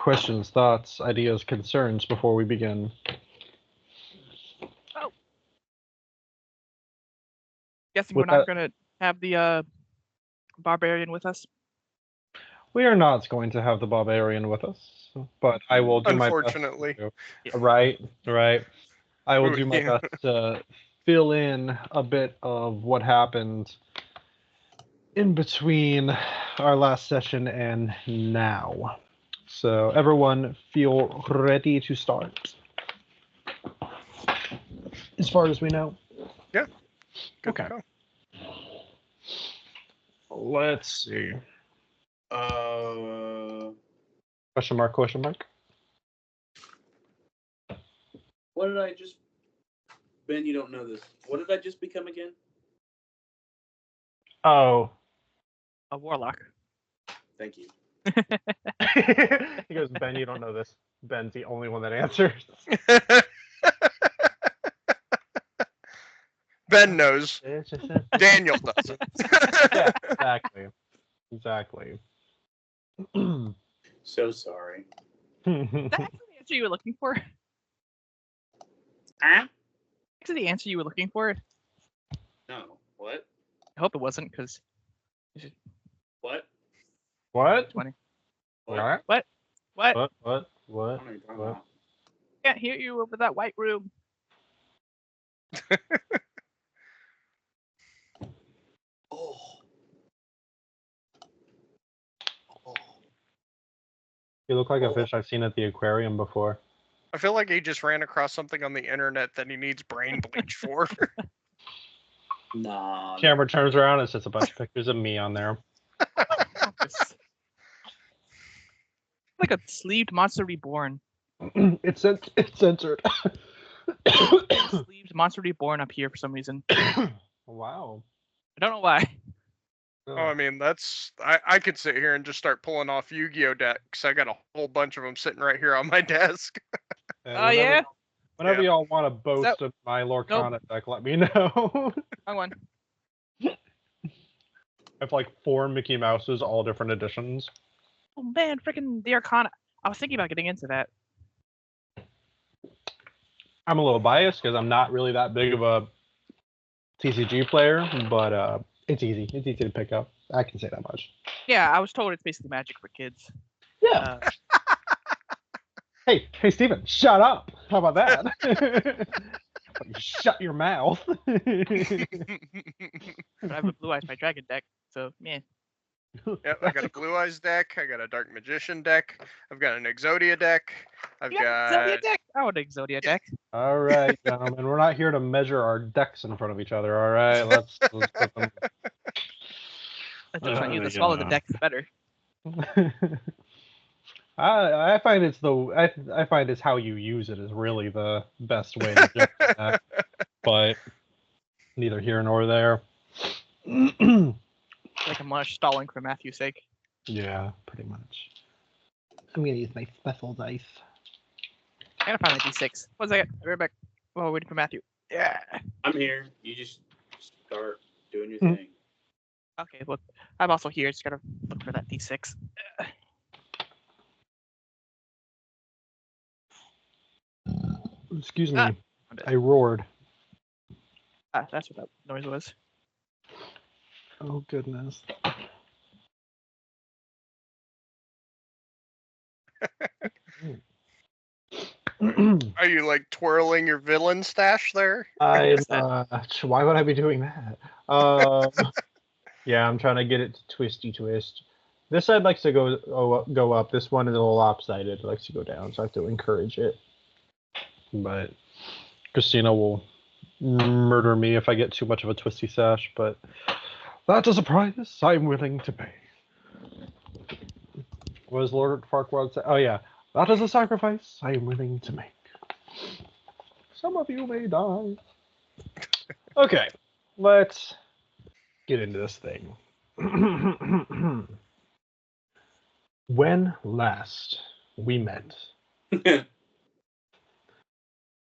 questions, thoughts, ideas, concerns before we begin? Oh. Guessing With we're not that- going to have the barbarian with us. We are not going to have the barbarian with us, but I will do my best. Unfortunately. Right. I will do my Yeah. best to fill in a bit of what happened in between our last session and now. So everyone feel ready to start. As far as we know. Yeah. Good Okay. to go. Let's see. Question mark, question mark. What did I just... Ben, you don't know this. What did I just become again? Oh. A warlock. Thank you. He goes, Ben, you don't know this. Ben's the only one that answers. Ben knows. Daniel doesn't. Yeah, exactly. So sorry. Is that actually the answer you were looking for? Huh? Actually, the answer you were looking for? No. What? I hope it wasn't, because What? What? 20. What? What? What? I don't know what you're talking What? about. Can't hear you over that white room. Oh. Oh. You look like a fish I've seen at the aquarium before. I feel like he just ran across something on the internet that he needs brain bleach for. Nah. Camera turns around, it's just a bunch of pictures of me on there. It's like a sleeved Monster Reborn. It's censored. Sleeved Monster Reborn up here for some reason. Wow. I don't know why. Oh, I mean, I could sit here and just start pulling off Yu-Gi-Oh decks. I got a whole bunch of them sitting right here on my desk. Oh, yeah? Whenever Yeah. y'all want to boast of my Lorcana deck, let me know. Wrong one. I have like 4 Mickey Mouses, all different editions. Oh man, freaking the Arcana. I was thinking about getting into that. I'm a little biased because I'm not really that big of a TCG player, but it's easy. It's easy to pick up. I can say that much. Yeah, I was told it's basically Magic for kids. Yeah. Hey, Steven, shut up. How about that? You shut your mouth. But I have a Blue Eyes My Dragon deck, so yeah. Yep, I got a Blue Eyes deck. I got a Dark Magician deck. I've got an Exodia deck. I've You got an Exodia deck? I want an Exodia deck. All right, gentlemen, we're not here to measure our decks in front of each other. All right, let's put them. The joke's on you. The smaller the deck, the better. I find I find it's how you use it is really the best way to get that. But neither here nor there. Like I'm stalling for Matthew's sake. Yeah, pretty much. I'm gonna use my special dice. I gotta find my D6. 1 second. I'll be right back. While we're waiting for Matthew. Yeah. I'm here. You just start doing your thing. Okay, look. I'm also here. Just gotta look for that D6. Excuse me. Ah. I roared. Ah, that's what that noise was. Oh goodness. Are you like twirling your villain stash there? Why would I be doing that? Yeah, I'm trying to get it to twisty twist. This side likes to go up. This one is a little lopsided. It likes to go down, so I have to encourage it. But Christina will murder me if I get too much of a twisty sash, but that's a price I'm willing to pay. What does Lord Farquaad say? Oh yeah, that is a sacrifice I am willing to make. Some of you may die. Okay, let's get into this thing. When last we met,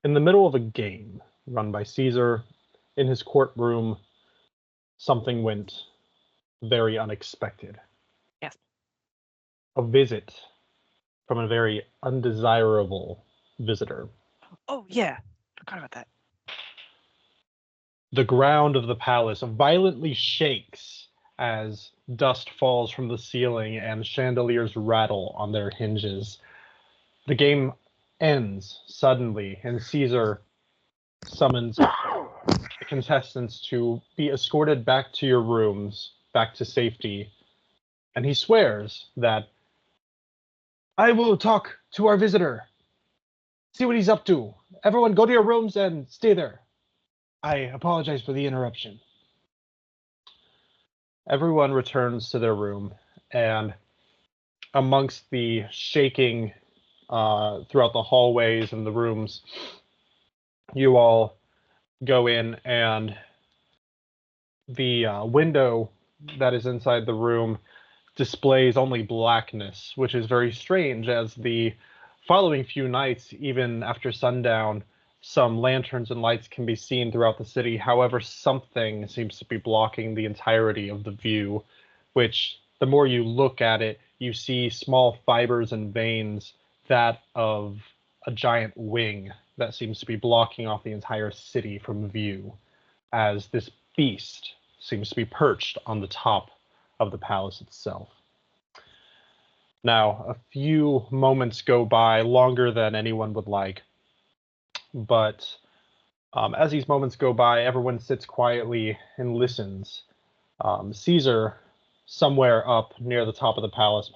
in the middle of a game run by Caesar, in his courtroom, something went very unexpected. Yes. A visit from a very undesirable visitor. Oh yeah, forgot about that. The ground of the palace violently shakes as dust falls from the ceiling and chandeliers rattle on their hinges. The game ends suddenly, and Caesar summons the contestants to be escorted back to your rooms, back to safety. And he swears that I will talk to our visitor, see what he's up to. Everyone go to your rooms and stay there. I apologize for the interruption. Everyone returns to their room, and amongst the shaking throughout the hallways and the rooms, you all go in, and the window that is inside the room displays only blackness, which is very strange, as the following few nights, even after sundown, some lanterns and lights can be seen throughout the city. However, something seems to be blocking the entirety of the view, which, the more you look at it, you see small fibers and veins, that of a giant wing that seems to be blocking off the entire city from view, as this beast seems to be perched on the top of the palace itself. Now, a few moments go by, longer than anyone would like, but as these moments go by, everyone sits quietly and listens. Caesar, somewhere up near the top of the palace,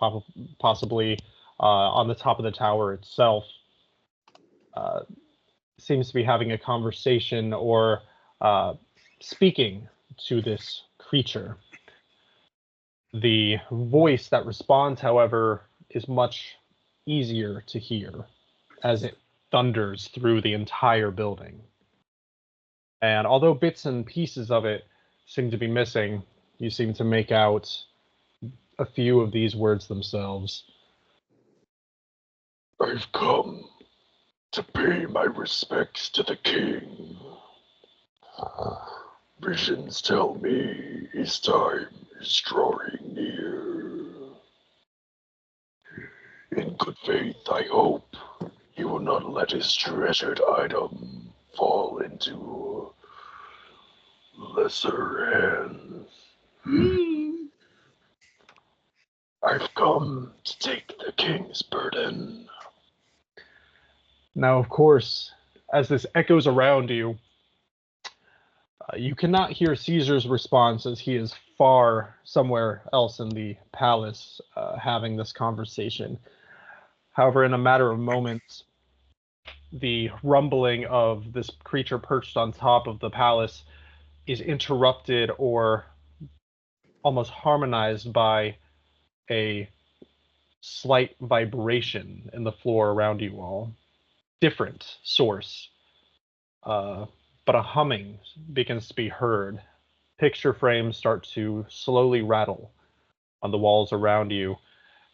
possibly on the top of the tower itself, seems to be having a conversation or speaking to this creature. The voice that responds, however, is much easier to hear as it thunders through the entire building. And although bits and pieces of it seem to be missing, you seem to make out a few of these words themselves. I've come to pay my respects to the king. Visions tell me his time is drawing near. In good faith, I hope he will not let his treasured item fall into lesser hands. I've come to take the king's burden. Now, of course, as this echoes around you, you cannot hear Caesar's response, as he is far somewhere else in the palace having this conversation. However, in a matter of moments, the rumbling of this creature perched on top of the palace is interrupted or almost harmonized by a slight vibration in the floor around you all. Different source, but a humming begins to be heard. Picture frames start to slowly rattle on the walls around you,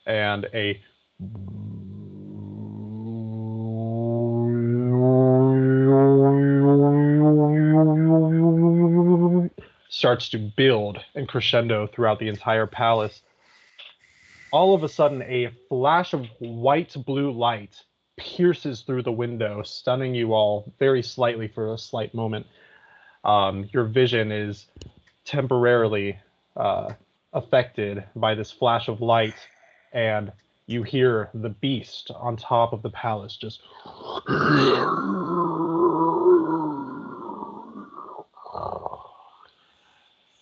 and a starts to build and crescendo throughout the entire palace. All of a sudden, a flash of white-blue light pierces through the window, stunning you all very slightly for a slight moment. Your vision is temporarily affected by this flash of light, and you hear the beast on top of the palace just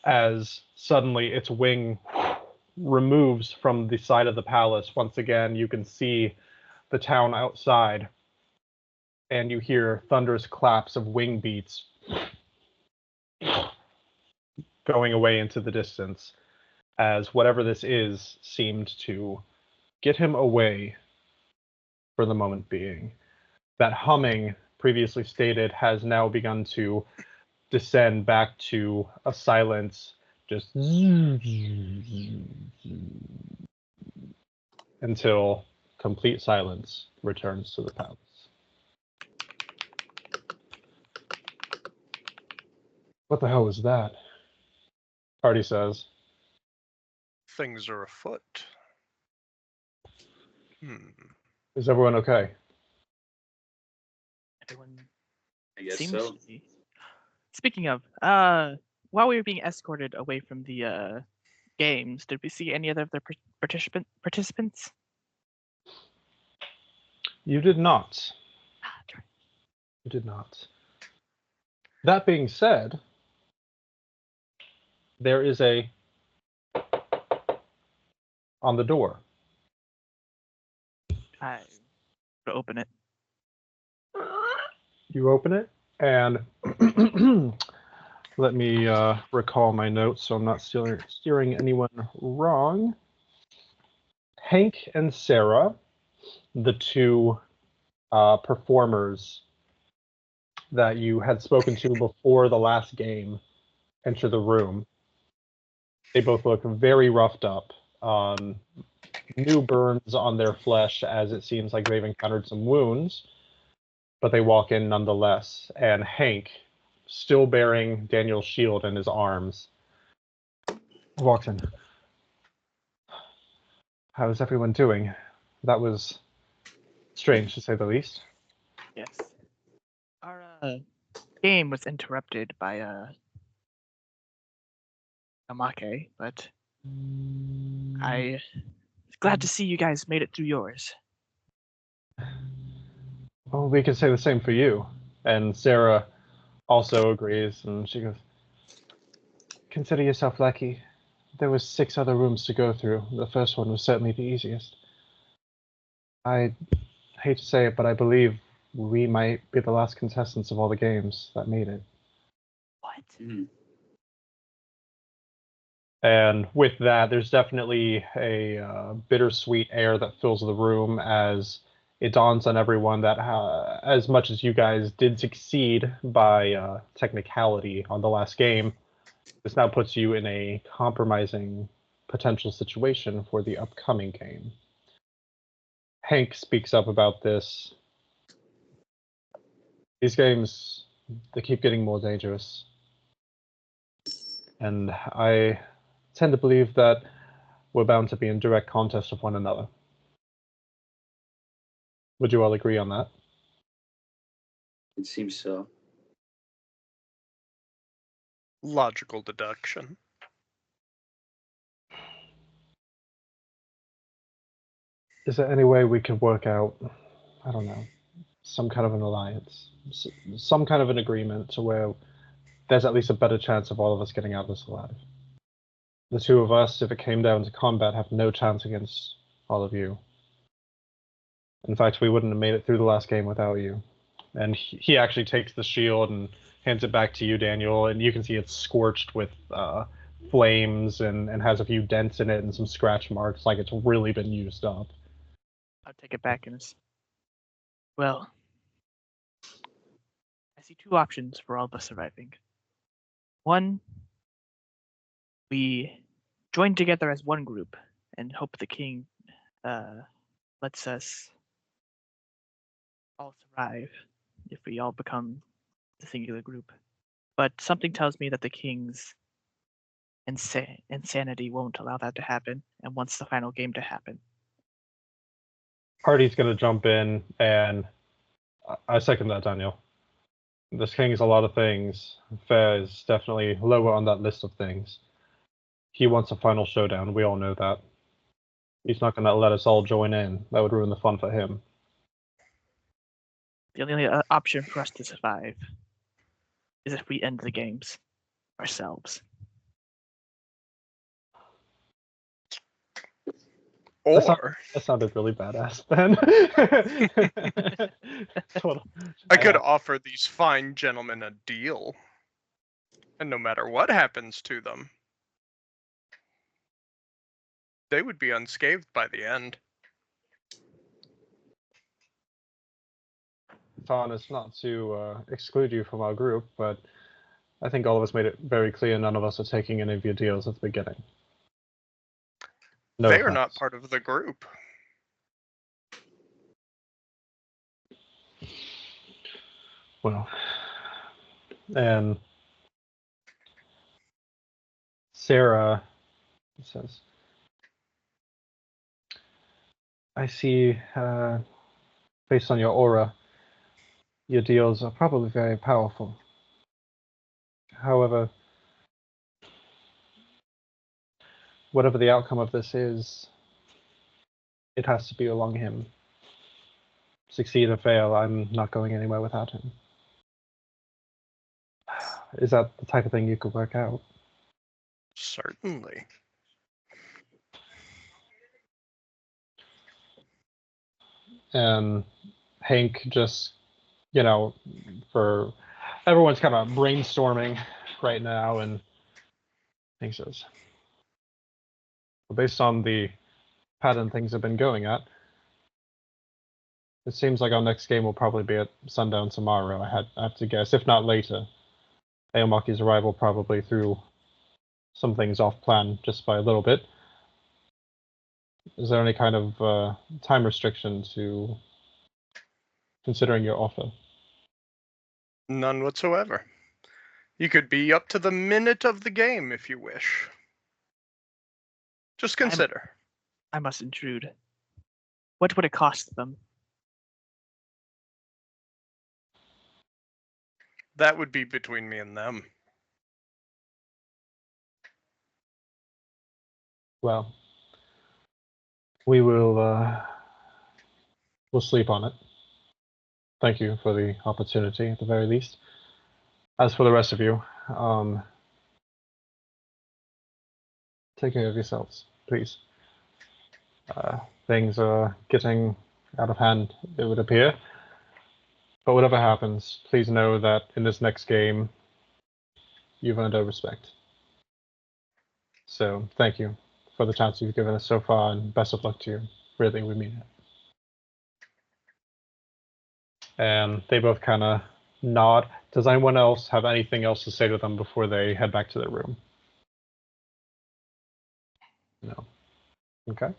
as suddenly its wing removes from the side of the palace. Once again, you can see the town outside, and you hear thunderous claps of wing beats going away into the distance, as whatever this is seemed to get him away for the moment being. That humming, previously stated, has now begun to descend back to a silence, just until complete silence returns to the palace. What the hell was that? Hardy says. Things are afoot. Is everyone okay? Everyone I guess seems so. to be. Speaking of, while we were being escorted away from the games, did we see any other of the participants? You did not. You did not. That being said, there is a on the door. I to open it. You open it, and let me recall my notes so I'm not steering anyone wrong. Hank and Sarah, the two performers that you had spoken to before the last game, enter the room. They both look very roughed up. New burns on their flesh as it seems like they've encountered some wounds, but they walk in nonetheless. And Hank, still bearing Daniel's shield in his arms, walks in. How's everyone doing? That was strange, to say the least. Yes. Our game was interrupted by Amake, but I glad to see you guys made it through yours. Well, we can say the same for you. And Sarah also agrees, and she goes, consider yourself lucky. There was 6 other rooms to go through. The first one was certainly the easiest. I hate to say it, but I believe we might be the last contestants of all the games that made it. What? Mhm. And with that, there's definitely a bittersweet air that fills the room as it dawns on everyone that as much as you guys did succeed by technicality on the last game, this now puts you in a compromising potential situation for the upcoming game. Hank speaks up about this. These games, they keep getting more dangerous. And I tend to believe that we're bound to be in direct contest with one another. Would you all agree on that? It seems so. Logical deduction. Is there any way we could work out, I don't know, some kind of an alliance, some kind of an agreement to where there's at least a better chance of all of us getting out of this alive? The two of us, if it came down to combat, have no chance against all of you. In fact, we wouldn't have made it through the last game without you. And he actually takes the shield and hands it back to you, Daniel, and you can see it's scorched with flames and has a few dents in it and some scratch marks, like it's really been used up. I'll take it back and well, I see 2 options for all of us surviving. One, we join together as one group and hope the king lets us all survive if we all become the singular group. But something tells me that the king's insanity won't allow that to happen and wants the final game to happen. Hardy's going to jump in, and I second that, Daniel. This king is a lot of things. Fair is definitely lower on that list of things. He wants a final showdown. We all know that. He's not going to let us all join in. That would ruin the fun for him. The only option for us to survive is if we end the games ourselves. Or That sounded really badass, Ben. I could offer these fine gentlemen a deal. And no matter what happens to them, they would be unscathed by the end. It's honest not to exclude you from our group, but I think all of us made it very clear none of us are taking any of your deals at the beginning. No They offense. are not part of the group. Well, and Sarah says, I see based on your aura, your deals are probably very powerful. However, whatever the outcome of this is, it has to be along him. Succeed or fail, I'm not going anywhere without him. Is that the type of thing you could work out? Certainly. And Hank just, for everyone's kind of brainstorming right now, and Hank says, well, based on the pattern things have been going at, it seems like our next game will probably be at sundown tomorrow. I have to guess, if not later. Aomaki's arrival probably threw some things off plan just by a little bit. Is there any kind of time restriction to considering your offer? None whatsoever. You could be up to the minute of the game if you wish. Just consider. I must intrude. What would it cost them? That would be between me and them. Well, we will we'll sleep on it. Thank you for the opportunity, at the very least. As for the rest of you, take care of yourselves, please. Things are getting out of hand, it would appear. But whatever happens, please know that in this next game, you've earned our respect. So, thank you for the chance you've given us so far, and best of luck to you. Really, we mean it. And they both kind of nod. Does anyone else have anything else to say to them before they head back to their room? No. Okay.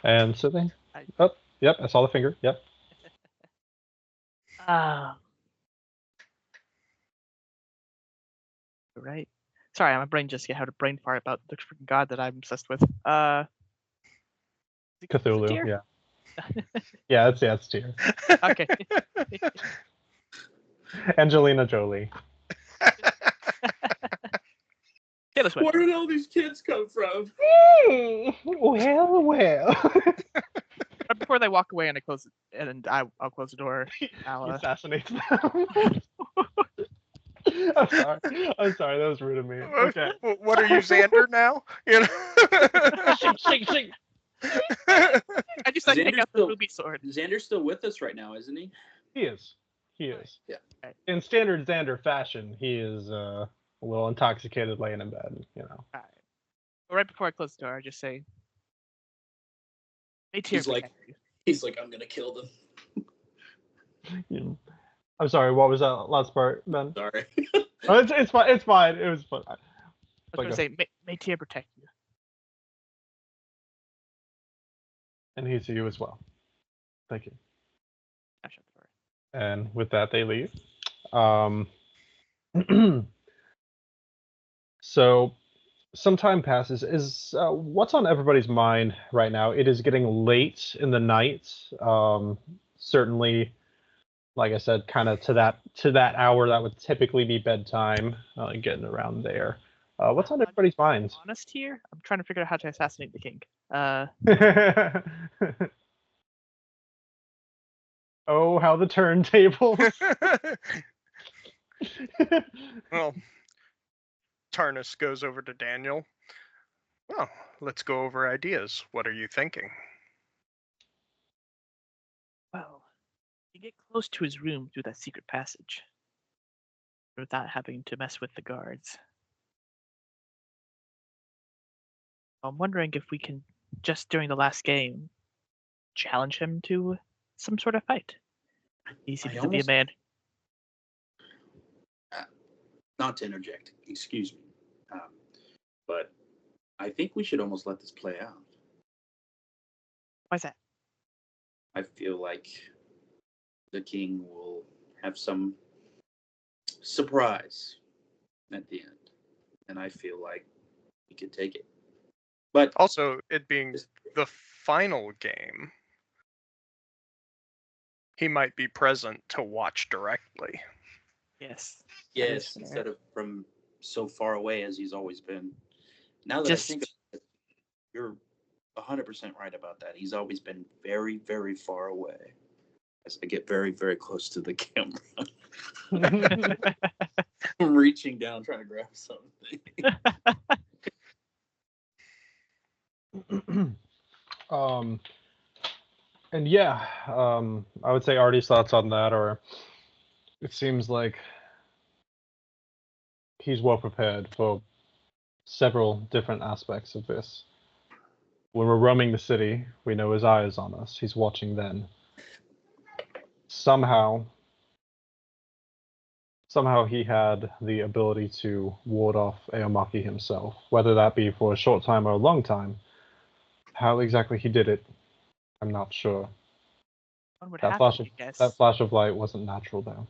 And so they... Oh, yep, I saw the finger. Yep. Right. Sorry, my brain just had a brain fart about the freaking god that I'm obsessed with. Cthulhu, Tyr? yeah. Yeah, it's Tyr. Okay. Angelina Jolie. Taylor Swift. Where did all these kids come from? Well. Right before they walk away and I'll close the door. He I'll, assassinates them. I'm sorry, that was rude of me. Okay. What are you, Xander now? You know? Shake. I just take Xander's out the still- ruby sword. Xander's still with us right now, isn't he? He is. Yeah. In standard Xander fashion, he is a little intoxicated, laying in bed. Alright. Right before I close the door, I just say, "May Tyr He's like- protect you." He's like, I'm gonna kill them. I'm sorry. What was that last part, Ben? Sorry. Oh, it's fine. It's fine. It was fun. I was going to say, may Tyr protect you. And he to you as well. Thank you. I shut the door. And with that, they leave. So, some time passes. Is what's on everybody's mind right now? It is getting late in the night. Certainly, like I said, kind of to that hour that would typically be bedtime. Getting around there. What's on everybody's minds? Honest here, I'm trying to figure out how to assassinate the king. Oh, how the turntables! Well, Tarnus goes over to Daniel. Well, let's go over ideas. What are you thinking? Well, you get close to his room through that secret passage without having to mess with the guards. I'm wondering if we can, just during the last game, challenge him to some sort of fight. He seems to be a man. Not to interject, excuse me, but I think we should almost let this play out. Why's that? I feel like the king will have some surprise at the end, and I feel like we could take it. But Also, it being the final game, he might be present to watch directly. Yes. Yes, fair. instead of from so far away as he's always been. Now that Just I think of it, you're 100% right about that. He's always been very, very far away. As I get very, very close to the camera, I'm reaching down trying to grab something. And yeah, I would say Artie's thoughts on that, or it seems like he's well prepared for several different aspects of this. When we're roaming the city, we know his eye is on us. He's watching then. Somehow he had the ability to ward off Aomaki himself, whether that be for a short time or a long time. How exactly he did it, I'm not sure. one would That have flash to, of I guess. that flash of light wasn't natural, though.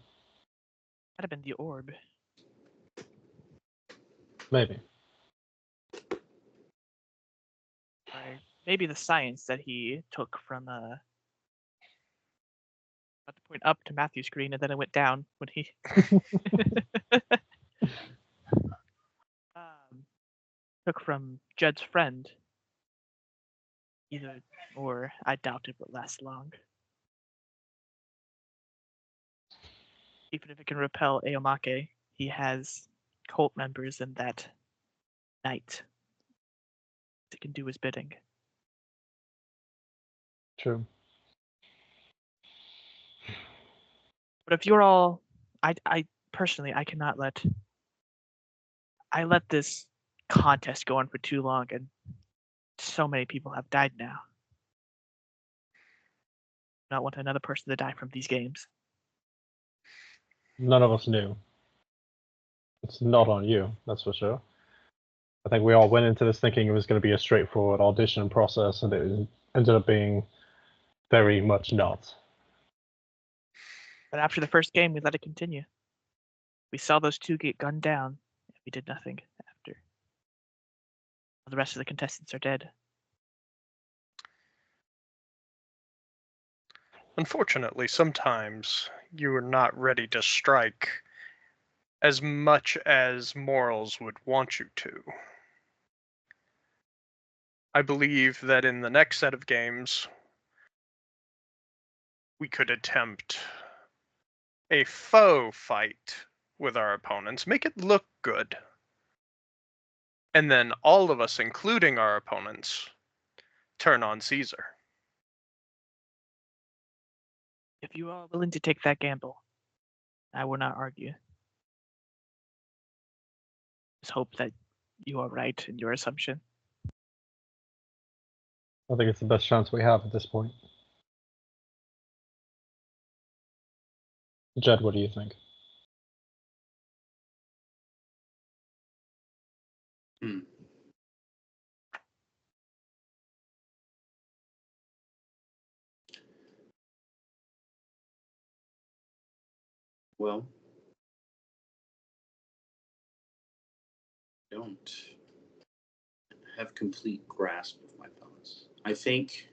Might have been the orb. Maybe. Or maybe the science that he took from at the point up to Matthew's screen, and then it went down when he took from Jed's friend. Either or, I doubt it will last long. Even if it can repel Aomake, he has cult members in that night that can do his bidding. True. But if you're all, I personally, I cannot let. I let this contest go on for too long, and so many people have died now. I don't want another person to die from these games. None of us knew. It's not on you, that's for sure. I think we all went into this thinking it was going to be a straightforward audition process, and it ended up being very much not. But after the first game, we let it continue. We saw those two get gunned down, and we did nothing after. The rest of the contestants are dead. Unfortunately, sometimes you are not ready to strike as much as morals would want you to. I believe that in the next set of games, we could attempt a faux fight with our opponents, make it look good. And then all of us, including our opponents, turn on Caesar. If you are willing to take that gamble, I will not argue. Just hope that you are right in your assumption. I think it's the best chance we have at this point. Jed, what do you think? Well, I don't have complete grasp of my thoughts. I think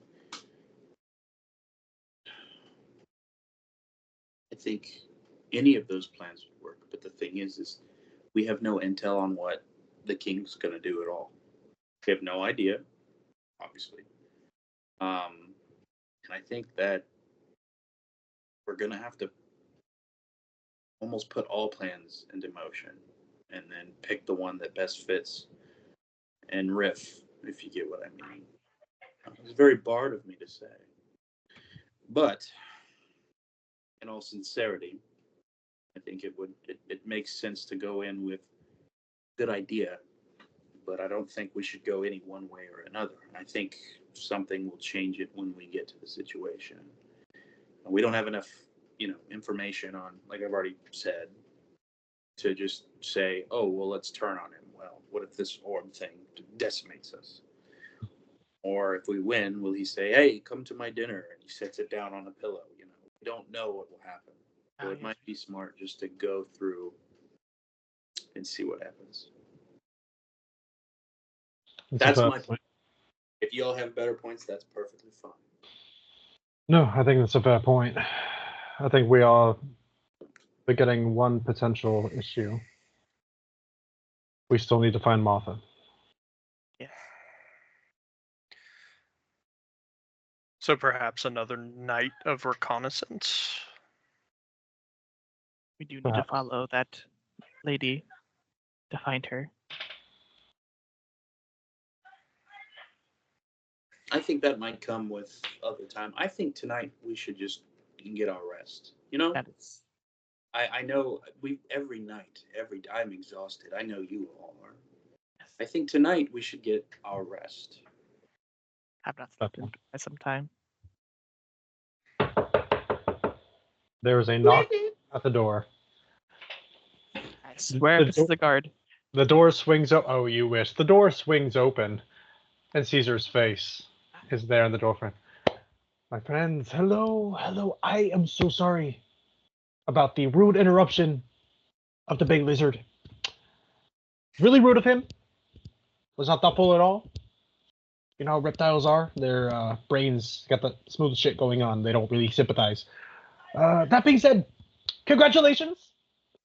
any of those plans would work, but the thing is we have no intel on what the king's going to do at all. We have no idea, obviously. And I think that we're going to have to almost put all plans into motion and then pick the one that best fits and riff, if you get what I mean. It's very Bard of me to say. But in all sincerity, I think it makes sense to go in with good idea, but I don't think we should go any one way or another. I think something will change it when we get to the situation. And we don't have enough, information on, like I've already said, to just say, oh, well, let's turn on him. Well, what if this orb thing decimates us? Or if we win, will he say, hey, come to my dinner? And he sets it down on a pillow. We don't know what will happen. So it might be smart just to go through and see what happens. That's my point. If you all have better points, that's perfectly fine. No, I think that's a fair point. I think we are beginning one potential issue. We still need to find Martha. So perhaps another night of reconnaissance? We do need to Perhaps. follow that lady to find her. I think that might come with other time. I think tonight we should just get our rest. You know, That is I know every night, I'm exhausted. I know you all are. I think tonight we should get our rest. have not slept in quite some time. There is a knock at the door. I swear this is the guard. The door swings up. Oh, you wish. The door swings open, and Caesar's face is there in the doorframe. My friends, hello, hello. I am so sorry about the rude interruption of the big lizard. Really rude of him. Was not thoughtful at all. You know how reptiles are? Their brains got the smooth shit going on. They don't really sympathize. That being said, congratulations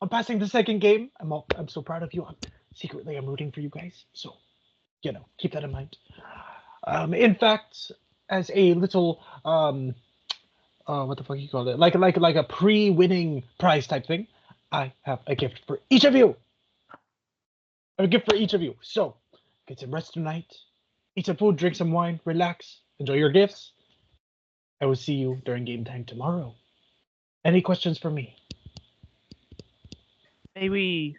on passing the second game. I'm so proud of you. Secretly, I'm rooting for you guys. So, keep that in mind. In fact, as a little what the fuck you call it? Like a pre-winning prize type thing, I have a gift for each of you. A gift for each of you. So, get some rest tonight. Eat some food, drink some wine, relax, enjoy your gifts. I will see you during game time tomorrow. Any questions for me? May we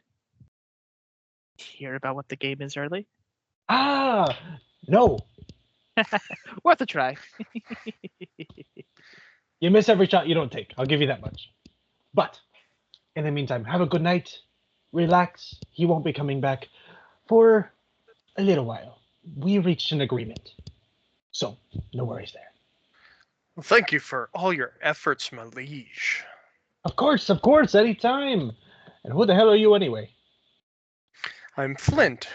hear about what the game is early? No. Worth a try. You miss every shot you don't take. I'll give you that much. But in the meantime, have a good night. Relax. He won't be coming back for a little while. We reached an agreement. So, no worries there. Well, thank you for all your efforts, my liege. Of course, anytime. And who the hell are you anyway? I'm Flint.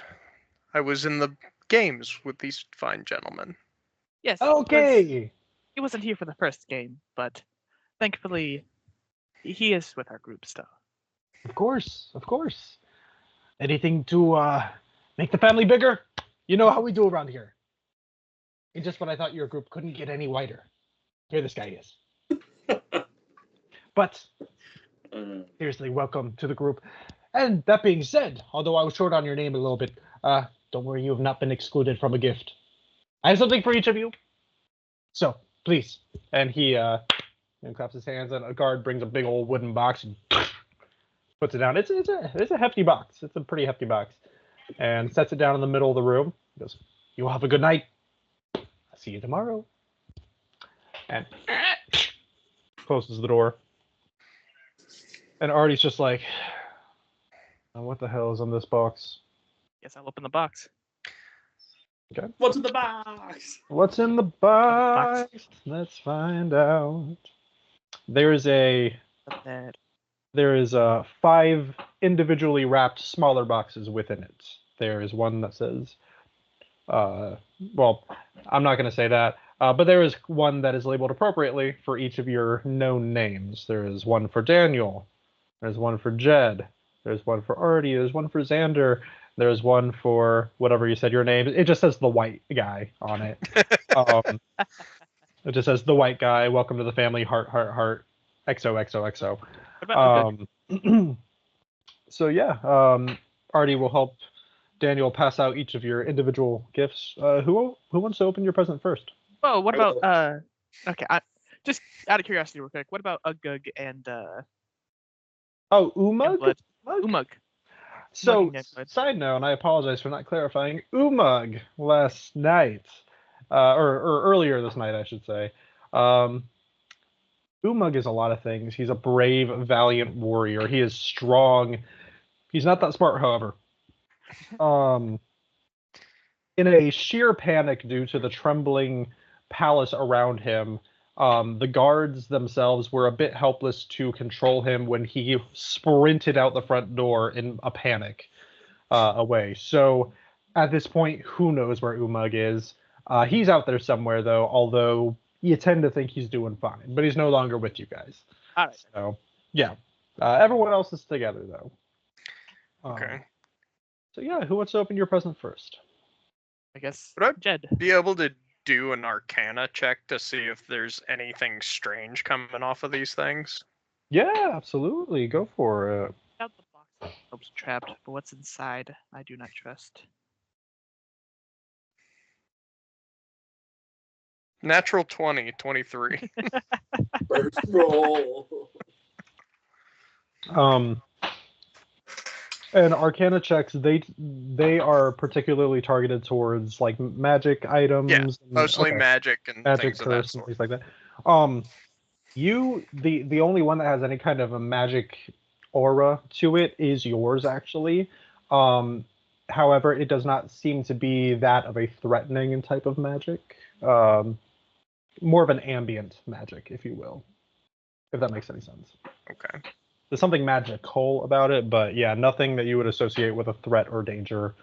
I was in the games with these fine gentlemen. Yes. Okay. He wasn't here for the first game, but thankfully he is with our group still. Of course. Anything to make the family bigger? You know how we do around here. And just when I thought your group couldn't get any wider, here this guy is. But seriously, welcome to the group. And that being said, although I was short on your name a little bit, don't worry, you have not been excluded from a gift. I have something for each of you. So, please. And he claps his hands, and a guard brings a big old wooden box and puts it down. It's a hefty box. It's a pretty hefty box. And sets it down in the middle of the room. He goes, "You will have a good night. I'll see you tomorrow." And closes the door. And Artie's just like, "Oh, what the hell is in this box?" Guess I'll open the box. Okay. What's in the box? What's in the box? Let's find out. There is 5 individually wrapped smaller boxes within it. There is one that says, well, I'm not going to say that, but there is one that is labeled appropriately for each of your known names. There is one for Daniel. There's one for Jed. There's one for Artie. There's one for Xander. There's one for whatever you said your name. It just says the white guy on it. It just says the white guy. Welcome to the family. Heart, heart, heart. XOXOXO. So yeah, Artie will help Daniel pass out each of your individual gifts. Who wants to open your present first? Oh, what about okay, just out of curiosity real quick, what about Uggug and Umug? Blood? Umug. So, Umug. side note, and I apologize for not clarifying, Umug last night, or earlier this night, I should say. Umug is a lot of things. He's a brave, valiant warrior. He is strong. He's not that smart, however. In a sheer panic due to the trembling palace around him, the guards themselves were a bit helpless to control him when he sprinted out the front door in a panic away. So at this point, who knows where Umug is? He's out there somewhere, though, although you tend to think he's doing fine, but he's no longer with you guys. All right. So, yeah. Everyone else is together, though. Okay. So, yeah, who wants to open your present first? I guess Would I Jed. be able to do an Arcana check to see if there's anything strange coming off of these things? Yeah, absolutely. Go for it. Out the box. Hope's trapped, but what's inside, I do not trust. Natural 20, 23. First roll. And Arcana checks, they are particularly targeted towards like magic items. Yeah, and- mostly okay, magic and magic things of that curse and sort. things like that. The only one that has any kind of a magic aura to it is yours, actually. However, it does not seem to be that of a threatening type of magic. More of an ambient magic, if you will, if that makes any sense. Okay. There's something magical about it, but yeah, nothing that you would associate with a threat or danger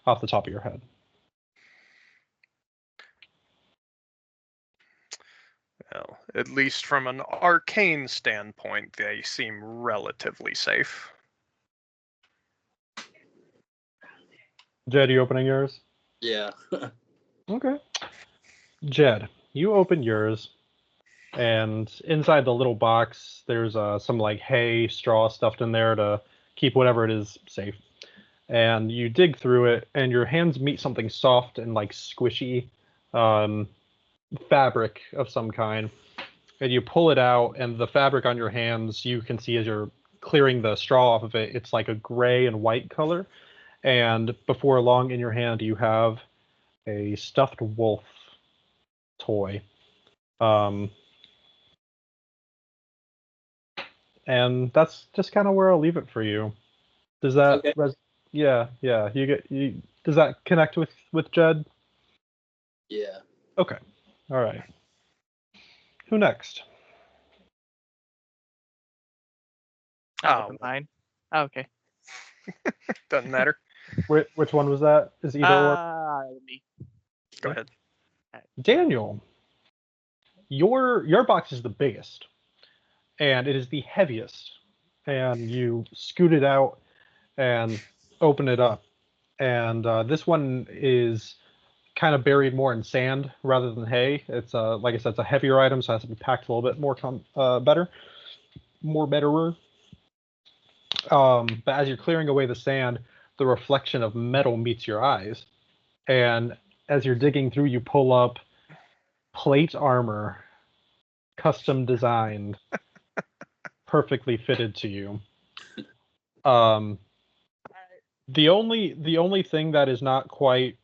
off the top of your head. Well, at least from an arcane standpoint, they seem relatively safe. Jed, you opening yours? Yeah. Okay. Jed, you open yours, and inside the little box, there's some like hay, straw stuffed in there to keep whatever it is safe. And you dig through it, and your hands meet something soft and like squishy, fabric of some kind. And you pull it out, and the fabric on your hands, you can see as you're clearing the straw off of it, it's like a gray and white color. And before long, in your hand, you have a stuffed wolf toy. And that's just kind of where I'll leave it for you. Does that Okay. yeah, does that connect with Jed? Yeah. Okay. All right. Who next? I'll Oh, open mine. Oh, okay. doesn't matter. Which one was that? Is either or? Me. Go ahead. Daniel, your box is the biggest, and it is the heaviest. And you scoot it out and open it up, and this one is kind of buried more in sand rather than hay. It's like I said, it's a heavier item, so it has to be packed a little bit more betterer. But as you're clearing away the sand, the reflection of metal meets your eyes, and as you're digging through, you pull up plate armor, custom designed, perfectly fitted to you. The only thing that is not quite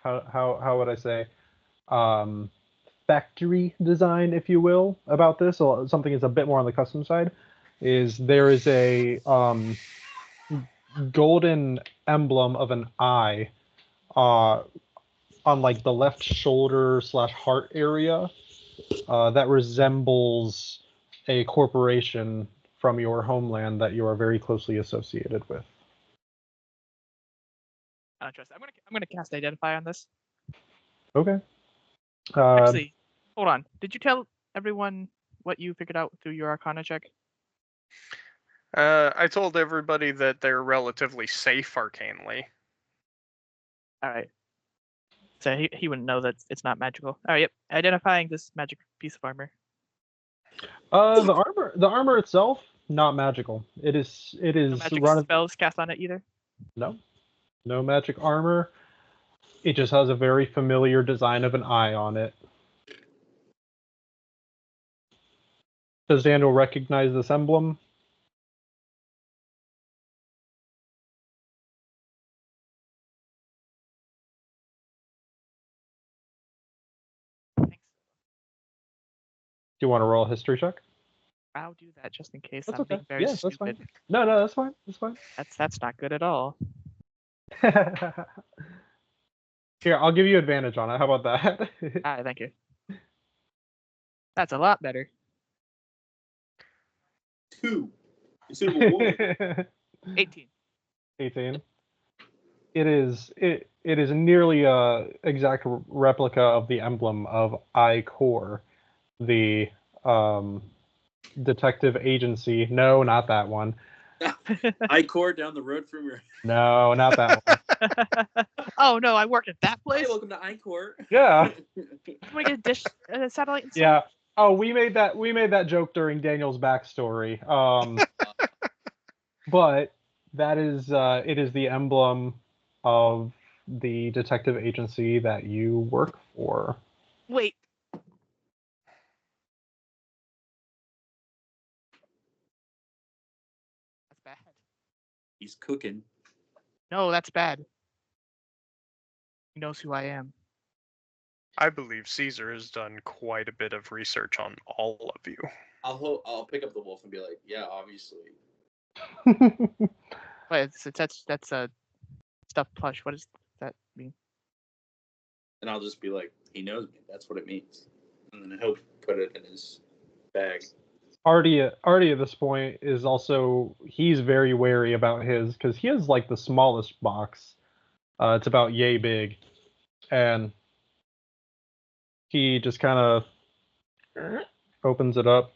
how would I say factory design, if you will, about this, or something is a bit more on the custom side, is there is a golden emblem of an eye on like the left shoulder / heart area that resembles a corporation from your homeland that you are very closely associated with. I don't trust. I'm gonna cast Identify on this. Okay. Actually, hold on. Did you tell everyone what you figured out through your Arcana check? I told everybody that they're relatively safe arcanely. All right. So he wouldn't know that it's not magical. Oh, yep. Identifying this magic piece of armor. The armor itself, not magical. It is No magic spells cast on it either. No magic armor. It just has a very familiar design of an eye on it. Does Daniel recognize this emblem? Thanks. Do you want to roll a history check? I'll do that just in case That's I'm okay. being very Yeah, that's stupid. fine. No, that's fine. That's fine. That's not good at all. Here, I'll give you advantage on it. How about that? All right, thank you. That's a lot better. 2. Instead of a 1. 18. 18. It is nearly a exact replica of the emblem of I-Core, the detective agency. No, not that one. I-Corps down the road from your. No, not that one. Oh no, I work at that Hey, place. welcome to I-Corps. Yeah. Can we get a dish, satellite? Installed? Yeah. Oh, we made that joke during Daniel's backstory. But that is it is the emblem of the detective agency that you work for. Wait. That's bad. He's cooking. No, that's bad. He knows who I am. I believe Caesar has done quite a bit of research on all of you. I'll pick up the wolf and be like, yeah, obviously. Wait, that's a stuffed plush. What does that mean? And I'll just be like, he knows me. That's what it means. And then he'll put it in his bag. Artie at this point is also, he's very wary about his, because he has like the smallest box. It's about yay big, and he just kind of opens it up,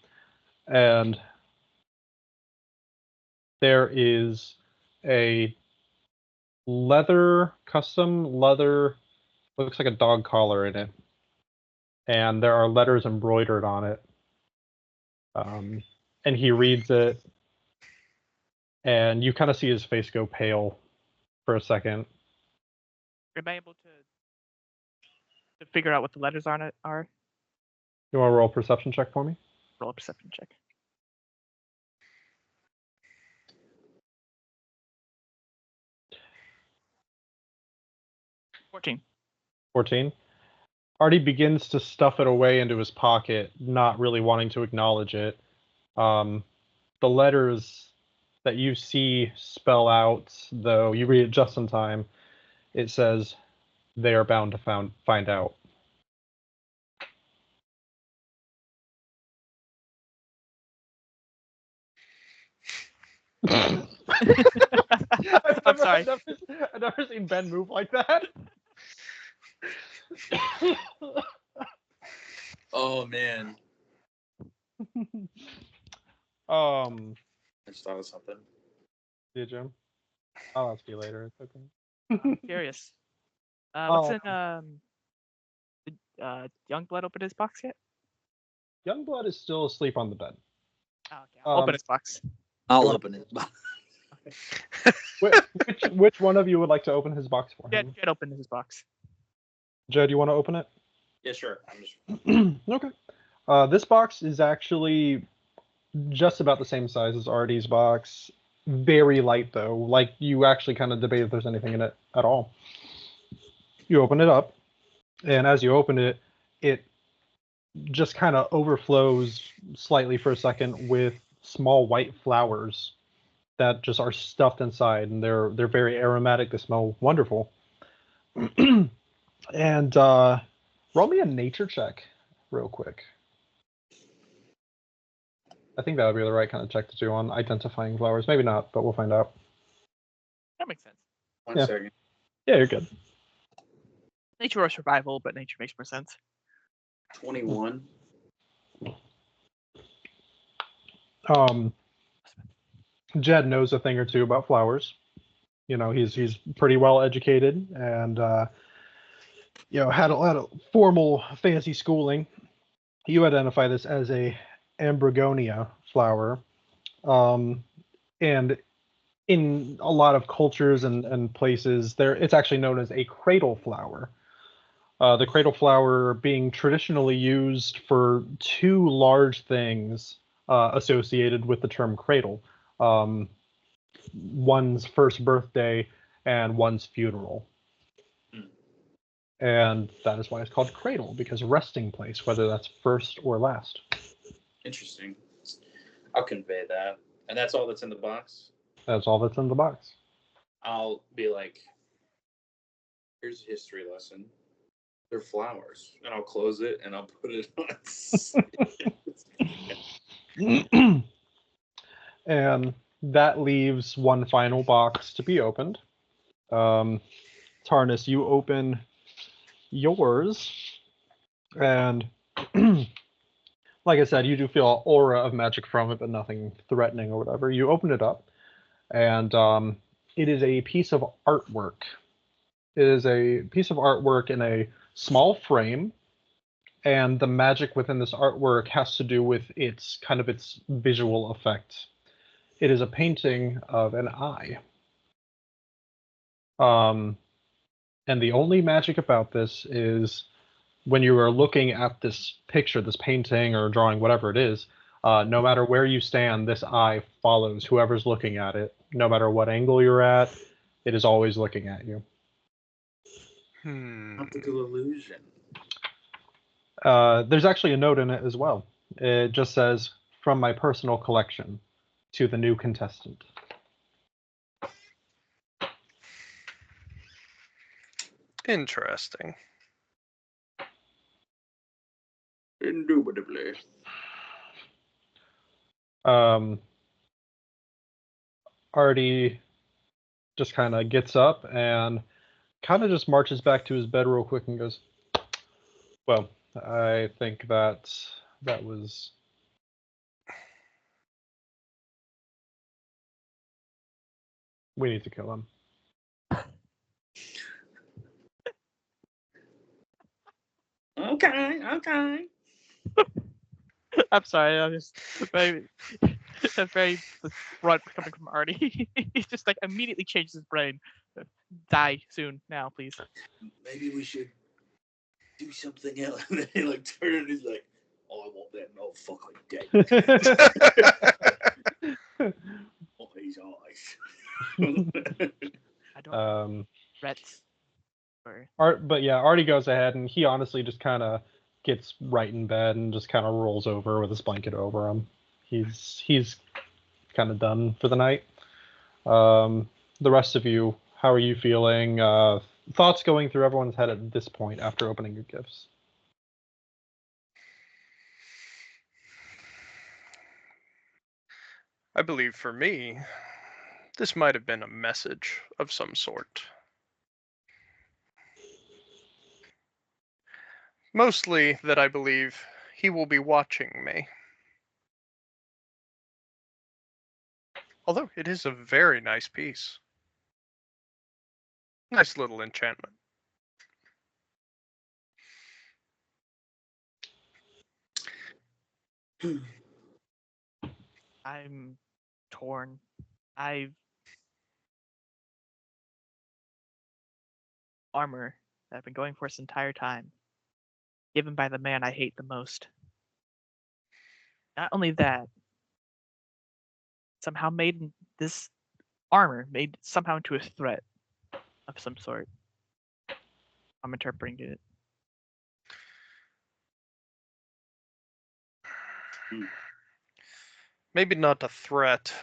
and there is a custom leather, looks like a dog collar in it, and there are letters embroidered on it. And he reads it, and you kind of see his face go pale for a second. Am I able to figure out what the letters on it are? You want to roll a perception check for me? Roll a perception check. 14. 14. Artie begins to stuff it away into his pocket, not really wanting to acknowledge it. The letters that you see spell out, though you read it just in time, it says, "They are bound to find out." I'm sorry. I've never seen Ben move like that. Oh, man. I just thought of something. Did you? I'll ask you later. It's okay. I'm curious. What's Oh. in did Youngblood open his box yet? Youngblood is still asleep on the bed. Oh, okay. I'll open his box. I'll open it. Which one of you would like to open his box for him? Jed opened his box. Jed, you want to open it? Yeah, sure. I'm just. Okay. This box is actually just about the same size as Artie's box. Very light, though. Like, you actually kind of debate if there's anything in it at all. You open it up, and as you open it, it just kind of overflows slightly for a second with small white flowers that just are stuffed inside, and they're very aromatic. They smell wonderful. And roll me a nature check real quick. I think that would be the right kind of check to do on identifying flowers. Maybe not, but we'll find out. That makes sense. One second. Yeah, you're good. Nature or survival, but nature makes more sense. 21. Jed knows a thing or two about flowers. You know, he's pretty well educated, and had a formal fancy schooling. You identify this as a Ambrogonia flower, and in a lot of cultures and places, it's actually known as a cradle flower. The cradle flower being traditionally used for two large things associated with the term cradle. One's first birthday and one's funeral. And that is why it's called cradle, because resting place, whether that's first or last. Interesting. I'll convey that. And that's all that's in the box? That's all that's in the box. I'll be like, here's a history lesson. They're flowers. And I'll close it and I'll put it on. And that leaves one final box to be opened. Tarnus, you open yours, and like I said, you do feel an aura of magic from it, but nothing threatening or whatever. You open it up, and it is a piece of artwork. It is a piece of artwork in a small frame, and the magic within this artwork has to do with its visual effect. It is a painting of an eye. And the only magic about this is when you are looking at this picture, this painting or drawing, whatever it is, no matter where you stand, this eye follows whoever's looking at it. No matter what angle you're at, it is always looking at you. Optical illusion. There's actually a note in it as well. It just says, "From my personal collection to the new contestant." Interesting. Indubitably. Artie just kind of gets up and kind of just marches back to his bed real quick and goes, "Well, I think that was..." We need to kill him. Okay. I'm sorry. I'm just very, very brunt coming from Artie. He just like immediately changes his brain. Die soon now, please. Maybe we should do something else. And then he like turns and he's like, "Oh, I want that motherfucker dead. Oh, his eyes." I don't threats. But yeah, Artie goes ahead and he honestly just kind of gets right in bed and just kind of rolls over with his blanket over him. He's kind of done for the night. The rest of you, how are you feeling? Thoughts going through everyone's head at this point after opening your gifts? I believe for me, this might have been a message of some sort. Mostly that I believe he will be watching me. Although it is a very nice piece. Nice little enchantment. I'm torn. I've armor that I've been going for this entire time, given by the man I hate the most. Not only that, somehow made this armor made somehow into a threat of some sort. I'm interpreting it. Maybe not a threat,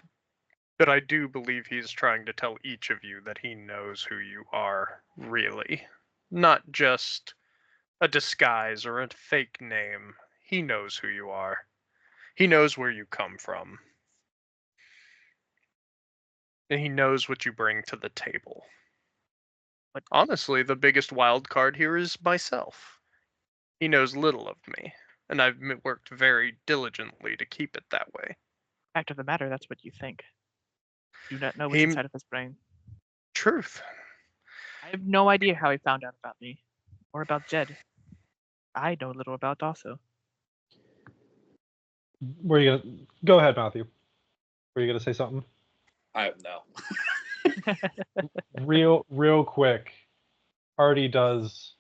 but I do believe he's trying to tell each of you that he knows who you are, really. Not just a disguise or a fake name. He knows who you are. He knows where you come from. And he knows what you bring to the table. But honestly, the biggest wild card here is myself. He knows little of me, and I've worked very diligently to keep it that way. fact of the matter, that's what you think. You do not know what's inside of his brain. Truth. I have no idea how he found out about me or about Jed. I know little about also. Were you gonna go ahead, Matthew? Were you gonna say something? I have no. real quick, Artie does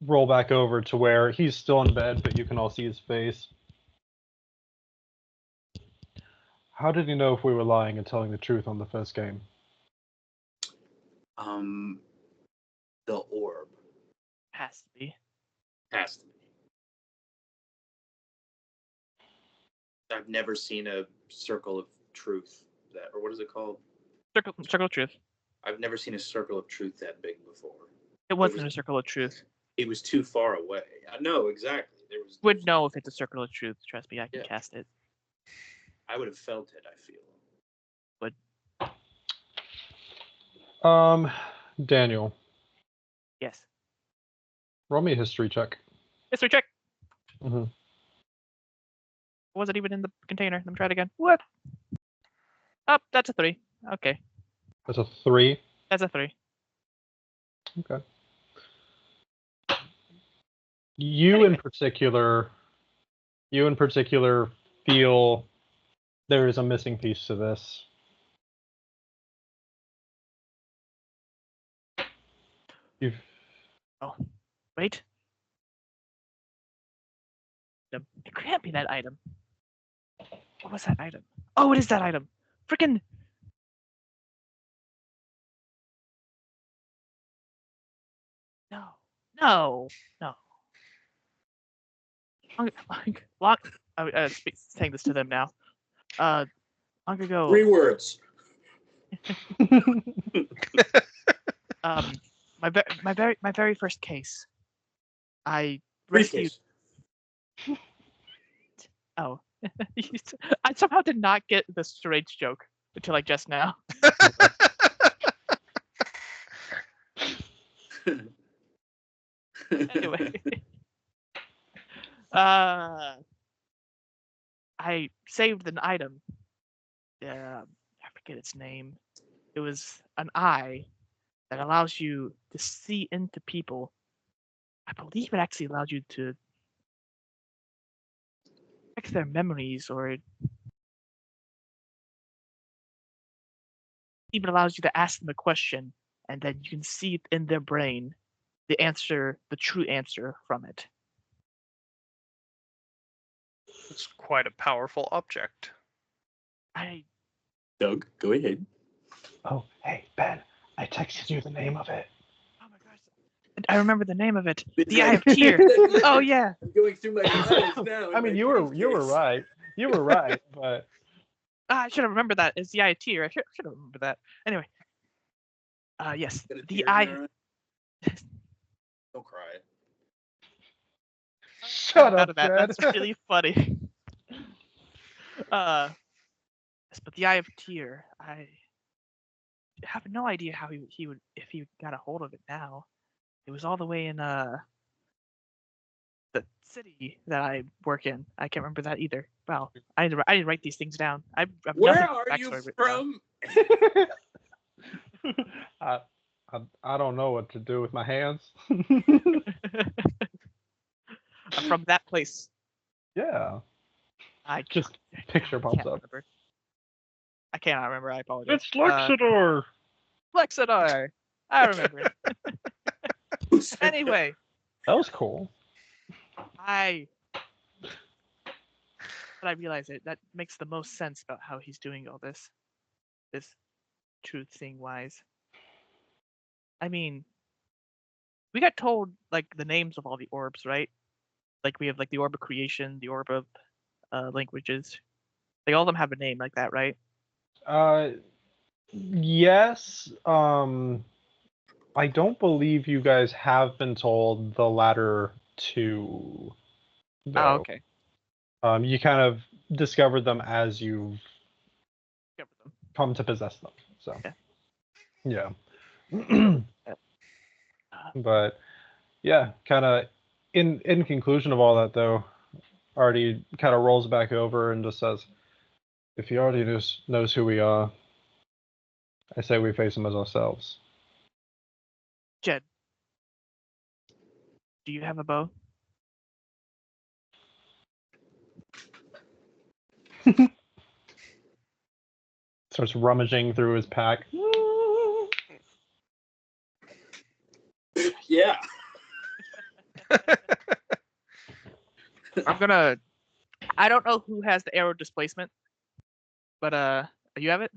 roll back over to where he's still in bed, but you can all see his face. How did he know if we were lying and telling the truth on the first game? The orb. Has to be. Has to be. I've never seen a circle of truth that, or what is it called? Circle of truth. I've never seen a circle of truth that big before. It wasn't a circle of truth. It was too far away. I know exactly. Would know if it's a circle of truth. Trust me, I can cast it. I would have felt it. I feel. Daniel. Yes. Roll me a history check. History check. Mm-hmm. Was it even in the container? Let me try it again. What? Oh, that's a 3. Okay, That's a 3. that's a 3. Okay. You Anyway. in particular feel there is a missing piece to this. You've Wait. It can't be that item. What was that item? Oh, it is that item. Freaking. No. Saying this to them now. Long ago, 3 words. my very first case, I rescued. Briefcase. Oh, I somehow did not get the charades joke until like just now. Anyway, I saved an item. I forget its name. It was an eye that allows you to see into people. I believe it actually allows you to check their memories, or it even allows you to ask them a question, and then you can see in their brain the answer, the true answer from it. It's quite a powerful object. Doug, go ahead. Oh, hey, Ben, I texted you the name of it. Oh my gosh. I remember the name of it. The Eye of Tyr. Oh yeah. I'm going through my files now. I mean, you were right. You were right, but I should have remembered that. It's the Eye of Tyr. I should have remembered that. Anyway. Yes. Got a The tear in Eye. your eye? Don't cry. shut Out up, of that. Jed. That's really funny. Yes, but the Eye of Tyr. I have no idea how he would, if he got a hold of it now. It was all the way in the city that I work in. I can't remember that either. Wow, I didn't write these things down. I've Where nothing are you backstory written down. from? I don't know what to do with my hands. I'm from that place. Yeah, I just picture pops can't up. remember. I cannot remember. I apologize. It's Luxador. Luxador. I remember. Anyway, That was cool. I realize it. That makes the most sense about how he's doing all this truth thing wise. I mean, we got told like the names of all the orbs, right? Like we have like the orb of creation, the orb of languages. Like all of them have a name like that, right? Yes. I don't believe you guys have been told the latter two. Though. Oh, okay. You kind of discovered them as you've Discovered them. come to possess them. So, Yeah. But yeah, kind of in conclusion of all that though, Artie kind of rolls back over and just says, "If he already knows who we are, I say we face him as ourselves." Jed, do you have a bow? Starts rummaging through his pack. Yeah. I don't know who has the arrow displacement, but you have it?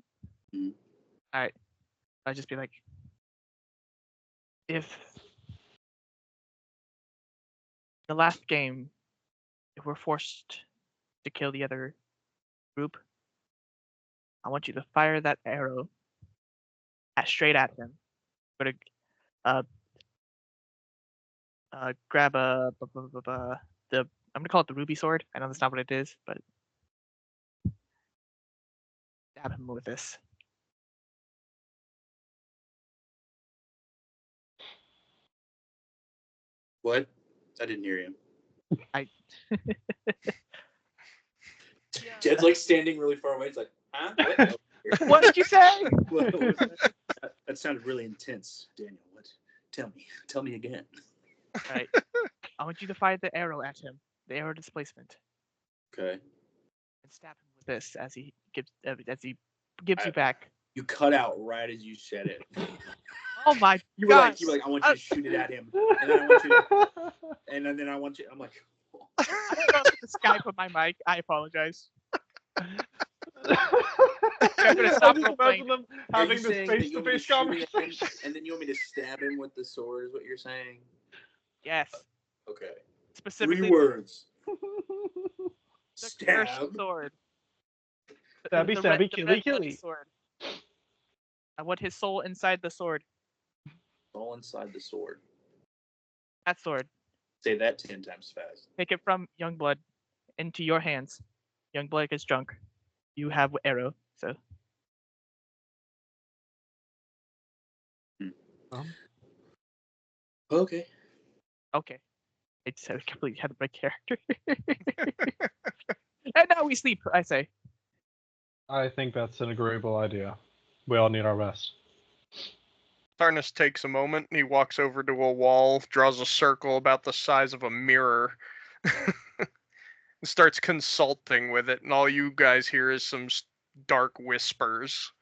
Mhm. Alright. I'd just be like, if the last game, if we're forced to kill the other group, I want you to fire that arrow straight at him. But grab I'm gonna call it the ruby sword. I know that's not what it is, but stab him with this. What? I didn't hear you. Jed's like standing really far away. It's like, huh? What? What did you say? What was that? That sounded really intense, Daniel. What? Tell me again. All right. I want you to fire the arrow at him, the arrow displacement, Okay. and stab him with this as he gives you back. You cut out right as you said it. Oh my You were gosh. like, I want you to shoot it at him, and then I want you to, and then I want you. I'm like, I forgot to Skype on my mic. I apologize. I'm gonna stop just role-playing. imagine them Are having you this saying that you want me to face-to-face shoot it at him, conversation. and then you want me to stab him with the sword? Is what you're saying? Yes. Okay. Specifically 3 words. the Stab. cursed sword. Stabby, The stabby, red killy, bloody killy. sword. I want his soul inside the sword. All inside the sword. That sword. Say that 10 times fast. Take it from Youngblood into your hands. Youngblood gets drunk. You have arrow, so. Okay. Okay. I just had completely had to break character. And now we sleep, I say. I think that's an agreeable idea. We all need our rest. Tarnus takes a moment and he walks over to a wall, draws a circle about the size of a mirror, and starts consulting with it, and all you guys hear is some dark whispers.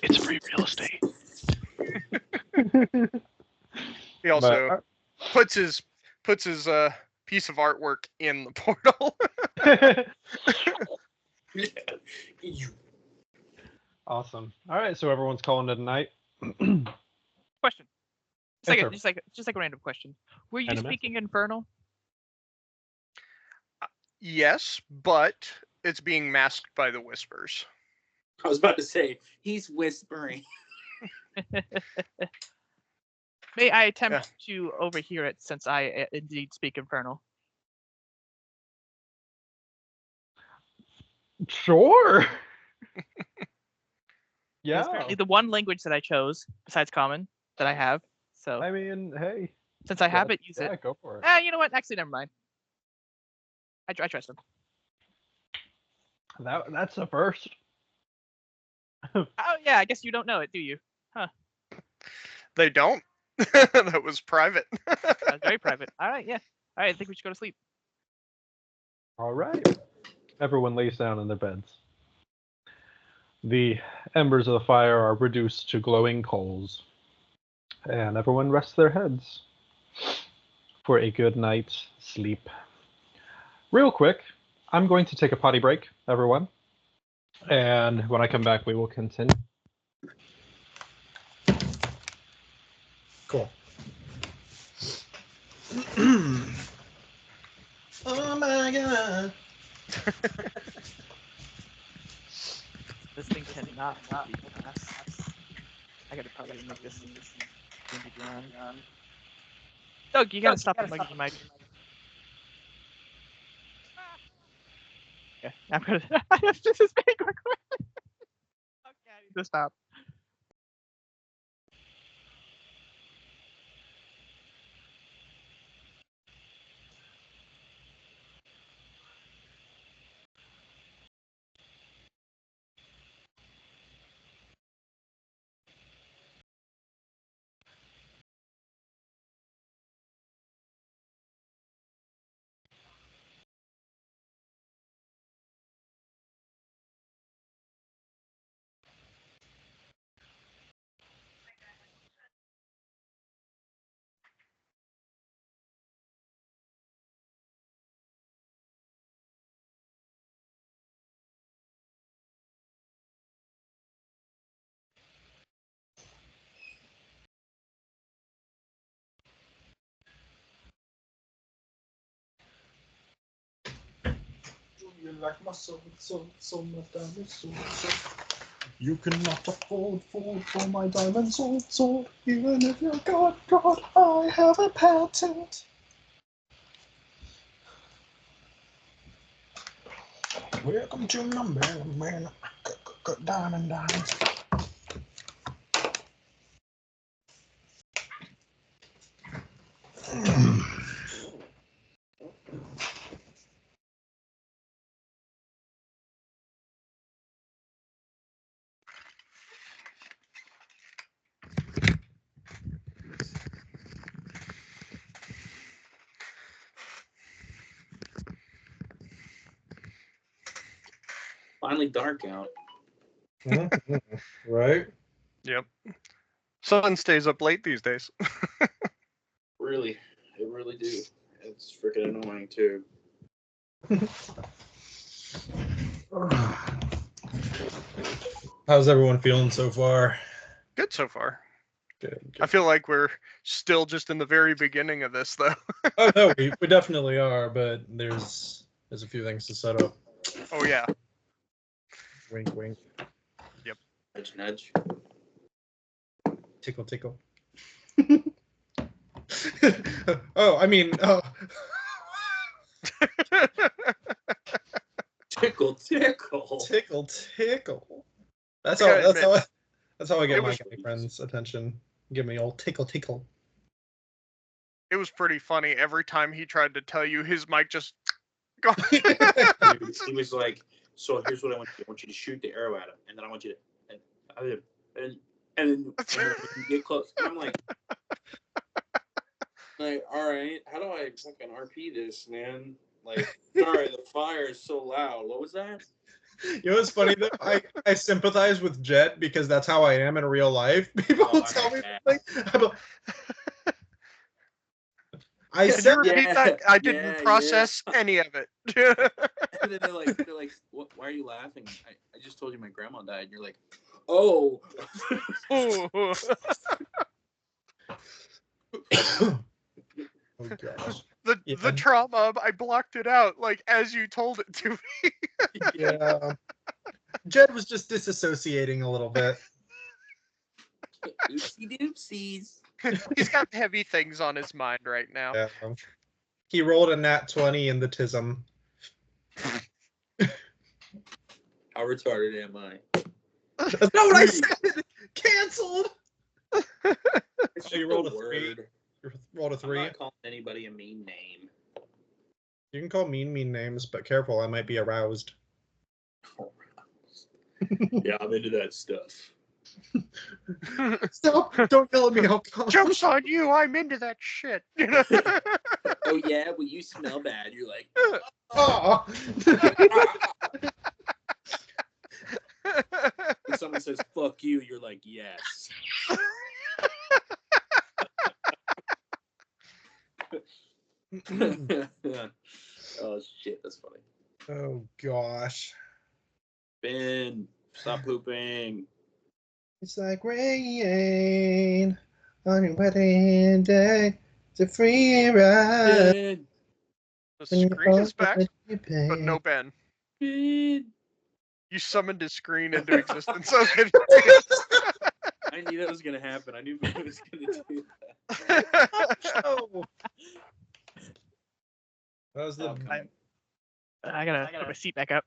It's free real estate. He also puts his piece of artwork in the portal. Awesome. All right, so everyone's calling it a night. Question. Yes, Just like a random question. Were you Random speaking Infernal? Yes, but it's being masked by the whispers. I was about to say, he's whispering. May I attempt to overhear it since I indeed speak Infernal? Sure. Yeah. Yeah. It's apparently the one language that I chose, besides Common, that I have. So I mean, hey. since I have it, use Yeah, it. go for it. You know what? Actually, never mind. I trust him. That's a first. Oh yeah, I guess you don't know it, do you? They don't. That was private. That's very private. All right, yeah. All right, I think we should go to sleep. All right. Everyone lays down in their beds. The embers of the fire are reduced to glowing coals, and everyone rests their heads for a good night's sleep. Real quick, I'm going to take a potty break, everyone. And when I come back, we will continue. Cool. Oh my god. This thing cannot be passed. I gotta probably make this on. Doug, you gotta stop the mic. Okay, I'm gonna. This is being recorded. Okay, I need to stop. You like my soul, so my diamond sword. You cannot afford for my diamond sword. Even if you're God, I have a patent. Welcome to my man, diamond. finally dark out. Right? Yep. Sun stays up late these days. Really, it really do. It's freaking annoying too. How's everyone feeling so far? Good so far. Good. I feel like we're still just in the very beginning of this, though. Oh no, we definitely are, but there's a few things to set up. Oh yeah. Wink, wink. Nudge, nudge. Tickle, tickle. Oh, I mean, Tickle, tickle. tickle, tickle. That's I how. gotta That's admit, how. That's how I get it my was- guy friends' attention. Give me old tickle, tickle. It was pretty funny every time he tried to tell you his mic just. Go. He was like, "So here's what I want you to do. I want you to shoot the arrow at him, and then I want you to, and then when you get close." And I'm like, all right, how do I fucking RP this, man? Like, sorry, the fire is so loud. What was that? You know what's funny though? I sympathize with Jet because that's how I am in real life. People Oh, tell me yeah. like, I Can you said repeat Yeah, that? I didn't yeah, process any of it. And then they're like, why are you laughing? I just told you my grandma died. And you're like, oh. Ooh. oh gosh. the Yeah. trauma, I blocked it out like as you told it to me. Yeah. Jed was just disassociating a little bit. Oopsie doopsies. He's got heavy things on his mind right now. Yeah. He rolled a nat 20 in the tism. How retarded am I? That's not what I said! Cancelled! It's you just rolled a a three? word. You rolled a I'm 3. not calling anybody a mean name. You can call mean names, but careful, I might be aroused. Yeah, I'm into that stuff. Stop! Don't yell at me, I'll come. Joke's on you, I'm into that shit. Oh yeah, well you smell bad. You're like, Oh. when someone says fuck you, you're like, yes. Oh shit, that's funny. Oh gosh. Ben, stop pooping. It's like rain on your wedding day. It's a free ride. Ben, The screen is back, but But no Ben. Ben. You summoned his screen into existence. Okay. I knew that was gonna happen. I knew Ben was gonna do Oh. That was the. that. Okay. I gotta put my seat back up.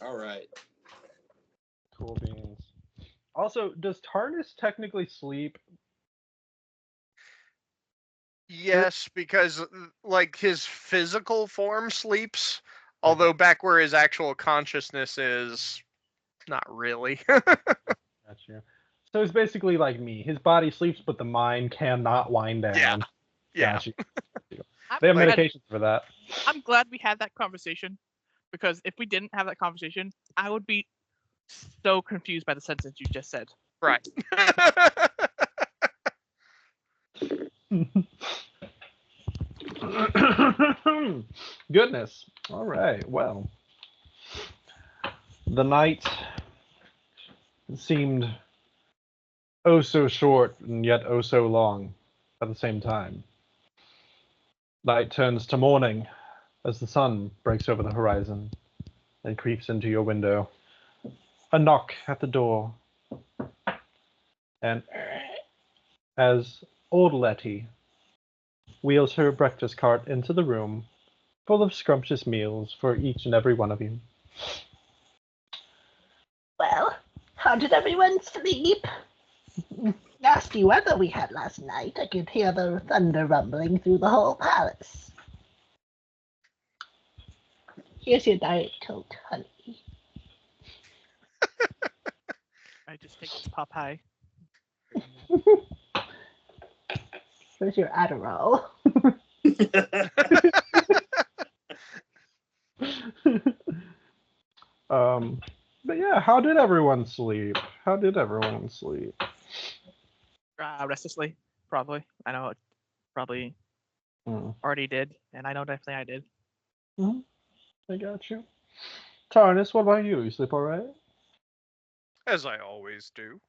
All right. Cool beans. Also, does Tarnus technically sleep? Yes, because like his physical form sleeps, although back where his actual consciousness is, not really. Gotcha. So it's basically like me. His body sleeps, but the mind cannot wind down. Yeah. Yeah. Gotcha. I'm They have glad- medications for that. I'm glad we had that conversation because if we didn't have that conversation, I would be so confused by the sentence you just said. Right. Goodness. All right. Well, the night seemed oh so short and yet oh so long at the same time. Night turns to morning as the sun breaks over the horizon and creeps into your window. A knock at the door. And as old Letty wheels her breakfast cart into the room, full of scrumptious meals for each and every one of you. Well, how did everyone sleep? Nasty weather we had last night. I could hear the thunder rumbling through the whole palace. Here's your Diet Coke, honey. I just take this Popeye. Here's your Adderall. But yeah, how did everyone sleep? How did everyone sleep? Restlessly, probably. I know it probably Hmm. already did, and I know definitely I did. I got you. Tarnis, what about you? You sleep all right? As I always do.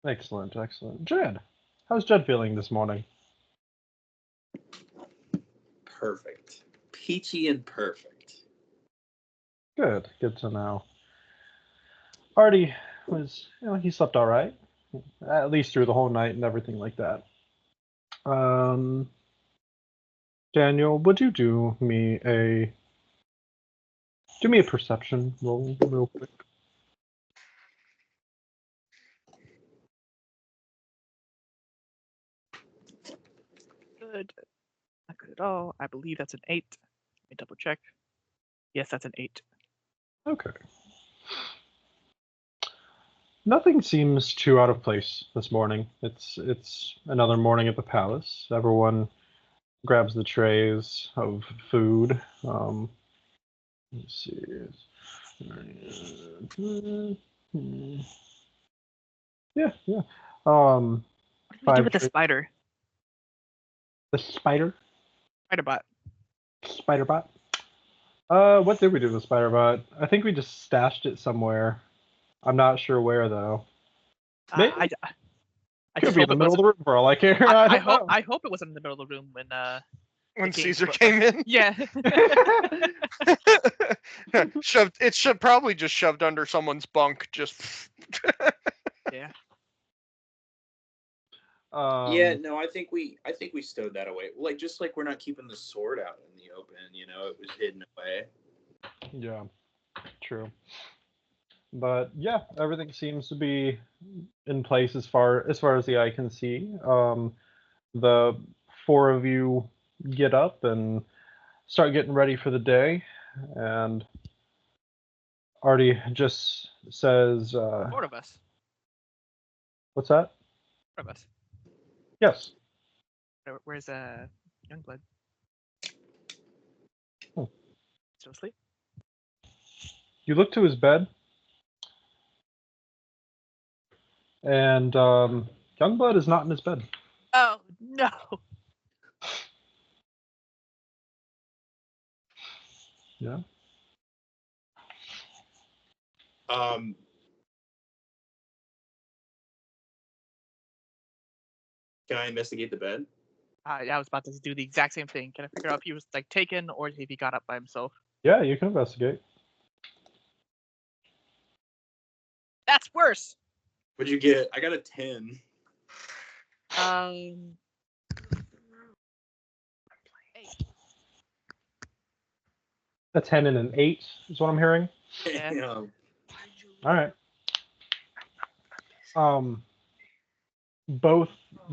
Excellent, excellent. Jed, how's Jed feeling this morning? Perfect. Peachy and perfect. Good, good to know. Artie was, he slept all right, at least through the whole night and everything like that. Daniel, would you do me a perception roll real quick? Good. Not good at all. I believe that's an 8. Let me double check. Yes, that's an 8. Okay. Nothing seems too out of place this morning. It's another morning at the palace. Everyone grabs the trays of food. Let's see. Yeah, yeah. What did we do 5 with the trays. spider? The spider. Spiderbot. Spiderbot. What did we do with the Spiderbot? I think we just stashed it somewhere. I'm not sure where though. Maybe I could just be in hope the it middle of the wasn't. room for all I care. I don't know. I hope it wasn't in the middle of the room when When king Caesar put- came in, Yeah. should probably just shoved under someone's bunk. Just Yeah. Yeah, no, I think we stowed that away. Like just like we're not keeping the sword out in the open, it was hidden away. Yeah, true. But yeah, everything seems to be in place as far as the eye can see. The 4 of you get up and start getting ready for the day, and Artie just says, 4 of us. "What's that?" 4 of us. Yes. Where's Youngblood? Hmm. Still asleep? You look to his bed, and Youngblood is not in his bed. Oh no! Yeah. Can I investigate the bed? I was about to do the exact same thing. Can I figure out if he was like taken or if he got up by himself? Yeah, you can investigate. That's worse. What'd you get? I got a 10. 8. A 10 and an 8 is what I'm hearing. Yeah. All right. Both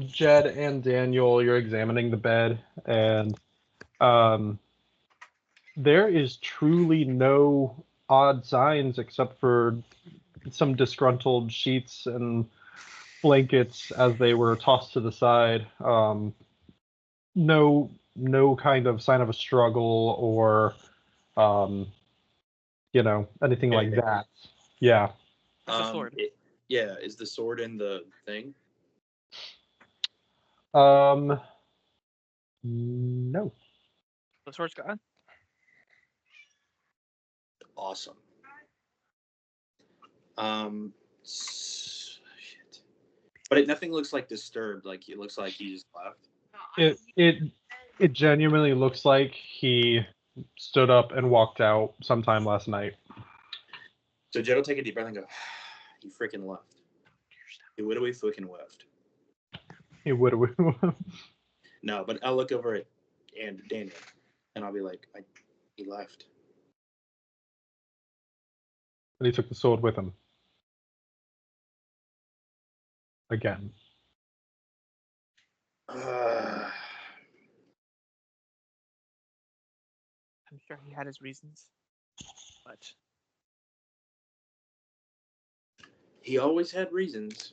Jed and Daniel, you're examining the bed, and there is truly no odd signs except for some disgruntled sheets and blankets as they were tossed to the side. No kind of sign of a struggle or anything like Okay. that. Yeah. Where's the sword? Yeah, is the sword in the thing? No. The sword's gone. Awesome. Shit. But nothing looks like disturbed. Like it looks like he just left. It genuinely looks like he stood up and walked out sometime last night. So Jed will take a deep breath and go, he freaking left. He would have freaking left. He would have. No, but I'll look over at Daniel and I'll be like, he left. And he took the sword with him. Again. I'm sure he had his reasons, but He always had reasons.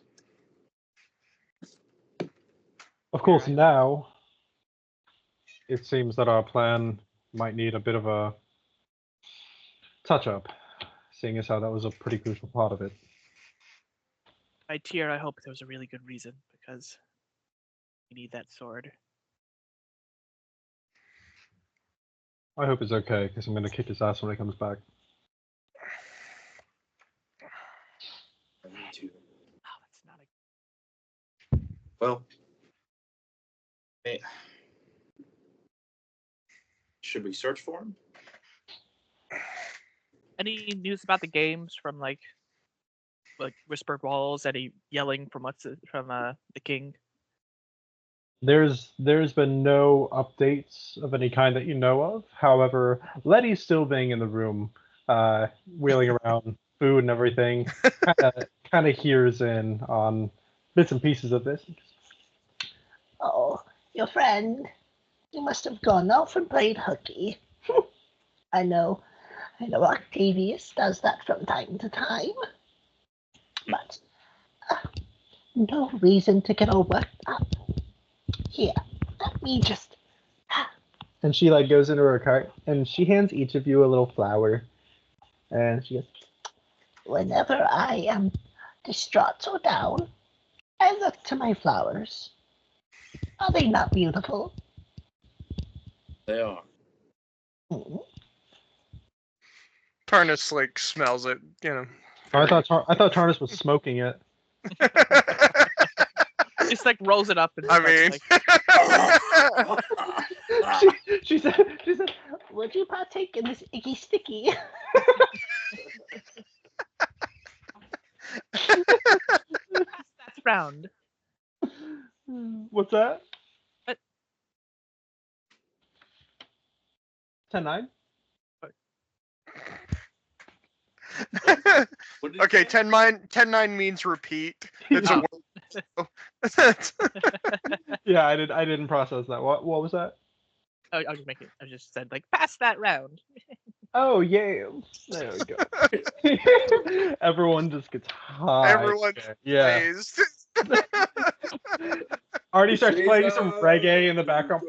Of course, Right. now it seems that our plan might need a bit of a touch-up. seeing as how that was a pretty crucial part of it. By tier, I hope there was a really good reason because we need that sword. I hope it's okay, because I'm going to kick his ass when he comes back. Me too. Oh, that's not a. Well, hey, should we search for him? Any news about the games from like Whispered Walls? Any yelling from the king? There's been no updates of any kind that you know of. However, Letty's still being in the room, wheeling around food and everything. Kind of hears in on bits and pieces of this. Oh, your friend. You must have gone off and played hooky. I know Octavius does that from time to time. But no reason to get all worked up. Here, let me just. And she like goes into her cart and she hands each of you a little flower. And she goes, Whenever I am distraught or down, I look to my flowers. Are they not beautiful? They are. Mm. Tarnus like smells it, you know. I thought Tarnus was smoking it. Just like rolls it up and. I starts, mean, like, she said, Would you partake in this icky sticky? that's round. what's that? What? 10-9? What did okay, you say? 10-9 means repeat. It's a word. Yeah, I didn't process that. What was that? Oh, I just said like pass that round. Oh yeah, there we go. Everyone just gets high. Everyone's yeah. Blazed. Already starts playing some reggae in the background.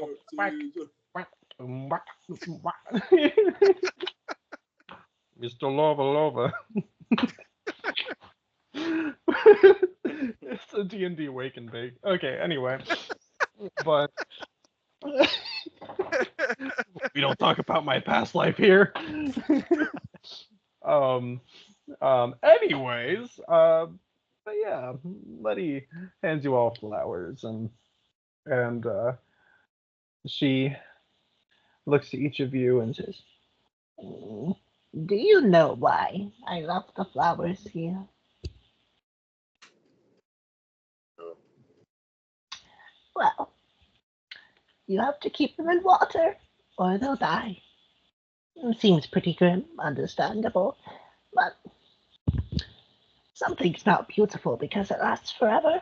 Mr. Lova. It's a D&D wake and bake. Okay, anyway. But we don't talk about my past life here. Anyways, but yeah, Letty hands you all flowers and she looks to each of you and says, Do you know why I love the flowers here? No. Well, you have to keep them in water or they'll die. Seems pretty grim, understandable, but something's not beautiful because it lasts forever.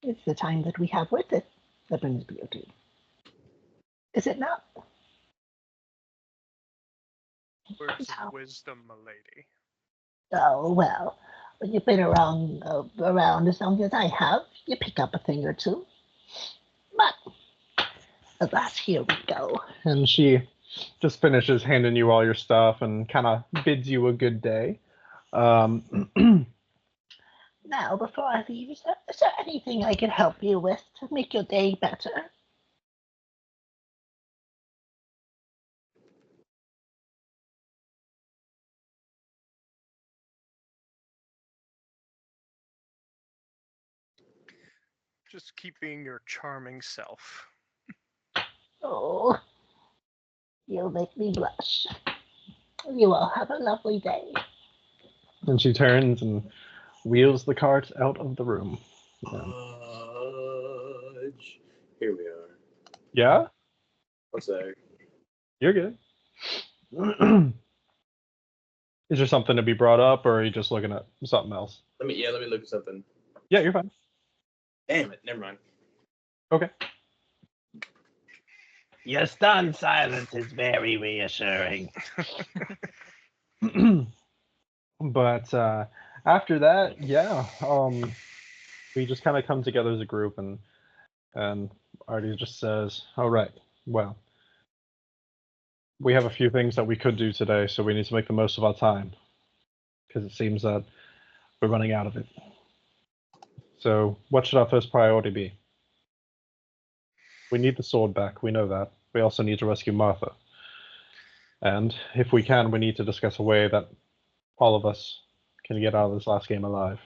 It's the time that we have with it that brings beauty. Is it not? Words of wisdom, milady. Oh, well, when you've been around as long as I have, you pick up a thing or two. But, alas, here we go. and she just finishes handing you all your stuff and kind of bids you a good day. Now, before I leave, is there anything I can help you with to make your day better? Just keep being your charming self. Oh, you'll make me blush. You all have a lovely day. And she turns and wheels the cart out of the room. Here we are. Yeah? What's that? You're good. Is there something to be brought up, or are you just looking at something else? Let me look at something. Yeah, you're fine. Damn it, never mind. Okay. Your stunned silence is very reassuring. But after that, yeah, we just kind of come together as a group, and Artie just says, "All right, well, we have a few things that we could do today, so we need to make the most of our time. because it seems that we're running out of it. So, what should our first priority be? We need the sword back. We know that. We also need to rescue Martha. And if we can, we need to discuss a way that all of us can get out of this last game alive.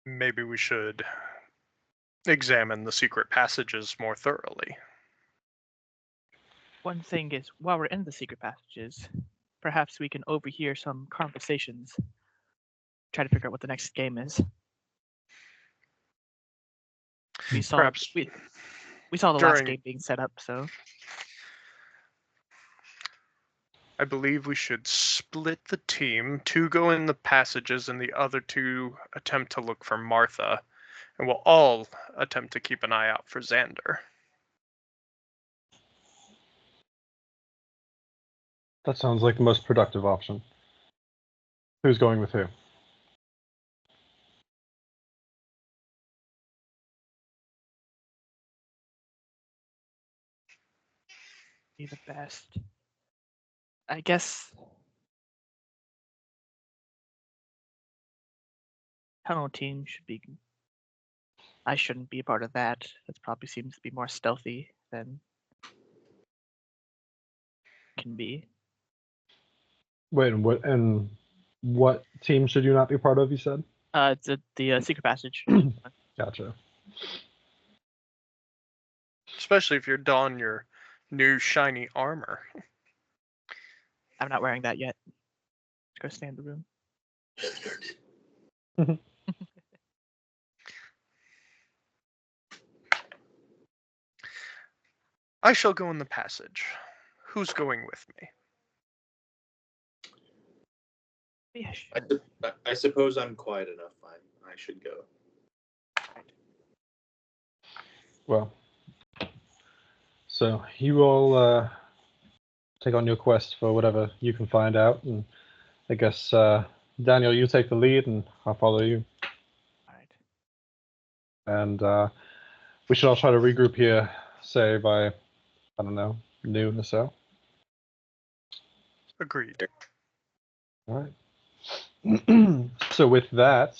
Maybe we should examine the secret passages more thoroughly. One thing is, while we're in the secret passages, perhaps we can overhear some conversations. Try to figure out what the next game is. We saw Perhaps we saw the last game being set up, so I believe we should split the team. 2 go in the passages and the other 2 attempt to look for Martha. And we'll all attempt to keep an eye out for Xander. That sounds like the most productive option. Who's going with who? be the best. I guess tunnel team should be. I shouldn't be a part of that. That probably seems to be more stealthy than can be. Wait, and what team should you not be part of, you said? It's the secret passage. Gotcha. Especially if you're donning your new shiny armor. I'm not wearing that yet. Let's go stay in the room. I shall go in the passage. Who's going with me? Yeah, sure. I suppose I'm quiet enough. I should go. Well, so you all take on your quest for whatever you can find out, and I guess Daniel, you take the lead, and I'll follow you. All right. And we should all try to regroup here, say by, I don't know, noon or so. Agreed. All right. So with that,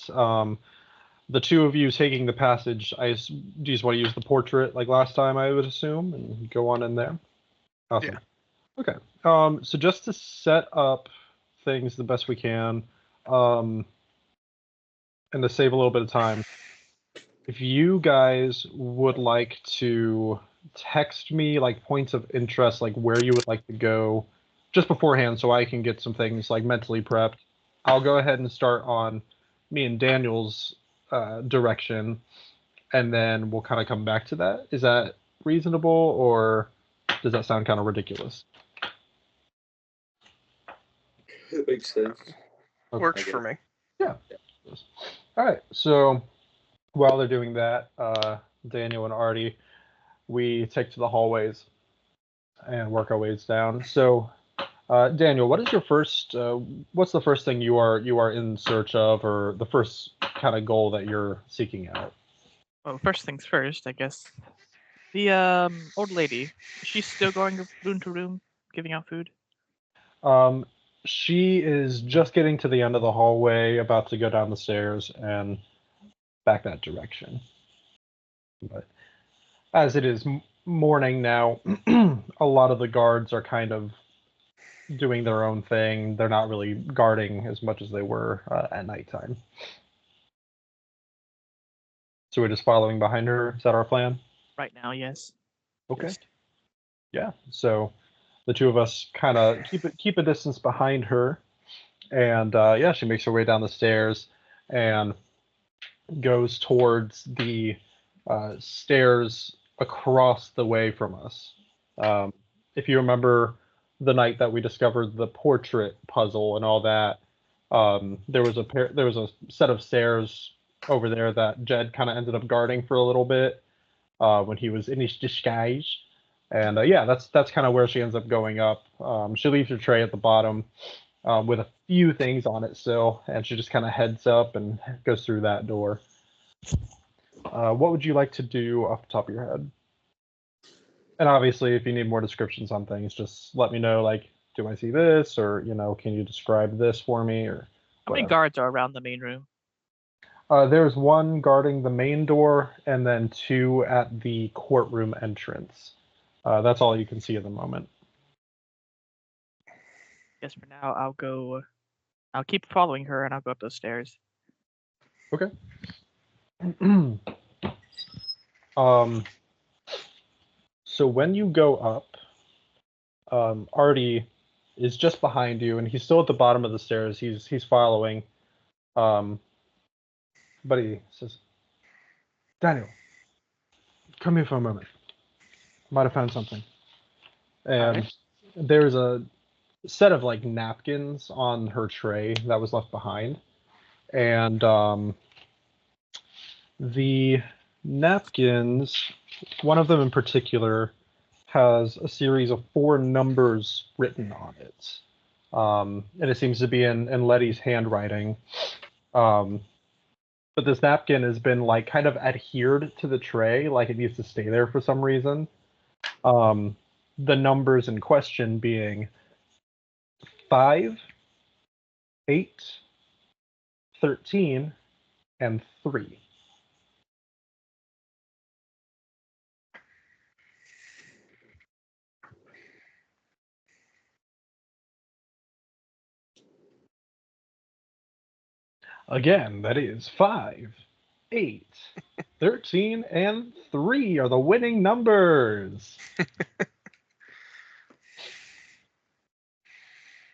the 2 of you taking the passage, do you just want to use the portrait like last time, I would assume, and go on in there? Awesome. Yeah. Okay. So just to set up things the best we can, and to save a little bit of time, if you guys would like to text me like points of interest, like where you would like to go just beforehand, so I can get some things like mentally prepped, I'll go ahead and start on me and Daniel's direction, and then we'll kind of come back to that. Is that reasonable, or does that sound kind of ridiculous? It makes sense. Okay. Works for me. Yeah. All right. So while they're doing that, Daniel and Artie, we take to the hallways and work our ways down. So, Daniel, what is your first? What's the first thing you are in search of, or the first kind of goal that you're seeking out? Well, first things first, I guess. The old lady, is she still going room to room, giving out food? She is just getting to the end of the hallway, about to go down the stairs and back that direction. But as it is morning now, a lot of the guards are kind of doing their own thing. They're not really guarding as much as they were at nighttime. So we're just following behind her. Is that our plan? Right now, yes. Okay. Just- Yeah. So the 2 of us kind of keep a distance behind her, and yeah, she makes her way down the stairs and goes towards the stairs across the way from us. If you remember the night that we discovered the portrait puzzle and all that, there was a set of stairs over there that Jed kind of ended up guarding for a little bit when he was in his disguise. And yeah, that's kind of where she ends up going up. She leaves her tray at the bottom with a few things on it still, and she just kind of heads up and goes through that door. What would you like to do off the top of your head? And obviously, if you need more descriptions on things, just let me know. Like, do I see this, or can you describe this for me, or How many whatever. guards are around the main room? There's one guarding the main door, and then 2 at the courtroom entrance. That's all you can see at the moment. Guess for now I'll go. I'll keep following her, and I'll go up those stairs. Okay. So when you go up, Artie is just behind you, and he's still at the bottom of the stairs. He's following. But he says, "Daniel, come here for a moment. Might have found something." And Alright. there's a set of like napkins on her tray that was left behind, and the napkins, one of them in particular, has a series of 4 numbers written on it, and it seems to be in Letty's handwriting. But this napkin has been like kind of adhered to the tray, like it needs to stay there for some reason. The numbers in question being 5, 8, 13, and 3. Again, that is 5, 8, 13, and 3 are the winning numbers.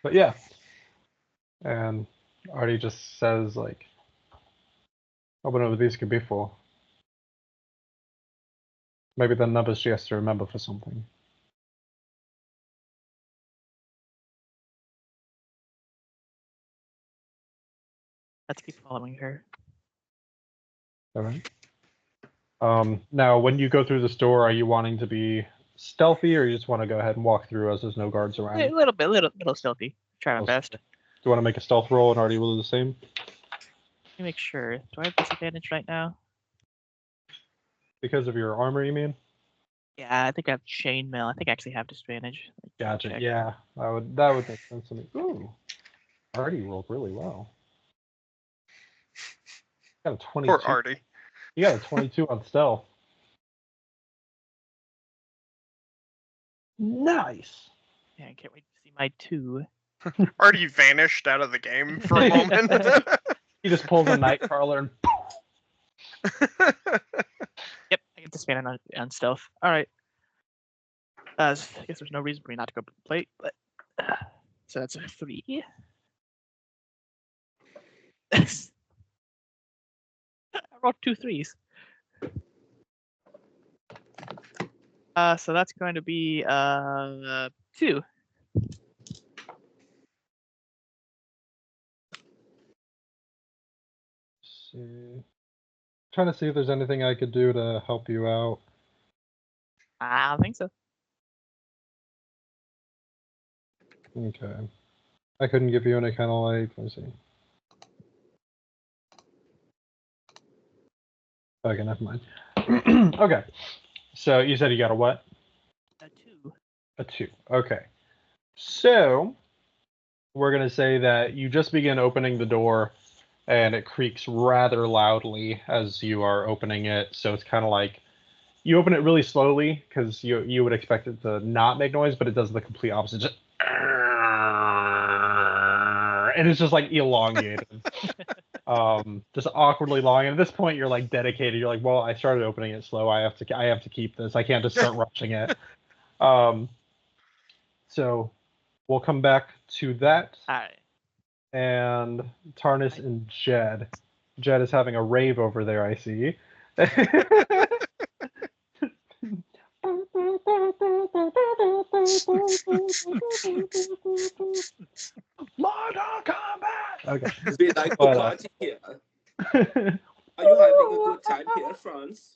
But yeah. And Artie just says, like, I wonder what these could be for. Maybe the numbers she has to remember for something. Let's keep following her. All right. Now, when you go through this door, are you wanting to be stealthy, or you just want to go ahead and walk through as there's no guards around? A little bit, little stealthy. Try my Little best. Do you want to make a stealth roll, and Artie will do the same? Let me make sure. Do I have disadvantage right now? Because of your armor, you mean? Yeah, I think I have chainmail. I think I actually have disadvantage. Gotcha. Check. Yeah, that would make sense to me. Ooh, Artie rolled really well. Got a 22. Poor Artie. You got a 22 on stealth. Nice. Yeah, I can't wait to see my 2. Artie vanished out of the game for a moment. He just pulls a Nightcrawler and Yep, I get disadvantage on stealth. All right. I guess there's no reason for me not to go plate, but so that's a 3. I rolled 2 3s. So that's going to be 2. see. Trying to see if there's anything I could do to help you out. I don't think so. Okay. I couldn't give you any kind of like, let me see. Okay, never mind. Okay. So you said you got a what? A 2. A 2. Okay. So we're going to say that you just begin opening the door and it creaks rather loudly as you are opening it. So it's kind of like you open it really slowly because you would expect it to not make noise, but it does the complete opposite. Just, and it's just like elongated. Just awkwardly long. And at this point, you're like dedicated. You're like, well, I started opening it slow. I have to keep this. I can't just start rushing it. So we'll come back to that. All right. And Tarnis and Jed. Jed is having a rave over there, I see. Mortal Kombat! Okay. We like to But, party here. Are you having a good time here, France?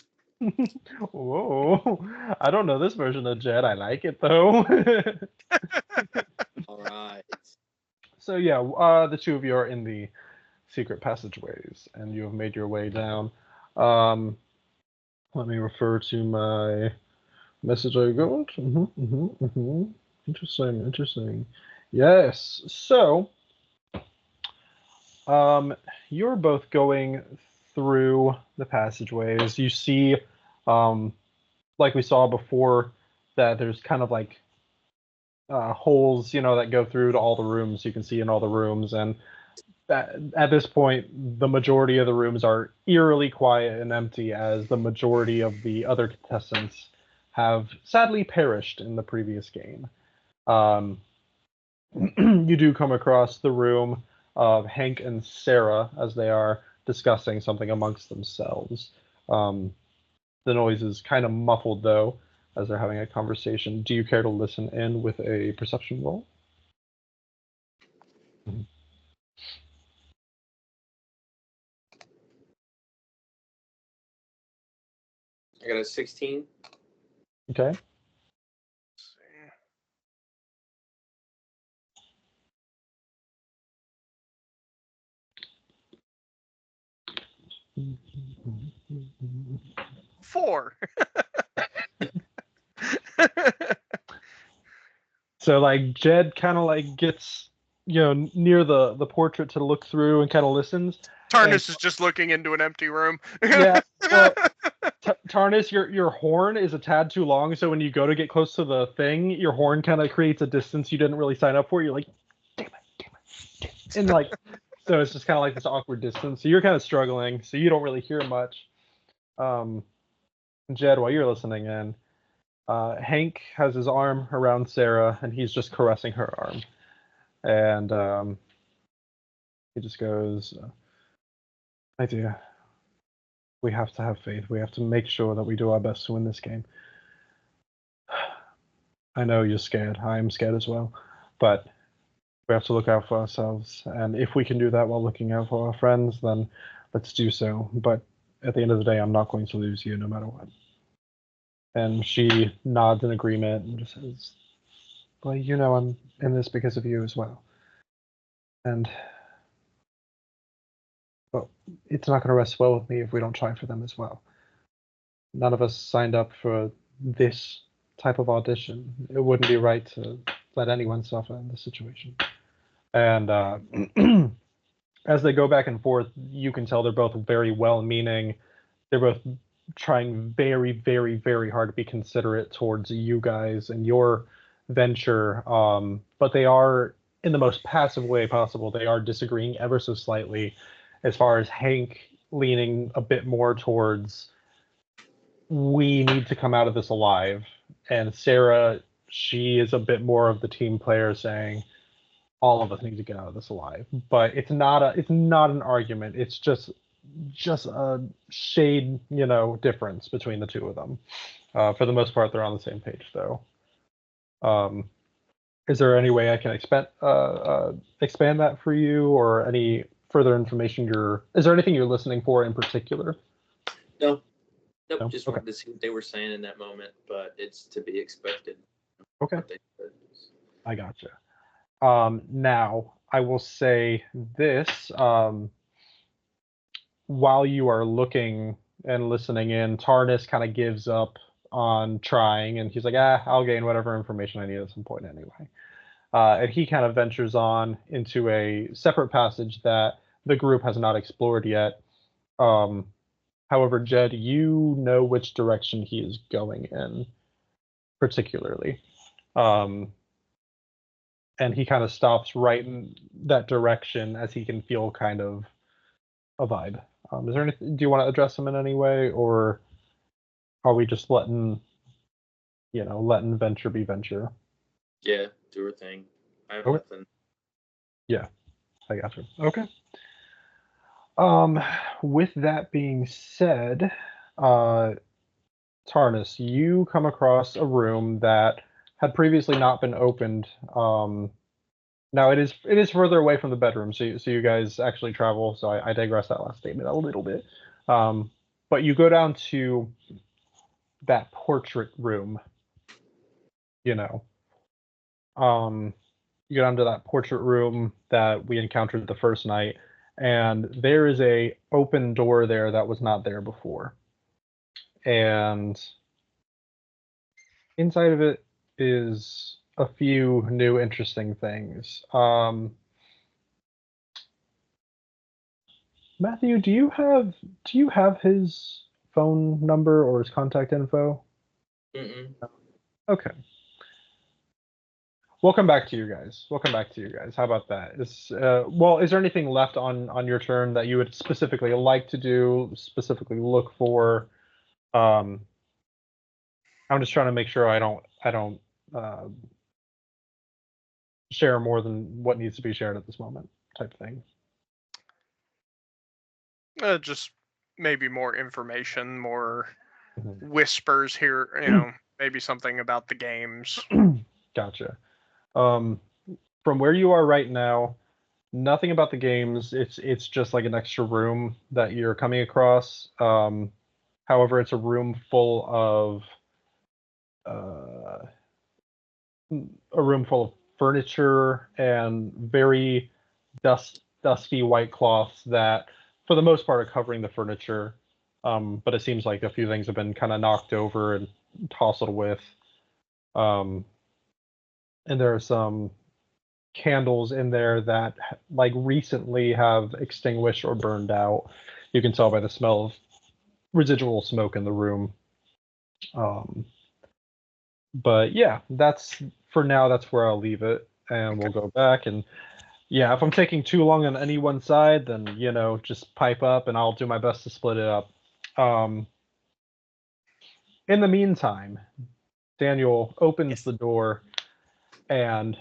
Whoa. I don't know this version of Jed. I like it, though. All right. So, yeah, the two of you are in the secret passageways, and you have made your way down. Let me refer to my message I got. Interesting. Yes. So, you're both going through the passageways. You see, like we saw before, that there's kind of like holes, that go through to all the rooms. You can see in all the rooms, and at this point, the majority of the rooms are eerily quiet and empty, as the majority of the other contestants have sadly perished in the previous game. You do come across the room of Hank and Sarah as they are discussing something amongst themselves. The noise is kind of muffled, though, as they're having a conversation. Do you care to listen in with a perception roll? I got a 16. Okay. Let's see. 4. So like Jed kind of like gets near the portrait to look through and kind of listens. Tarnus is just looking into an empty room. Yeah, well, Tarnus, your horn is a tad too long, so when you go to get close to the thing, your horn kind of creates a distance you didn't really sign up for. You're like, damn it, and like, so it's just kind of like this awkward distance. So you're kind of struggling, so you don't really hear much. Jed, while you're listening in, Hank has his arm around Sarah, and he's just caressing her arm, and he just goes, "My dear, we have to have faith. We have to make sure that we do our best to win this game. I know you're scared. I am scared as well, but we have to look out for ourselves. And if we can do that while looking out for our friends, then let's do so. But at the end of the day, I'm not going to lose you no matter what." And she nods in agreement and just says, "Well, I'm in this because of you as well. And well, it's not going to rest well with me if we don't try for them as well. None of us signed up for this type of audition. It wouldn't be right to let anyone suffer in this situation." And as they go back and forth, you can tell they're both very well-meaning. They're both trying very, very, very hard to be considerate towards you guys and your venture. But they are, in the most passive way possible, they are disagreeing ever so slightly, as far as Hank leaning a bit more towards, we need to come out of this alive. And Sarah, she is a bit more of the team player, saying, all of us need to get out of this alive. But it's not an argument. It's just a shade, difference between the two of them. For the most part, they're on the same page, though. Is there any way I can expand that for you, or any further information is there anything you're listening for in particular? Nope. No? Just Okay. wanted to see what they were saying in that moment, but it's to be expected. Okay. What they said. I gotcha. Now, I will say this, while you are looking and listening in, Tarnus kind of gives up on trying, and he's like, I'll gain whatever information I need at some point anyway. And he kind of ventures on into a separate passage that the group has not explored yet. However, Jed, you know which direction he is going in, particularly. And he kind of stops right in that direction as he can feel kind of a vibe. Is there anything? Do you want to address him in any way, or are we just letting venture be venture? Yeah, do her thing. I have Okay. nothing. Yeah, I gotcha. Okay. With that being said, Tarnus, you come across a room that had previously not been opened. Now it is further away from the bedroom, so you guys actually travel. So I digress that last statement a little bit. But you go down to that portrait room. You go down to that portrait room that we encountered the first night, and there is a open door there that was not there before. And inside of it is a few new interesting things. Matthew, do you have his phone number or his contact info? Mm-mm. Okay. We'll come back to you guys. How about that? Is there anything left on your turn that you would specifically like to do, specifically look for? I'm just trying to make sure I don't share more than what needs to be shared at this moment, type thing. Just maybe more information, more Mhm. whispers here. You know, maybe something about the games. Gotcha. From where you are right now, nothing about the games. It's just like an extra room that you're coming across. However, it's a room full of furniture and very dusty white cloths that, for the most part, are covering the furniture. But it seems like a few things have been kind of knocked over and tousled with. And there are some candles in there that like recently have extinguished or burned out. You can tell by the smell of residual smoke in the room. But yeah, that's for now. That's where I'll leave it, and we'll go back. And yeah, if I'm taking too long on any one side, then just pipe up, and I'll do my best to split it up. In the meantime, Daniel opens the door, and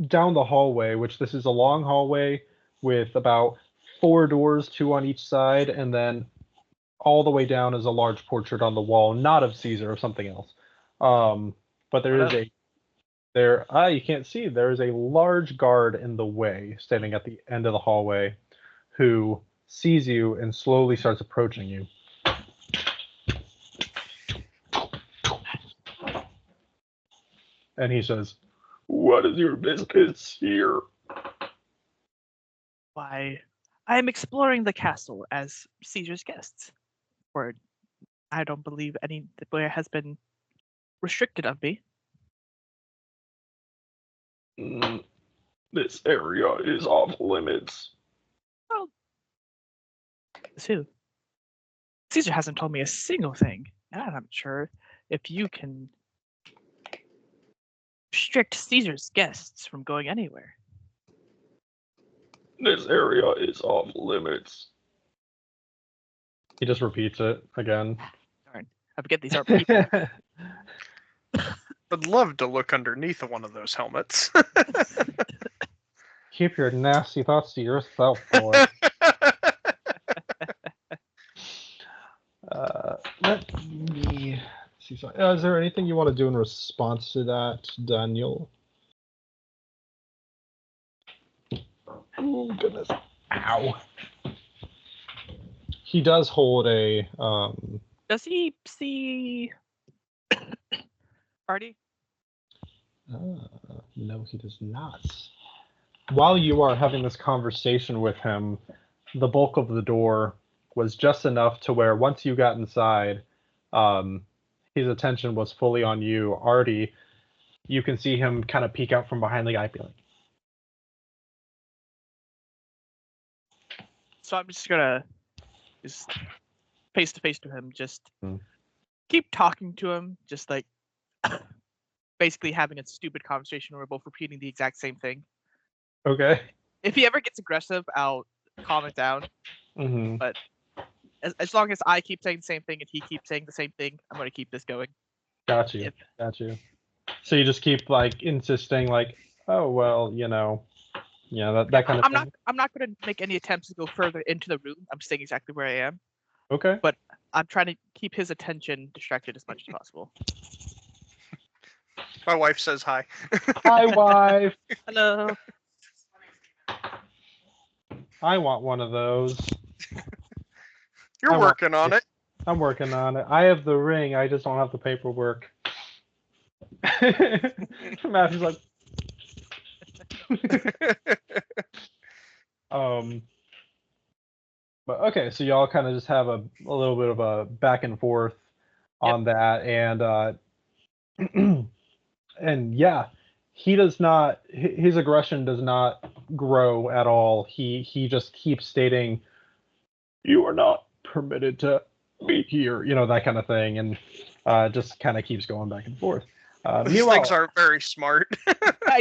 down the hallway, which this is a long hallway with about 4 doors, 2 on each side, and then all the way down is a large portrait on the wall, not of Caesar, of something else. But there is you can't see, there is a large guard in the way, standing at the end of the hallway, who sees you and slowly starts approaching you. And he says, "What is your business here?" Why, I am exploring the castle as Caesar's guests. Or I don't believe any where has been restricted of me. This area is off limits. Well, who? Caesar hasn't told me a single thing, and I'm not sure if you can restrict Caesar's guests from going anywhere. This area is off limits. He just repeats it again. Darn, I forget these are people. I'd love to look underneath of one of those helmets. Keep your nasty thoughts to yourself, boy. Let me see. Is there anything you want to do in response to that, Daniel? Oh, goodness. Ow. He does hold a... Does he see Artie? No, he does not. While you are having this conversation with him, the bulk of the door was just enough to where once you got inside, his attention was fully on you. Artie, you can see him kind of peek out from behind the guy, be like, So I'm just gonna face to face to him, just keep talking to him, just like basically having a stupid conversation where we're both repeating the exact same thing. okay. If he ever gets aggressive, I'll calm it down. Mm-hmm. But as long as I keep saying the same thing and he keeps saying the same thing, I'm gonna keep this going. Got you. Got you. So you just keep like insisting, like, oh well, that kind of thing. I'm not gonna make any attempts to go further into the room. I'm staying exactly where I am. Okay. But I'm trying to keep his attention distracted as much as possible. My wife says hi. Hi, wife. Hello. I want one of those. You're working on it. I'm working on it. I have the ring. I just don't have the paperwork. Matthew's like, but okay, so y'all kind of just have a little bit of a back and forth on that, and and yeah, he does not. His aggression does not grow at all. He just keeps stating, "You are not permitted to be here," that kind of thing, and just kind of keeps going back and forth. These things Meanwhile, aren't very smart.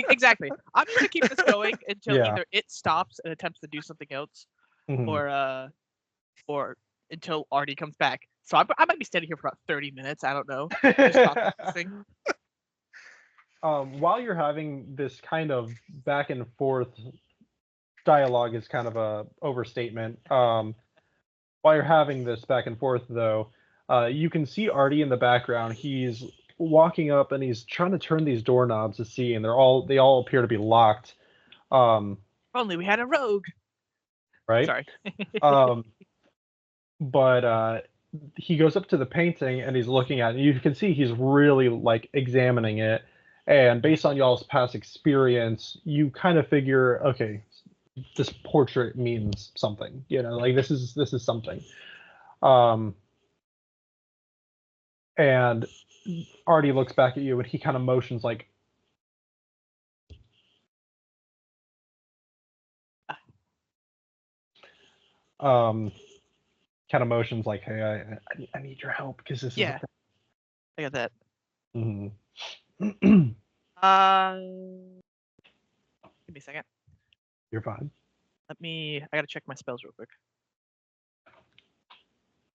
Exactly. I'm just gonna keep this going until Yeah. either it stops and attempts to do something else, mhm. or until Artie comes back. So I might be standing here for about 30 minutes. I don't know. Just talking about this thing. While you're having this kind of back and forth dialogue is kind of a overstatement. While you're having this back and forth, though, you can see Artie in the background. He's walking up and he's trying to turn these doorknobs to see, and they all appear to be locked. If only we had a rogue. Right? Sorry. But he goes up to the painting and he's looking at it. You can see he's really like examining it. And based on y'all's past experience, you kind of figure, okay, this portrait means something. Like this is something. And Artie looks back at you and he kind of motions like, kind of motions like, hey, I need your help because this Yeah. is I got that. hmm Give me a second. You're fine. I gotta check my spells real quick.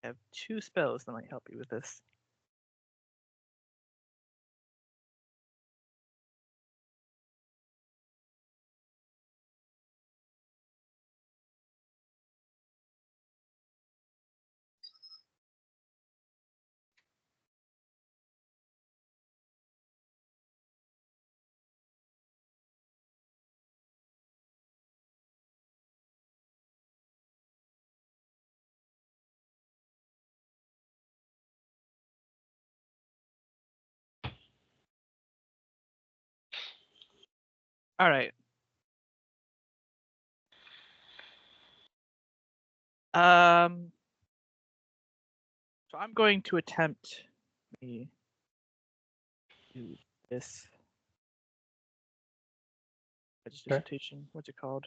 I have 2 spells that might help you with this. All right. So I'm going to attempt me do this. Vegetation. What's it called?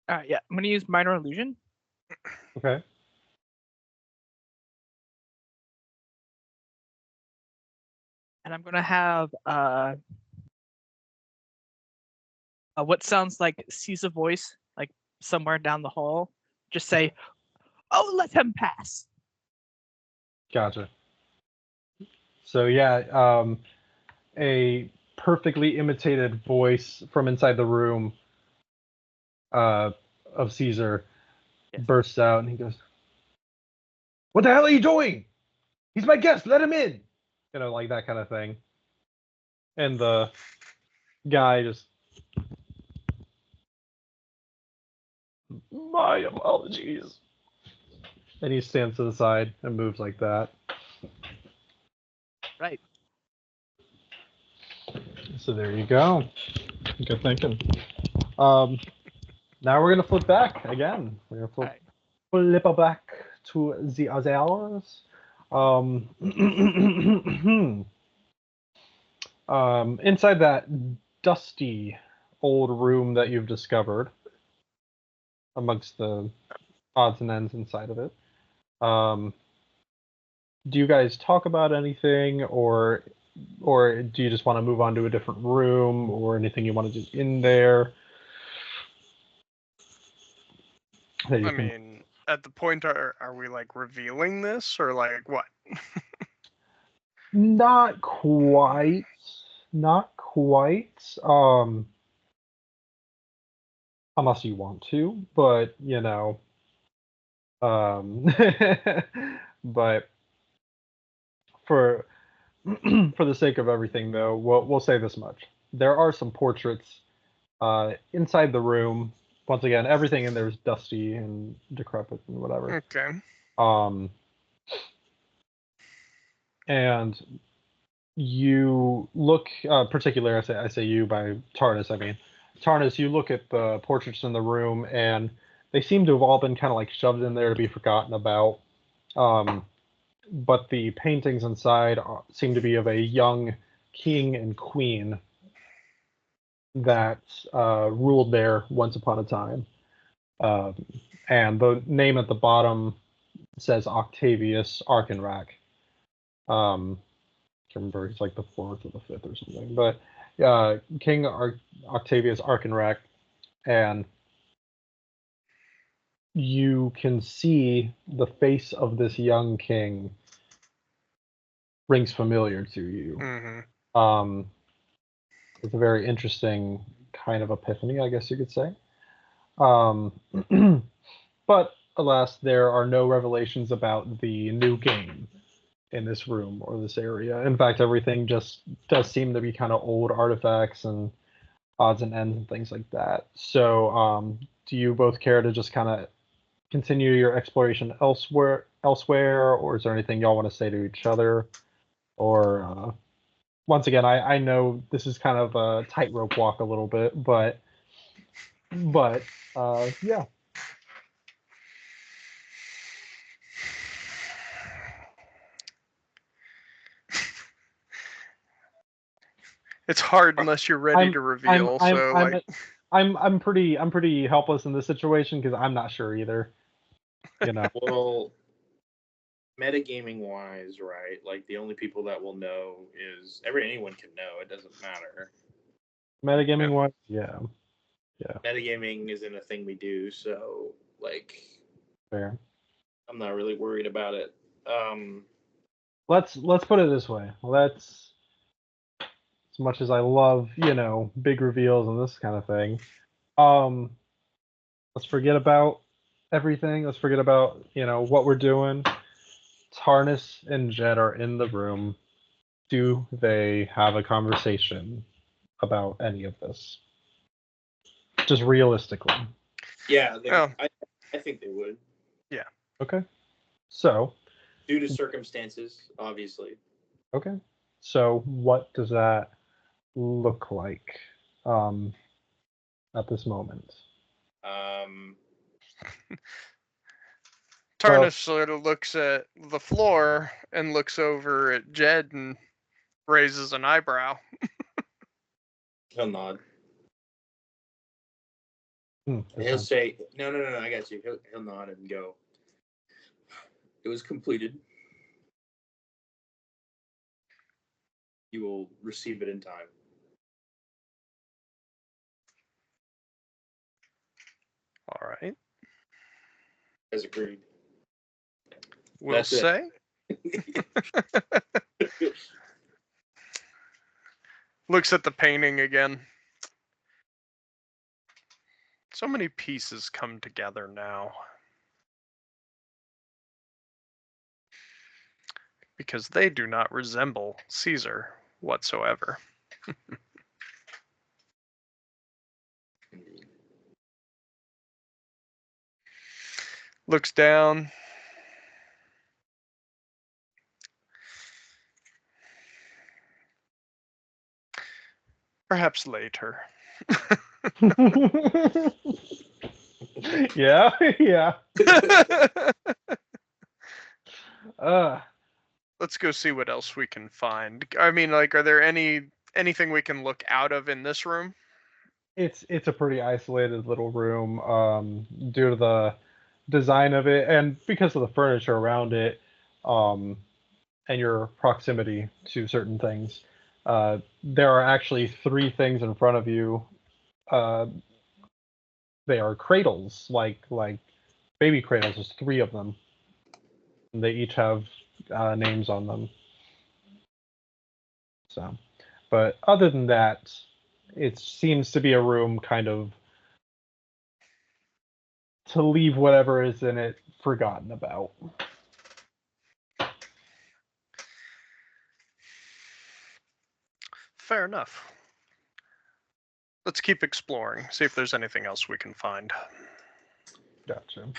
All right, yeah, I'm gonna use minor illusion. Okay. And I'm gonna have what sounds like Caesar voice, like somewhere down the hall, just say, "Oh, let him pass." Gotcha. So yeah, a perfectly imitated voice from inside the room of Caesar Yes. bursts out, and he goes, "What the hell are you doing? He's my guest. Let him in." Like that kind of thing. And the guy just, "My apologies." And he stands to the side and moves like that. Right. So there you go. Good thinking. Now we're gonna flip back again. We're gonna All right. flip back to the Azales. Inside that dusty old room that you've discovered, amongst the odds and ends inside of it, do you guys talk about anything, or do you just want to move on to a different room, or anything you want to do in there? That you I can... mean, at the point, are we like revealing this or like what? Not quite. Not quite. unless you want to, but but for for the sake of everything, though, we'll say this much: there are some portraits inside the room. Once again, everything in there is dusty and decrepit and whatever. Okay. And you look, particularly, I say you by Tarnus. I mean, Tarnus. You look at the portraits in the room, and they seem to have all been kind of like shoved in there to be forgotten about. But the paintings inside seem to be of a young king and queen that ruled there once upon a time. And the name at the bottom says Octavius Archenrac. Can't remember, he's like the 4th or the 5th or something. But King Octavius Archenrac, and you can see the face of this young king rings familiar to you. Mm-hmm. It's a very interesting kind of epiphany, I guess you could say. But alas, there are no revelations about the new game in this room or this area. In fact, everything just does seem to be kind of old artifacts and odds and ends and things like that. So, do you both care to just kind of continue your exploration elsewhere, or is there anything y'all want to say to each other? Or once again, I know this is kind of a tightrope walk a little bit, but yeah. It's hard unless you're ready to reveal. I'm pretty helpless in this situation because I'm not sure either. Well, metagaming wise, right? Like the only people that will know is anyone can know. It doesn't matter. Metagaming wise, yeah. Metagaming isn't a thing we do, so like, fair. I'm not really worried about it. Let's put it this way. Let's, as much as I love, big reveals and this kind of thing, let's forget about everything. Let's forget about, what we're doing. Tarnus and Jed are in the room. Do they have a conversation about any of this? Just realistically. Yeah, I think they would. Yeah. Okay. So, due to circumstances, obviously. Okay. So what does that look like at this moment? Tarnus sort of looks at the floor and looks over at Jed and raises an eyebrow. He'll nod. He'll say, no, I got you. He'll nod and go, it was completed. You will receive it in time. All right. As agreed. We'll say. Looks at the painting again. So many pieces come together now. Because they do not resemble Caesar whatsoever. Looks down. Perhaps later. Yeah. Let's go see what else we can find. I mean, like, are there anything we can look out of in this room? It's a pretty isolated little room, due to the design of it and because of the furniture around it, and your proximity to certain things. There are actually 3 things in front of you. They are cradles, like baby cradles. There's 3 of them. And they each have names on them. So, but other than that, it seems to be a room kind of to leave whatever is in it forgotten about. Fair enough. Let's keep exploring, see if there's anything else we can find. Gotcha.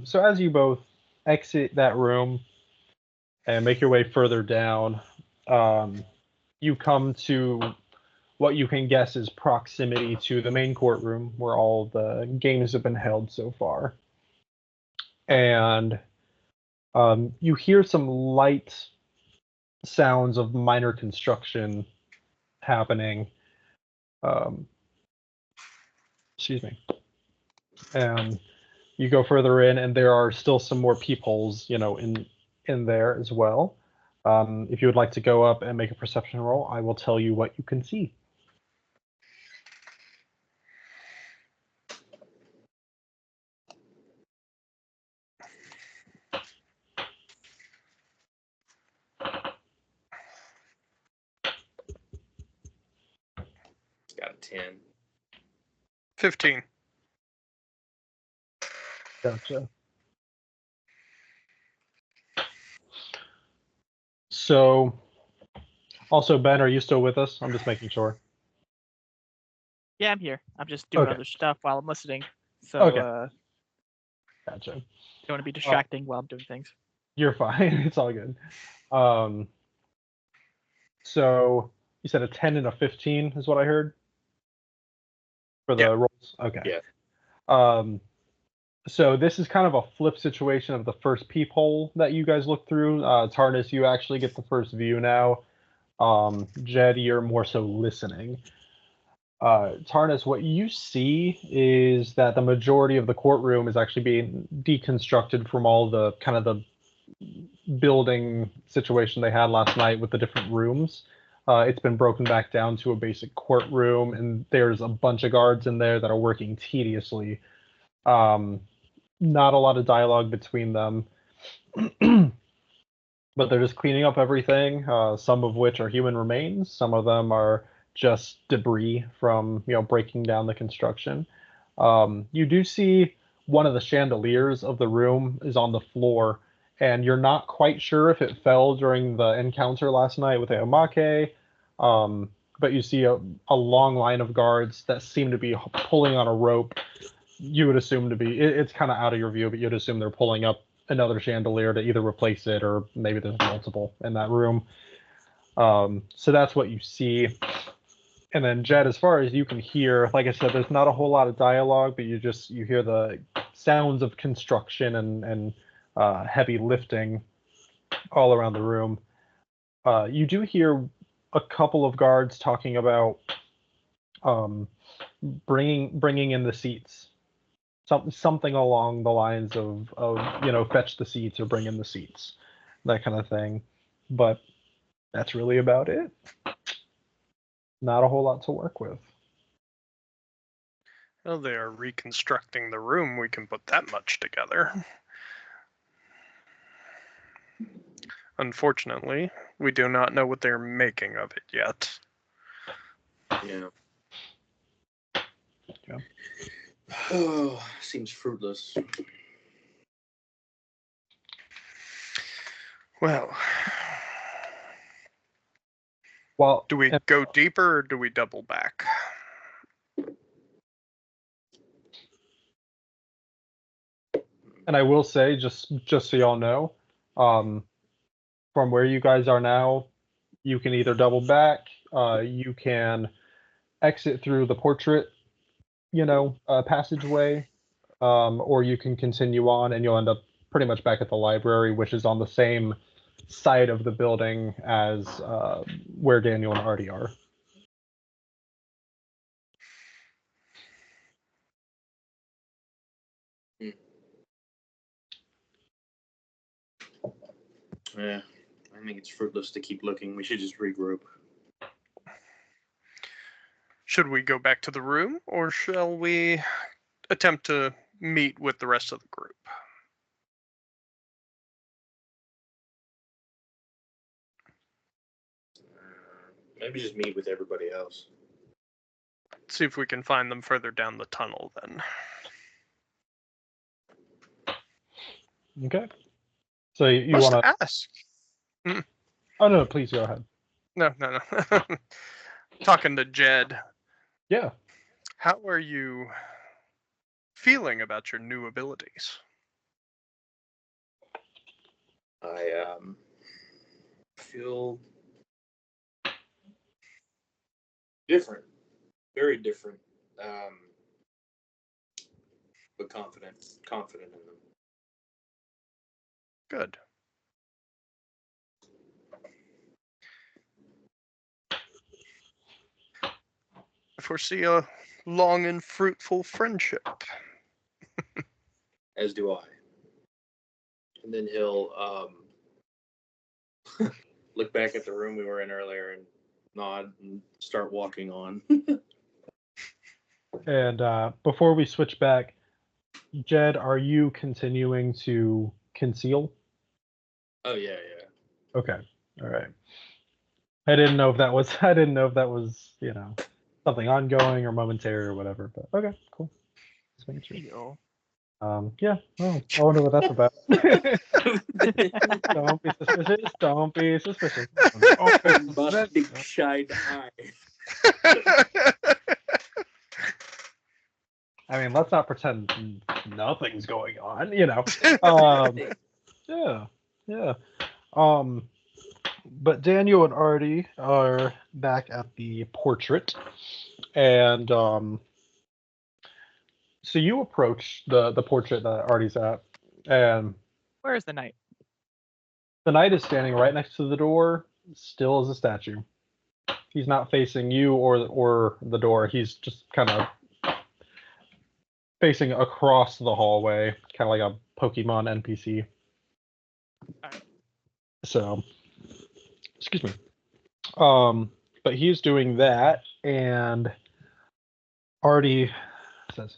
So as you both exit that room and make your way further down, you come to what you can guess is proximity to the main courtroom where all the games have been held so far. And you hear some light sounds of minor construction happening. Excuse me. And you go further in, and there are still some more peepholes, in there as well. If you would like to go up and make a perception roll, I will tell you what you can see. Got a 10. 15. Gotcha. So, also, Ben, are you still with us? I'm just making sure. Yeah, I'm here. I'm just doing Okay. other stuff while I'm listening. So Okay. Gotcha. don't want to be distracting while I'm doing things. You're fine. It's all good. So you said a 10 and a 15 is what I heard for the rolls. Okay. Yeah. So this is kind of a flip situation of the first peephole that you guys looked through. Tarnus, you actually get the first view now. Jed, you're more so listening. Tarnus, what you see is that the majority of the courtroom is actually being deconstructed from all the kind of the building situation they had last night with the different rooms. It's been broken back down to a basic courtroom, and there's a bunch of guards in there that are working tediously. Not a lot of dialogue between them, but they're just cleaning up everything. Some of which are human remains. Some of them are just debris from breaking down the construction. You do see one of the chandeliers of the room is on the floor, and you're not quite sure if it fell during the encounter last night with Eomake, but you see a long line of guards that seem to be pulling on a rope. You would assume to be, it's kind of out of your view, but you'd assume they're pulling up another chandelier to either replace it or maybe there's multiple in that room. So that's what you see. And then Jed, as far as you can hear, like I said, there's not a whole lot of dialogue, but you hear the sounds of construction and heavy lifting all around the room. You do hear a couple of guards talking about bringing in the seats, something along the lines of fetch the seats or bring in the seats, that kind of thing. But that's really about it. Not a whole lot to work with. Well, they are reconstructing the room. We can put that much together. Unfortunately, we do not know what they're making of it yet. Yeah. Yeah. Oh, seems fruitless. Well, do we go deeper or do we double back? And I will say, just so y'all know, from where you guys are now, you can either double back, you can exit through the portrait, passageway, or you can continue on and you'll end up pretty much back at the library, which is on the same side of the building as where Daniel and Artie are. Yeah, I think it's fruitless to keep looking. We should just regroup. Should we go back to the room, or shall we attempt to meet with the rest of the group? Maybe just meet with everybody else. Let's see if we can find them further down the tunnel then. Okay. So you Must want to ask. Oh no, please go ahead. No. Talking to Jed. Yeah. How are you feeling about your new abilities? I feel different, very different, but confident in them. Good. I foresee a long and fruitful friendship. As do I. And then he'll look back at the room we were in earlier and nod and start walking on. And before we switch back, Jed, are you continuing to conceal? Oh yeah. Okay. All right. I didn't know if that was something ongoing or momentary or whatever, but okay, cool. Just making sure. Feel. Yeah, well, I wonder what that's about. Don't be suspicious. Don't be suspicious. Must be shy eye. I mean, let's not pretend nothing's going on, Yeah. But Daniel and Artie are back at the portrait, and so you approach the portrait that Artie's at, and Where is the knight? the knight is standing right next to the door, still as a statue. He's not facing you or the door. He's just kind of facing across the hallway, kind of like a Pokemon NPC. Alright. So, excuse me. But he's doing that, and Artie says,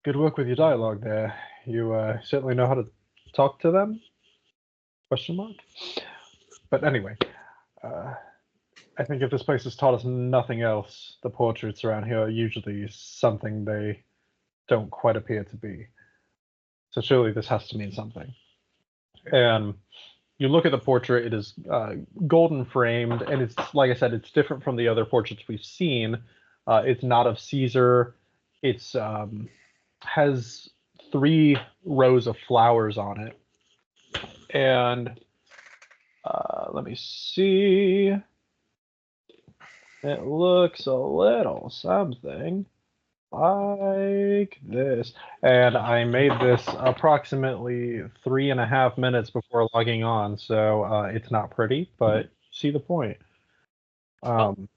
"Good work with your dialogue there. You certainly know how to talk to them?" Question mark. But anyway, I think if this place has taught us nothing else, the portraits around here are usually something they don't quite appear to be. So surely this has to mean something. And you look at the portrait, it is golden framed, and it's, like I said, it's different from the other portraits we've seen. It's not of Caesar. It's has 3 rows of flowers on it. And let me see. It looks a little something like this. And I made this approximately 3.5 minutes before logging on, so it's not pretty, but see the point. I'm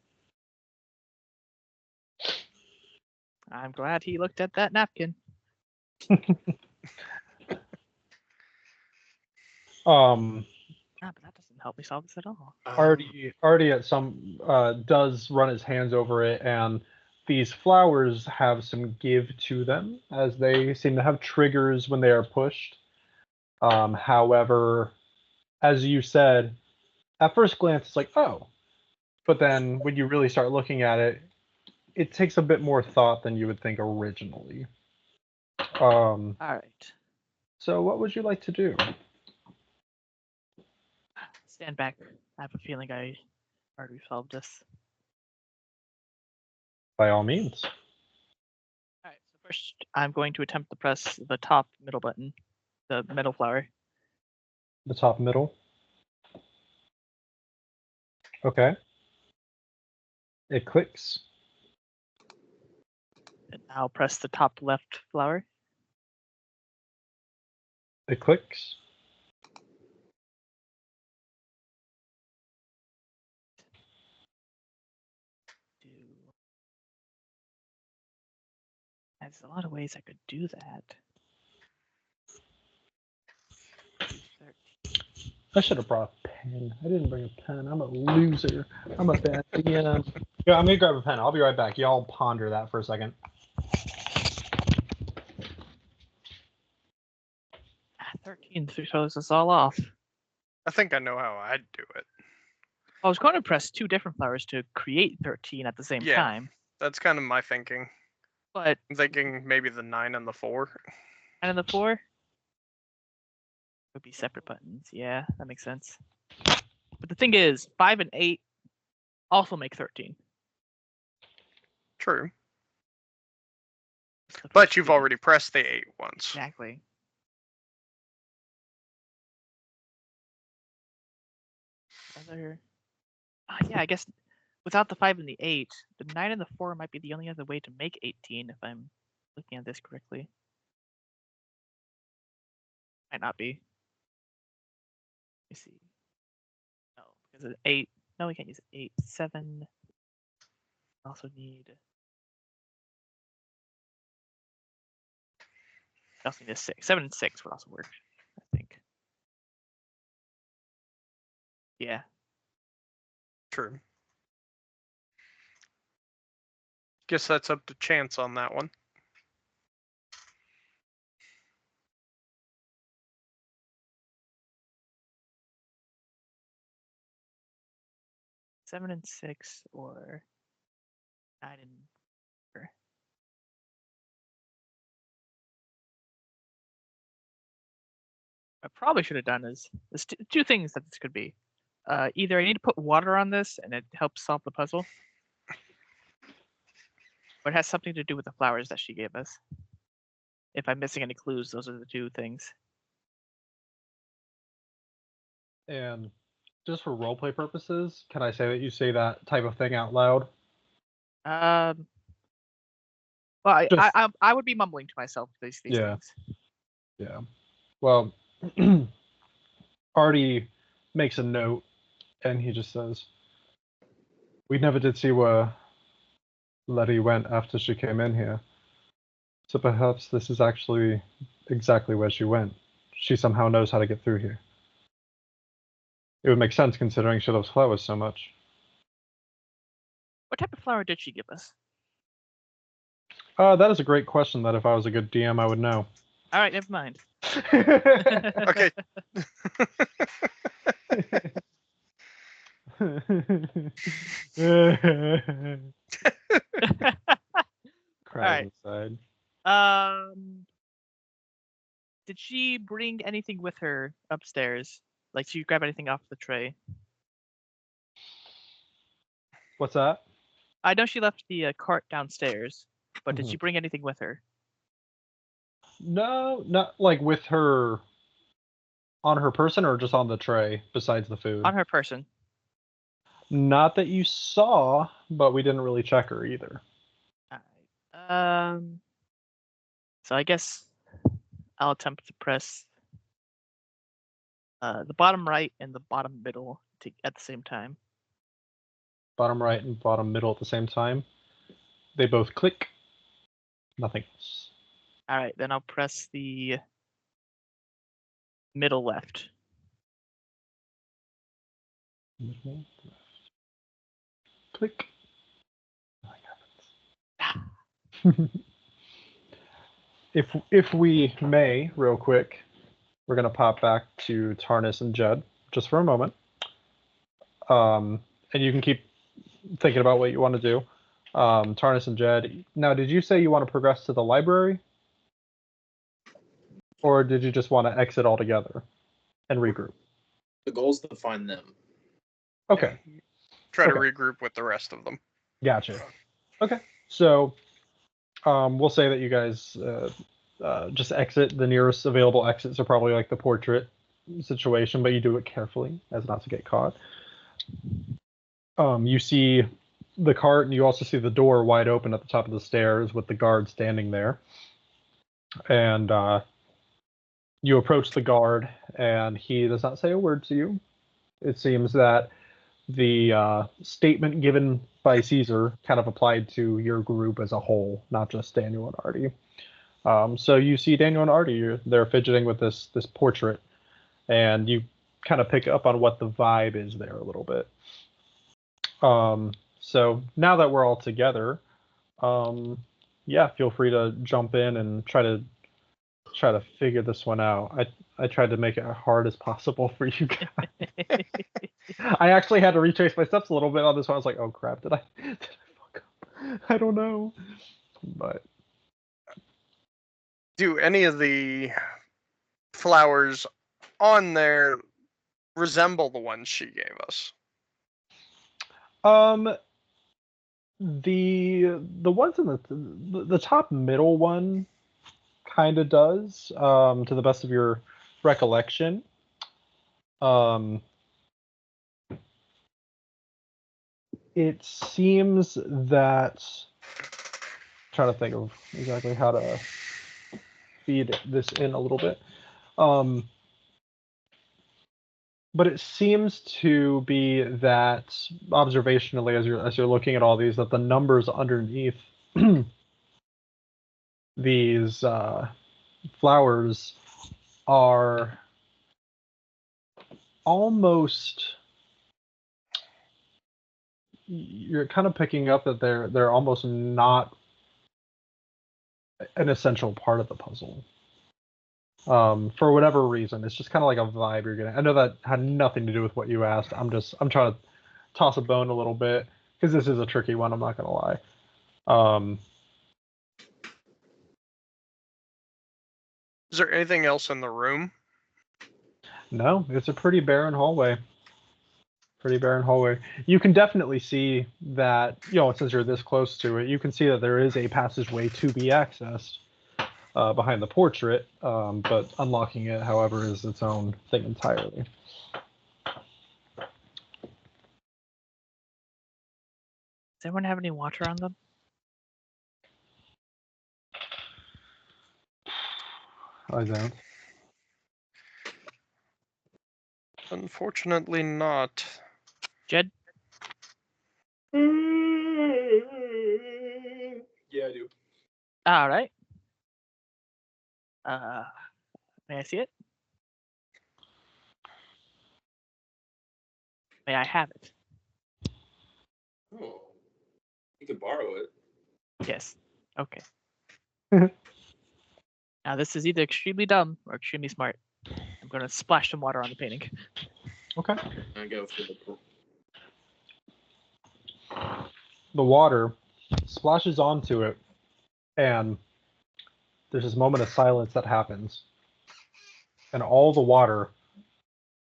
glad he looked at that napkin. But that doesn't help me solve this at all. Artie at some does run his hands over it, and these flowers have some give to them, as they seem to have triggers when they are pushed. However, as you said, at first glance, it's like, oh. But then when you really start looking at it, it takes a bit more thought than you would think originally. All right. So what would you like to do? Stand back. I have a feeling I already solved this. By all means. All right. So first, I'm going to attempt to press the top middle button, the middle flower. The top middle. Okay. It clicks. And I'll press the top left flower. It clicks. There's a lot of ways I could do that. I should have brought a pen. I didn't bring a pen. I'm a loser. I'm a bad DM. Yeah, I'm gonna grab a pen. I'll be right back. Y'all ponder that for a second. 13 throws us all off. I think I know how I'd do it. I was going to press 2 different flowers to create 13 at the same time. That's kind of my thinking. But I'm thinking maybe the 9 and the 4. 9 and the 4 would be separate buttons. Yeah, that makes sense. But the thing is, 5 and 8 also make 13. True. The But first you've two- already pressed the 8 once. Exactly. Other. Yeah, I guess without the 5 and the 8, the 9 and the 4 might be the only other way to make 18 if I'm looking at this correctly. Might not be. Let me see. No, because of 8. No, we can't use 8. 7. Also need. Also need a 6. 7 and 6 would also work, I think. Yeah. True. Guess that's up to chance on that one. Seven and 6 or 9 and 4. I probably should have done is there's two things that this could be. Either I need to put water on this and it helps solve the puzzle, or it has something to do with the flowers that she gave us. If I'm missing any clues, those are the two things. And just for roleplay purposes, can I say that you say that type of thing out loud? Well, Just- I would be mumbling to myself these Yeah. things. Yeah. Well, Artie makes a note, and he just says, "We never did see where Letty went after she came in here. So perhaps this is actually exactly where she went. She somehow knows how to get through here. It would make sense considering she loves flowers so much." What type of flower did she give us? That is a great question that if I was a good DM, I would know. All right, never mind. Okay. Cries inside. Did she bring anything with her upstairs? Like, did she grab anything off the tray? What's that? I know she left the cart downstairs, but did she bring anything with her? No, not like with her on her person or just on the tray besides the food. On her person. Not that you saw, but we didn't really check her either. Alright. So I guess I'll attempt to press the bottom right and the bottom middle at the same time. Bottom right and bottom middle at the same time. They both click. Nothing else. All right, then I'll press the middle left. Middle left. Click. Nothing happens. If we may, real quick, we're gonna pop back to Tarnus and Jed just for a moment. And you can keep thinking about what you want to do. Tarnus and Jed. Now, did you say you want to progress to the library? Or did you just want to exit altogether and regroup? The goal is to find them. Okay. Try to Okay. regroup with the rest of them. Gotcha. Okay. So we'll say that you guys just exit. The nearest available exits are probably like the portrait situation, but you do it carefully as not to get caught. You see the cart, and you also see the door wide open at the top of the stairs with the guard standing there. And you approach the guard, and he does not say a word to you. It seems that the statement given by Caesar kind of applied to your group as a whole, not just Daniel and Artie. So you see Daniel and Artie, they're fidgeting with this portrait, and you kind of pick up on what the vibe is there a little bit. So now that we're all together, yeah, feel free to jump in and try to figure this one out. I tried to make it as hard as possible for you guys. I actually had to retrace my steps a little bit on this one. I was like, oh crap, did I fuck I don't know. But Do any of the flowers on there resemble the ones she gave us? the ones in the top middle one kind of does, to the best of your recollection. It seems that, trying to think of exactly how to feed this in a little bit. But it seems to be that observationally, as you're looking at all these, that the numbers underneath these flowers are almost, you're kind of picking up that they're almost not an essential part of the puzzle. For whatever reason, it's just kind of like a vibe you're getting. I know that had nothing to do with what you asked. I'm trying to toss a bone a little bit because this is a tricky one. I'm not gonna lie. Is there anything else in the room? No, it's a pretty barren hallway. You can definitely see that, since you're this close to it, you can see that there is a passageway to be accessed behind the portrait, but unlocking it, however, is its own thing entirely. Does anyone have any water on them? I don't. Unfortunately not. Jed? Yeah, I do. All right. May I see it? May I have it? Oh, you could borrow it. Yes. Okay. Now this is either extremely dumb or extremely smart. I'm gonna splash some water on the painting. Okay. I go for the pool. The water splashes onto it, and there's this moment of silence that happens, and all the water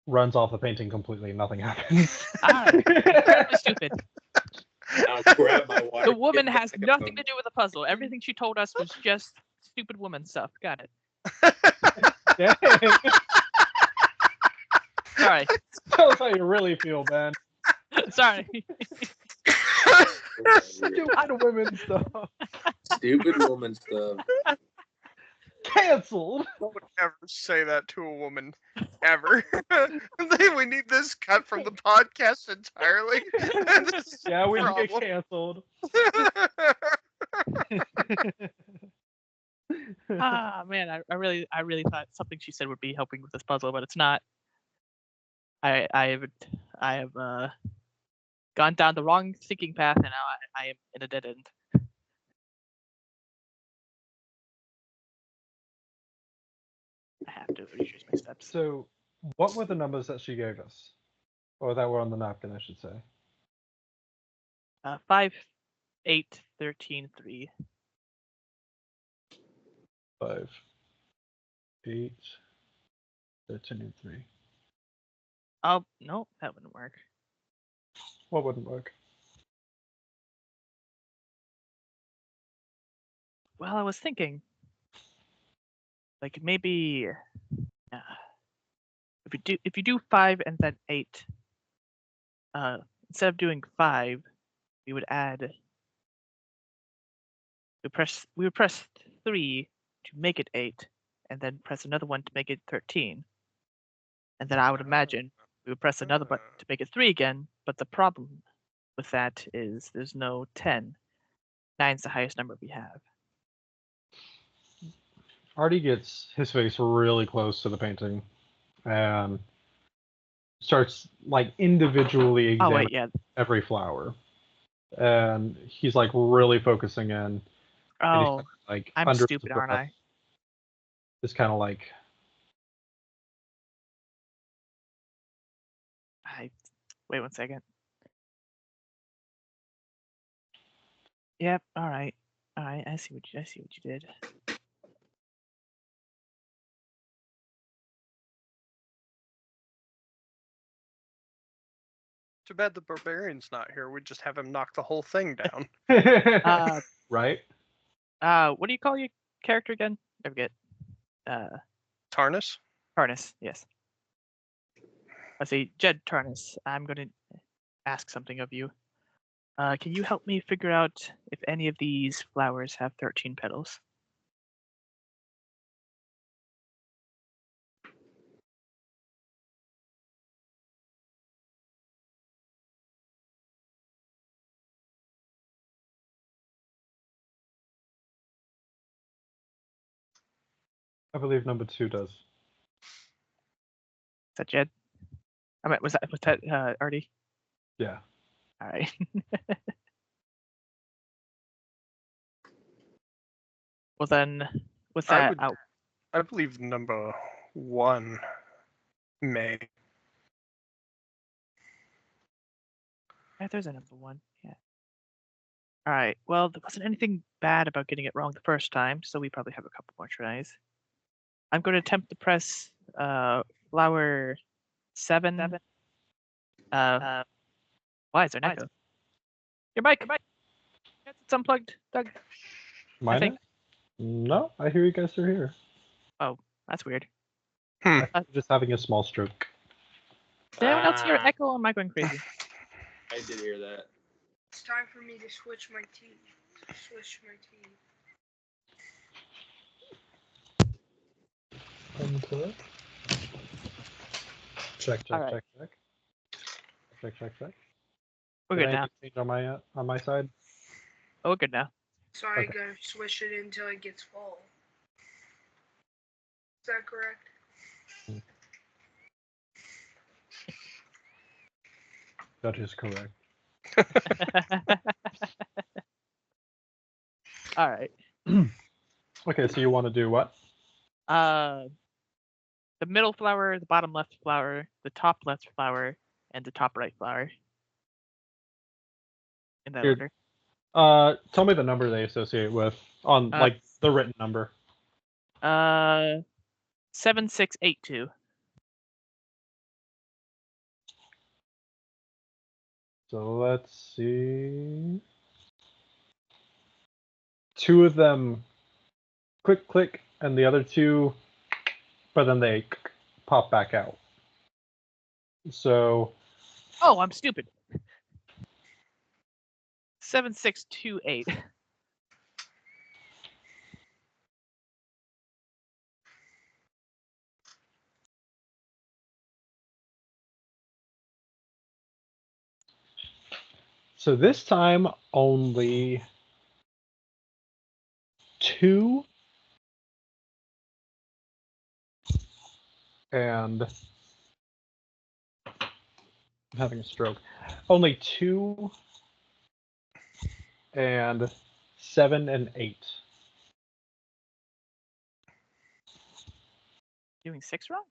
runs off the painting completely. Nothing happens. Incredibly stupid. I'll grab my water. The woman get has back up nothing on- to do with the puzzle. Everything she told us was just stupid woman stuff. Got it. Dang. Sorry. Tell us how you really feel, man. Sorry. Stupid women stuff. Stupid woman stuff. Canceled. Don't ever say that to a woman, ever. We need this cut from the podcast entirely. Yeah, we can get canceled. Man, I really thought something she said would be helping with this puzzle, but it's not. I have gone down the wrong thinking path, and now I am in a dead end. I have to retrace my steps. So, what were the numbers that she gave us? Or that were on the napkin, I should say. 5, 8, 13, 3. 5, 8, 13, and 3. Oh, no, that wouldn't work. What wouldn't work? Well, I was thinking, like maybe, if you do 5 and then 8, instead of doing 5, we would add. We would press 3 to make it 8, and then press another one to make it 13. And then I would imagine we would press another button to make it 3 again, but the problem with that is there's no 10. 9's the highest number we have. Artie gets his face really close to the painting and starts like individually examining every flower. And he's like really focusing in. Oh, like I'm stupid, aren't I? Just kind of like. Wait 1 second. Yep. All right. All right. I see what you did. Too bad the barbarian's not here. We'd just have him knock the whole thing down. Right? What do you call your character again? I forget. Tarnus? Tarnus. Yes. I say, Jed Tarnus. I'm going to ask something of you. Can you help me figure out if any of these flowers have 13 petals? I believe number 2 does. Is that Jed? I mean, was that Artie? Yeah. All right. Well then, with that out. I believe number 1 may. Yeah, there's a number 1. Yeah. All right. Well, there wasn't anything bad about getting it wrong the first time, so we probably have a couple more tries. I'm going to attempt to press flower 7. Why is there an echo? Your mic. It's unplugged, Doug. Mine? think- No, I hear you guys are here. Oh, that's weird. Hmm. I'm just having a small stroke. Did anyone else hear an echo? Or am I going crazy? I did hear that. It's time for me to switch my team. Into it. Check. All right. Check. We're Did good now. anything change on my side? Oh, we're good now. So I Okay. gotta switch it until it gets full. Is that correct? That is correct. All right. Okay, so you want to do what? The middle flower, the bottom left flower, the top left flower, and the top right flower. In that Here. order. Tell me the number they associate with on like the written number. 7682. So let's see. 2 of them click, and the other 2, but then they pop back out. So Oh, I'm stupid. 7628. So this time only 2 and I'm having a stroke. Only 2 and 7 and 8. Doing 6 wrong?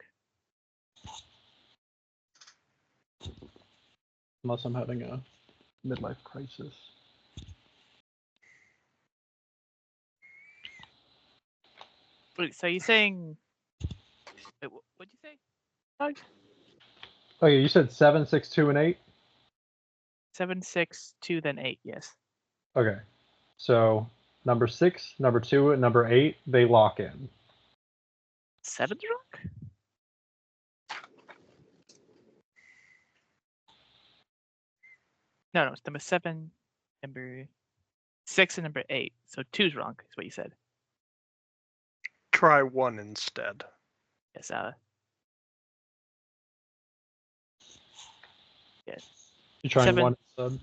Unless I'm having a midlife crisis. Wait, so you're saying? Wait, what'd you say? Doug? Okay, you said 7, 6, 2, and 8? 7, 6, 2, then 8. Yes. Okay. So number 6, number 2, and number 8, they lock in. 7's wrong? No, it's number 7, number 6, and number 8. So 2's wrong, is what you said. Try 1 instead. Yes, You trying 7. 1 instead?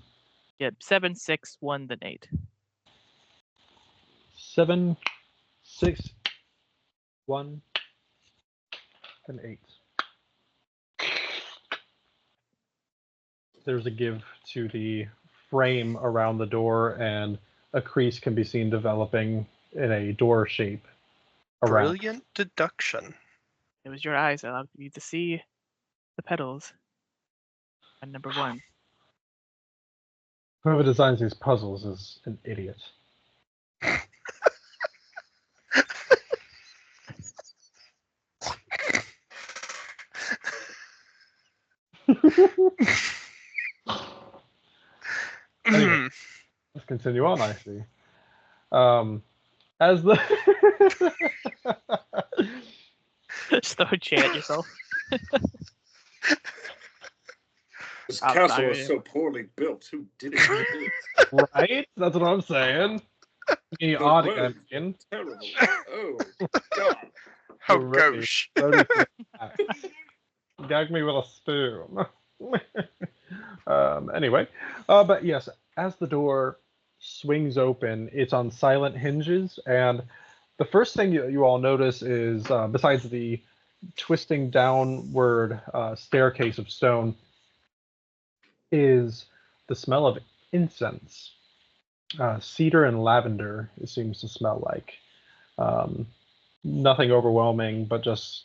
Yeah, 7, 6, 1, then 8. 7, 6, 1, and 8. There's a give to the frame around the door, and a crease can be seen developing in a door shape around. Brilliant deduction. It was your eyes that allowed you to see the petals. And number 1. Whoever designs these puzzles is an idiot. Anyway, let's continue on, I see. As the Just throw a chair at yourself. This I'm castle sorry. is so poorly built. Who did it? right? That's what I'm saying. Me The odd wood. again. Terrible. Oh, God. Oh, Ready. gosh. Ready for that. Gag me with a spoon. Anyway, but yes, as the door swings open, it's on silent hinges, and the first thing you all notice is, besides the twisting downward staircase of stone, is the smell of incense. Cedar and lavender, it seems to smell like. Nothing overwhelming, but just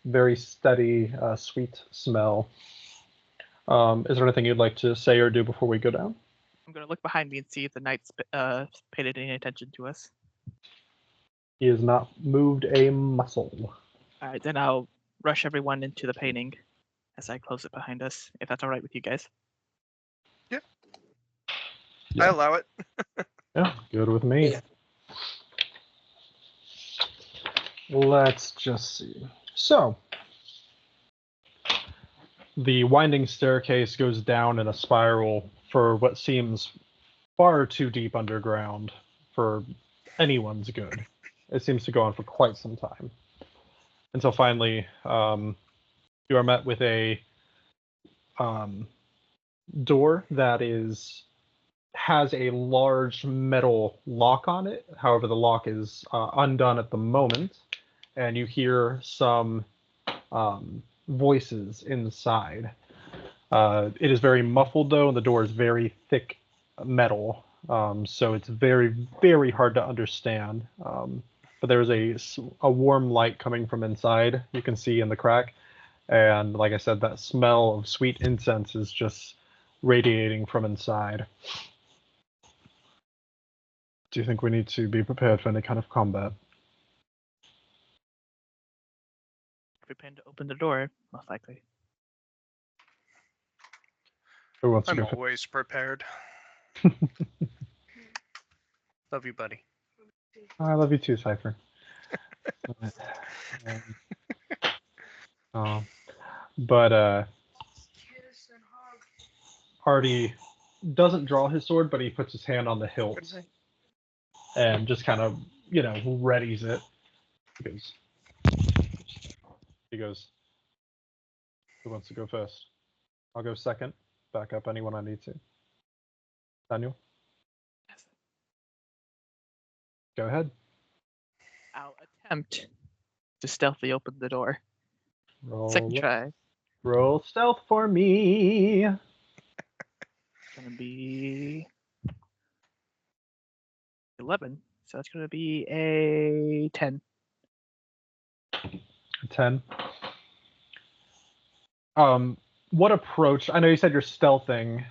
very steady, sweet smell. Is there anything you'd like to say or do before we go down? I'm gonna look behind me and see if the knight's paid any attention to us. He has not moved a muscle. All right, then I'll rush everyone into the painting as I close it behind us, if that's all right with you guys. I allow it. Yeah, good with me. Yeah. Let's just see. So, the winding staircase goes down in a spiral for what seems far too deep underground for anyone's good. It seems to go on for quite some time. Until finally, you are met with a door that has a large metal lock on it. However, the lock is undone at the moment, and you hear some voices inside. It is very muffled, though, and the door is very thick metal, so it's very, very hard to understand. But there's a warm light coming from inside, you can see in the crack, and like I said, that smell of sweet incense is just radiating from inside. Do you think we need to be prepared for any kind of combat? If we plan to open the door, most likely. Who wants to I'm go first? always prepared. Love you, buddy. I love you too, Cypher. But Kiss and hug. Artie doesn't draw his sword, but he puts his hand on the hilt and just kind of, readies it. He goes, who wants to go first? I'll go second. Back up anyone I need to. Daniel? Yes. Go ahead. I'll attempt to stealthily open the door. Roll, Second try. roll stealth for me. It's gonna be 11. So it's gonna be a 10. 10. What approach? I know you said you're stealthing.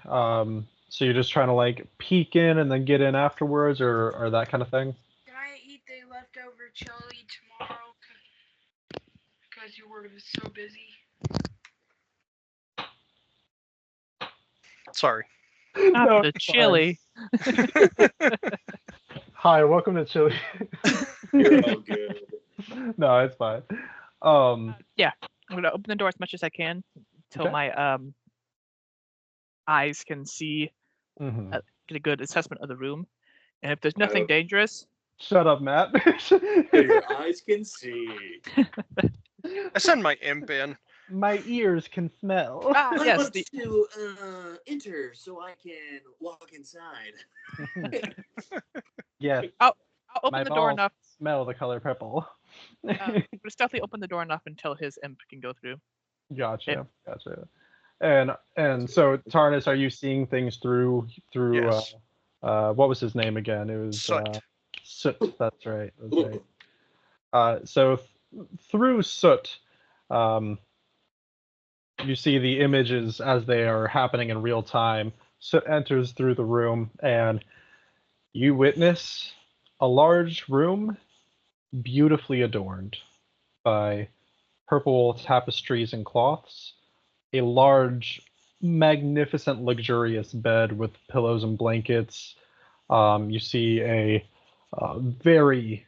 So you're just trying to peek in and then get in afterwards, or that kind of thing. Can I eat the leftover chili tomorrow? Because you were so busy. Sorry. Not No, the it's fine. chili. Hi, welcome to Chile. You're all good. No, it's fine. Yeah, I'm gonna open the door as much as I can until Okay. my eyes can see, mhm. get a good assessment of the room. And if there's nothing Oh. dangerous, Shut up, Matt. Your eyes can see. I send my imp in. My ears can smell. I yes, want the to enter so I can walk inside. Yes, I'll open my the door balls enough. smell the color purple. I'm gonna stealthily open the door enough until his imp can go through. Gotcha. And so Tarnus, are you seeing things through Yes. what was his name again? It was Soot. Soot. That's right. So through Soot, you see the images as they are happening in real time. enters through the room, and you witness a large room beautifully adorned by purple tapestries and cloths, a large, magnificent, luxurious bed with pillows and blankets. You see a very,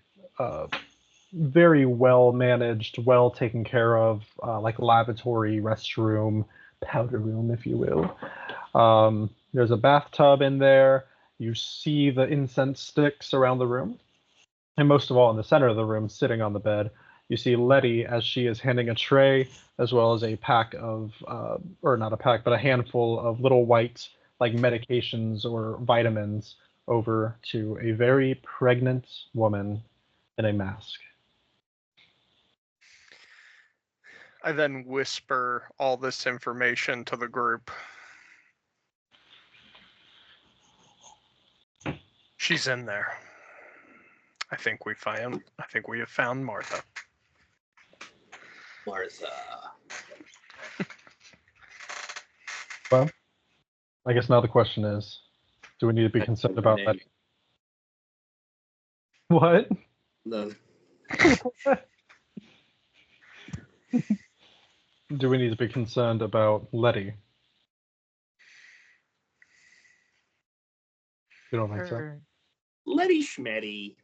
very well managed, well taken care of, like lavatory, restroom, powder room, if you will. There's a bathtub in there. You see the incense sticks around the room. And most of all, in the center of the room, sitting on the bed, you see Letty as she is handing a tray as well as a pack of, or not a pack, but a handful of little white, like medications or vitamins over to a very pregnant woman in a mask. I then whisper all this information to the group. She's in there. I think we have found Martha. Martha. Well, I guess now the question is, do we need to be concerned about that? What? No. Do we need to be concerned about Letty? You don't think so? Her- Letty Schmetty.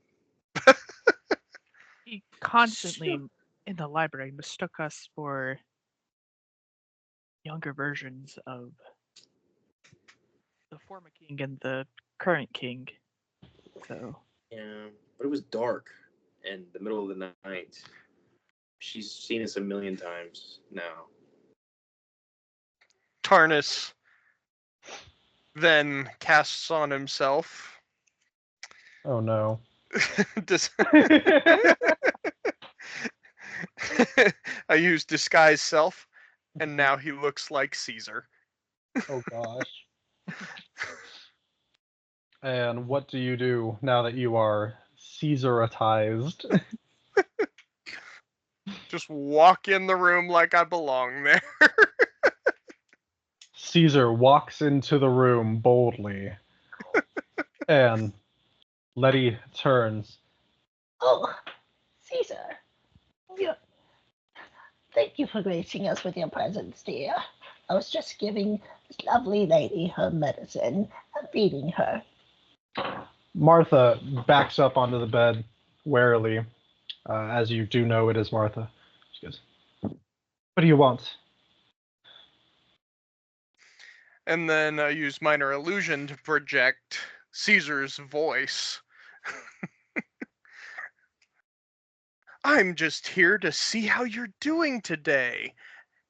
He constantly in the library mistook us for younger versions of the former king and the current king. So Yeah, but it was dark and the middle of the night. She's seen us a million times now. Tarnus then casts on himself. Oh no. I use disguise self, and now he looks like Caesar. Oh gosh. And what do you do now that you are Caesaritized? Just walk in the room like I belong there. Caesar walks into the room boldly, and Letty turns. Oh, Caesar. Thank you for gracing us with your presence, dear. I was just giving this lovely lady her medicine and feeding her. Martha backs up onto the bed warily, as you do know it is Martha. She goes, "What do you want?" And then I use minor illusion to project Caesar's voice. I'm just here to see how you're doing today,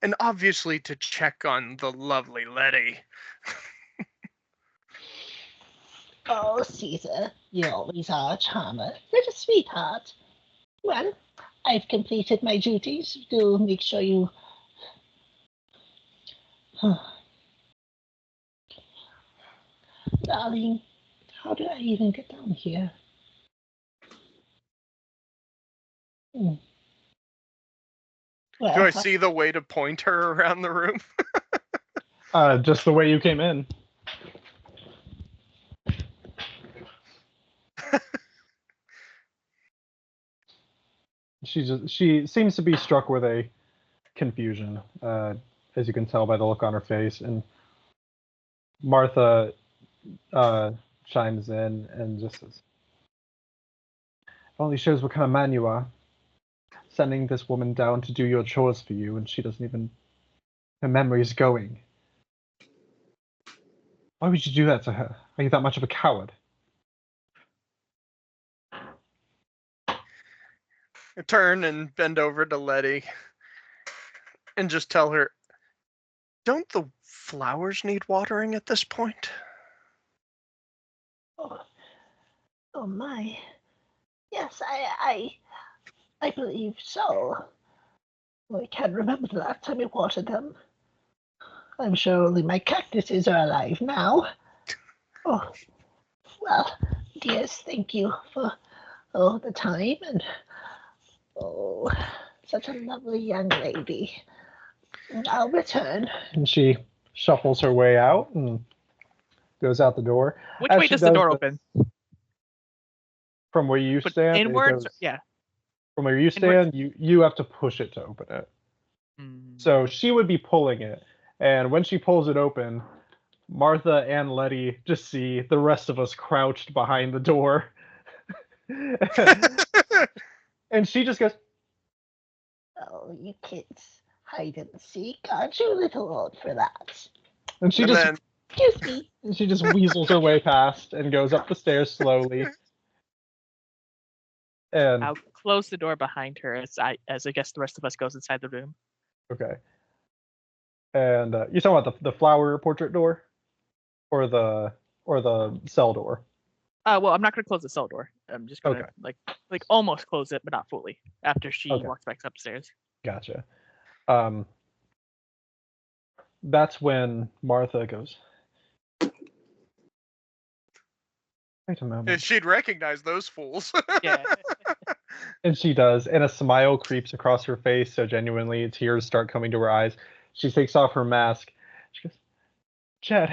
and obviously to check on the lovely Letty. Oh, Caesar, you always are a charmer. You're a sweetheart. Well, I've completed my duties to make sure you... Darling, how do I even get down here? Well, Do I see the way to point her around the room? Just the way you came in. She seems to be struck with a confusion, as you can tell by the look on her face. And Martha chimes in and just says, "Only shows what kind of man you are. Sending this woman down to do your chores for you, and she doesn't even... Her memory's going. Why would you do that to her? Are you that much of a coward?" I turn and bend over to Letty and just tell her, don't the flowers need watering at this point? Oh my. Yes, I believe so. I can't remember the last time I watered them. I'm sure only my cactuses are alive now. Oh, well, dears, thank you for the time and such a lovely young lady. I'll return. And she shuffles her way out and goes out the door. Which As way she does the door this, open? From where you But stand, it inwards? goes- Yeah. From where you Inwards. stand, you have to push it to open it. So she would be pulling it, and when she pulls it open, Martha and Letty just see the rest of us crouched behind the door. And she just goes, Oh, you kids, hide and seek. Aren't you a little old for that? and she And just then Excuse me. she just weasels her way past and goes up the stairs slowly. And I'll close the door behind her as I guess the rest of us goes inside the room. okay. And you're talking about the flower portrait door, or the cell door. Well, I'm not gonna close the cell door. I'm just gonna Okay. like almost close it, but not fully. After she Okay. walks back upstairs. Gotcha. That's when Martha goes, wait a moment. she'd recognize those fools. Yeah. And she does, and a smile creeps across her face, so genuinely tears start coming to her eyes. She takes off her mask. She goes, Jed.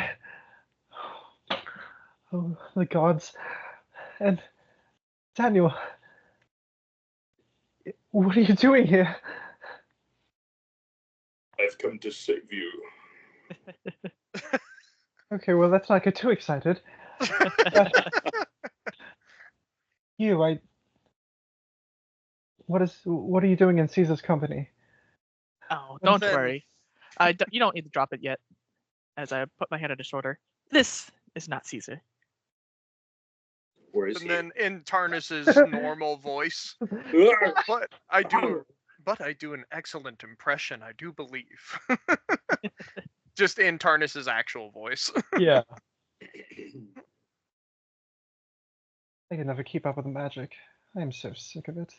Oh, the gods. And Daniel. What are you doing here? I've come to save you. Okay, well, let's not get too excited. You, what are you doing in Caesar's company? Oh, don't Then- worry. You don't need to drop it yet. As I put my hand on his shoulder. This is not Caesar. Where is And he? then in Tarnis's normal voice, Ah! but I do an excellent impression, I do believe. Just in Tarnis's actual voice. Yeah. I can never keep up with the magic. I am so sick of it.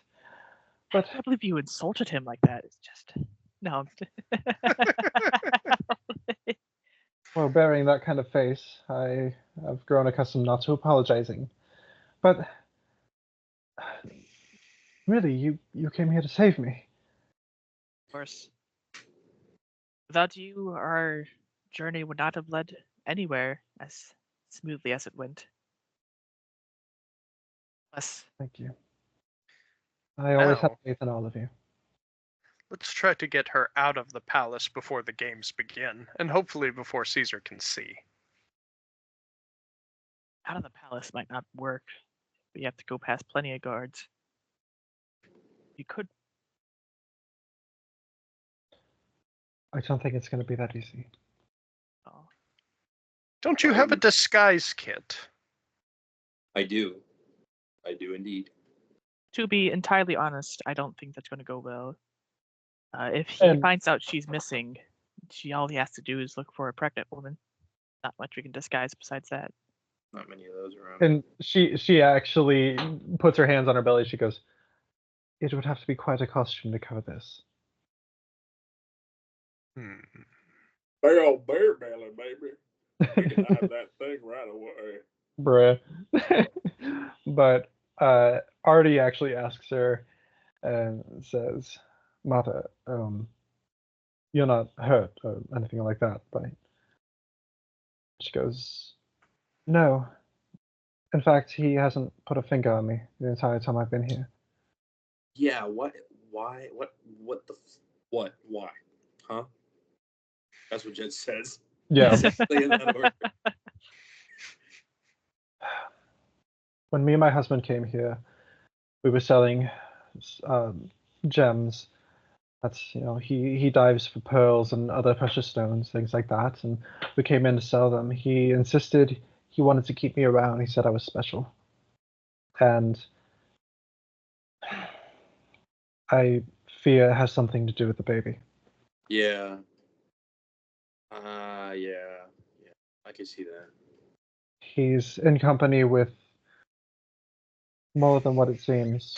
But I can't believe you insulted him like that. It's just no. well, bearing that kind of face, I have grown accustomed not to apologizing. But really, you came here to save me. Of course. Without you, our journey would not have led anywhere as smoothly as it went. Plus, Thank you. I always have Now- faith in all of you. Let's try to get her out of the palace before the games begin, and hopefully before Caesar can see. out of the palace might not work. But you have to go past plenty of guards. You could. I don't think it's going to be that easy. Oh, Don't you have a disguise kit? I do. I do indeed. to be entirely honest, I don't think that's going to go well. If he And- finds out she's missing, all he has to do is look for a pregnant woman. Not much we can disguise besides that. Not many of those around. And she actually puts her hands on her belly. She goes, "It would have to be quite a costume to cover this." Big old beer belly, baby. We can have that thing right away. Bruh. But Artie actually asks her and says, "Martha, you're not hurt or anything like that, right?" She goes, "No. In fact, he hasn't put a finger on me the entire time I've been here." Yeah, what? Why? What the? What? Why? Huh? That's what Jed says. Yeah. Say it in that order. When me and my husband came here, we were selling gems. That's, he dives for pearls and other precious stones, things like that. And we came in to sell them. He insisted he wanted to keep me around. He said I was special. And I fear it has something to do with the baby. Yeah. Yeah. I can see that. He's in company with more than what it seems.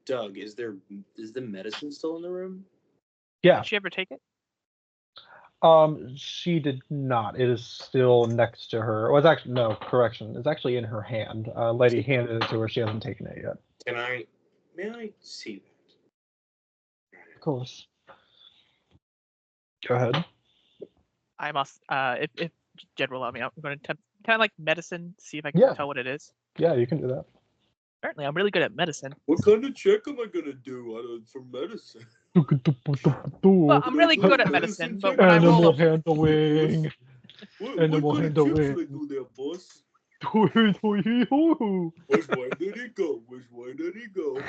Doug, is the medicine still in the room? Yeah. Did she ever take it? She did not. It is still next to her. Well, it's actually, no, correction. It's actually in her hand. Lady handed it to her. She hasn't taken it yet. May I see that? Of course. Go ahead. I must. If Jed will allow me, I'm going to attempt kind of like medicine, see if I can Yeah. tell what it is. Yeah, you can do that. Apparently, I'm really good at medicine. What kind of check am I gonna do for medicine? Well, I'm really good at medicine, but when I roll Animal a handling. Animal What kind of check should I handling. do there, boss? Bruh. Which way did he go? Which way did he go?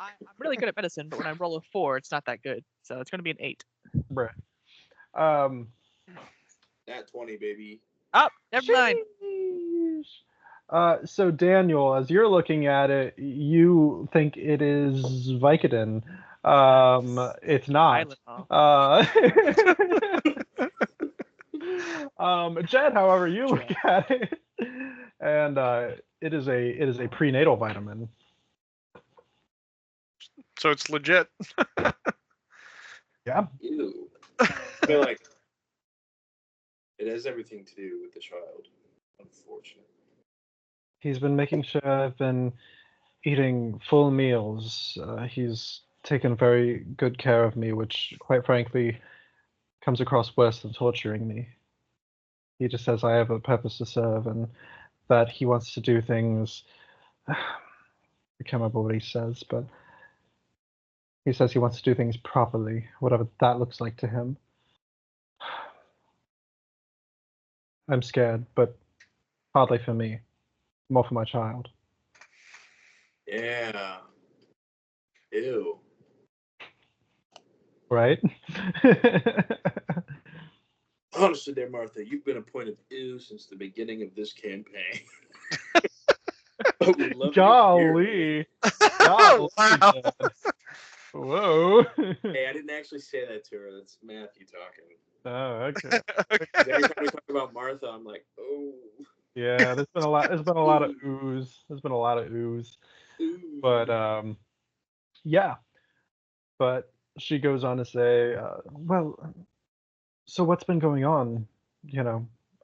I'm really good at medicine, but when I roll a 4, it's not that good. So it's going to be an 8. Nat 20, baby. Oh, never mind. So Daniel, as you're looking at it, you think it is Vicodin. It's not. Jed, however, you look at it, and it is a prenatal vitamin. So it's legit. Yeah. Ew. I feel like it has everything to do with the child. Unfortunately. He's been making sure I've been eating full meals. He's taken very good care of me, which, quite frankly, comes across worse than torturing me. He just says I have a purpose to serve and that he wants to do things. I can't remember what he says, but he says he wants to do things properly, whatever that looks like to him. I'm scared, but hardly for me. More for my child. Yeah. Ew. Right? Honestly, there, Martha, you've been a point of ew since the beginning of this campaign. But we love Golly. Golly. Wow. Whoa. Hey, I didn't actually say that to her. That's Matthew talking. Oh, okay. Every time we talk about Martha, I'm like, oh. Yeah, there's been a lot of ooze. There's been a lot of ooze. Ooh. But yeah. But she goes on to say, well, so what's been going on,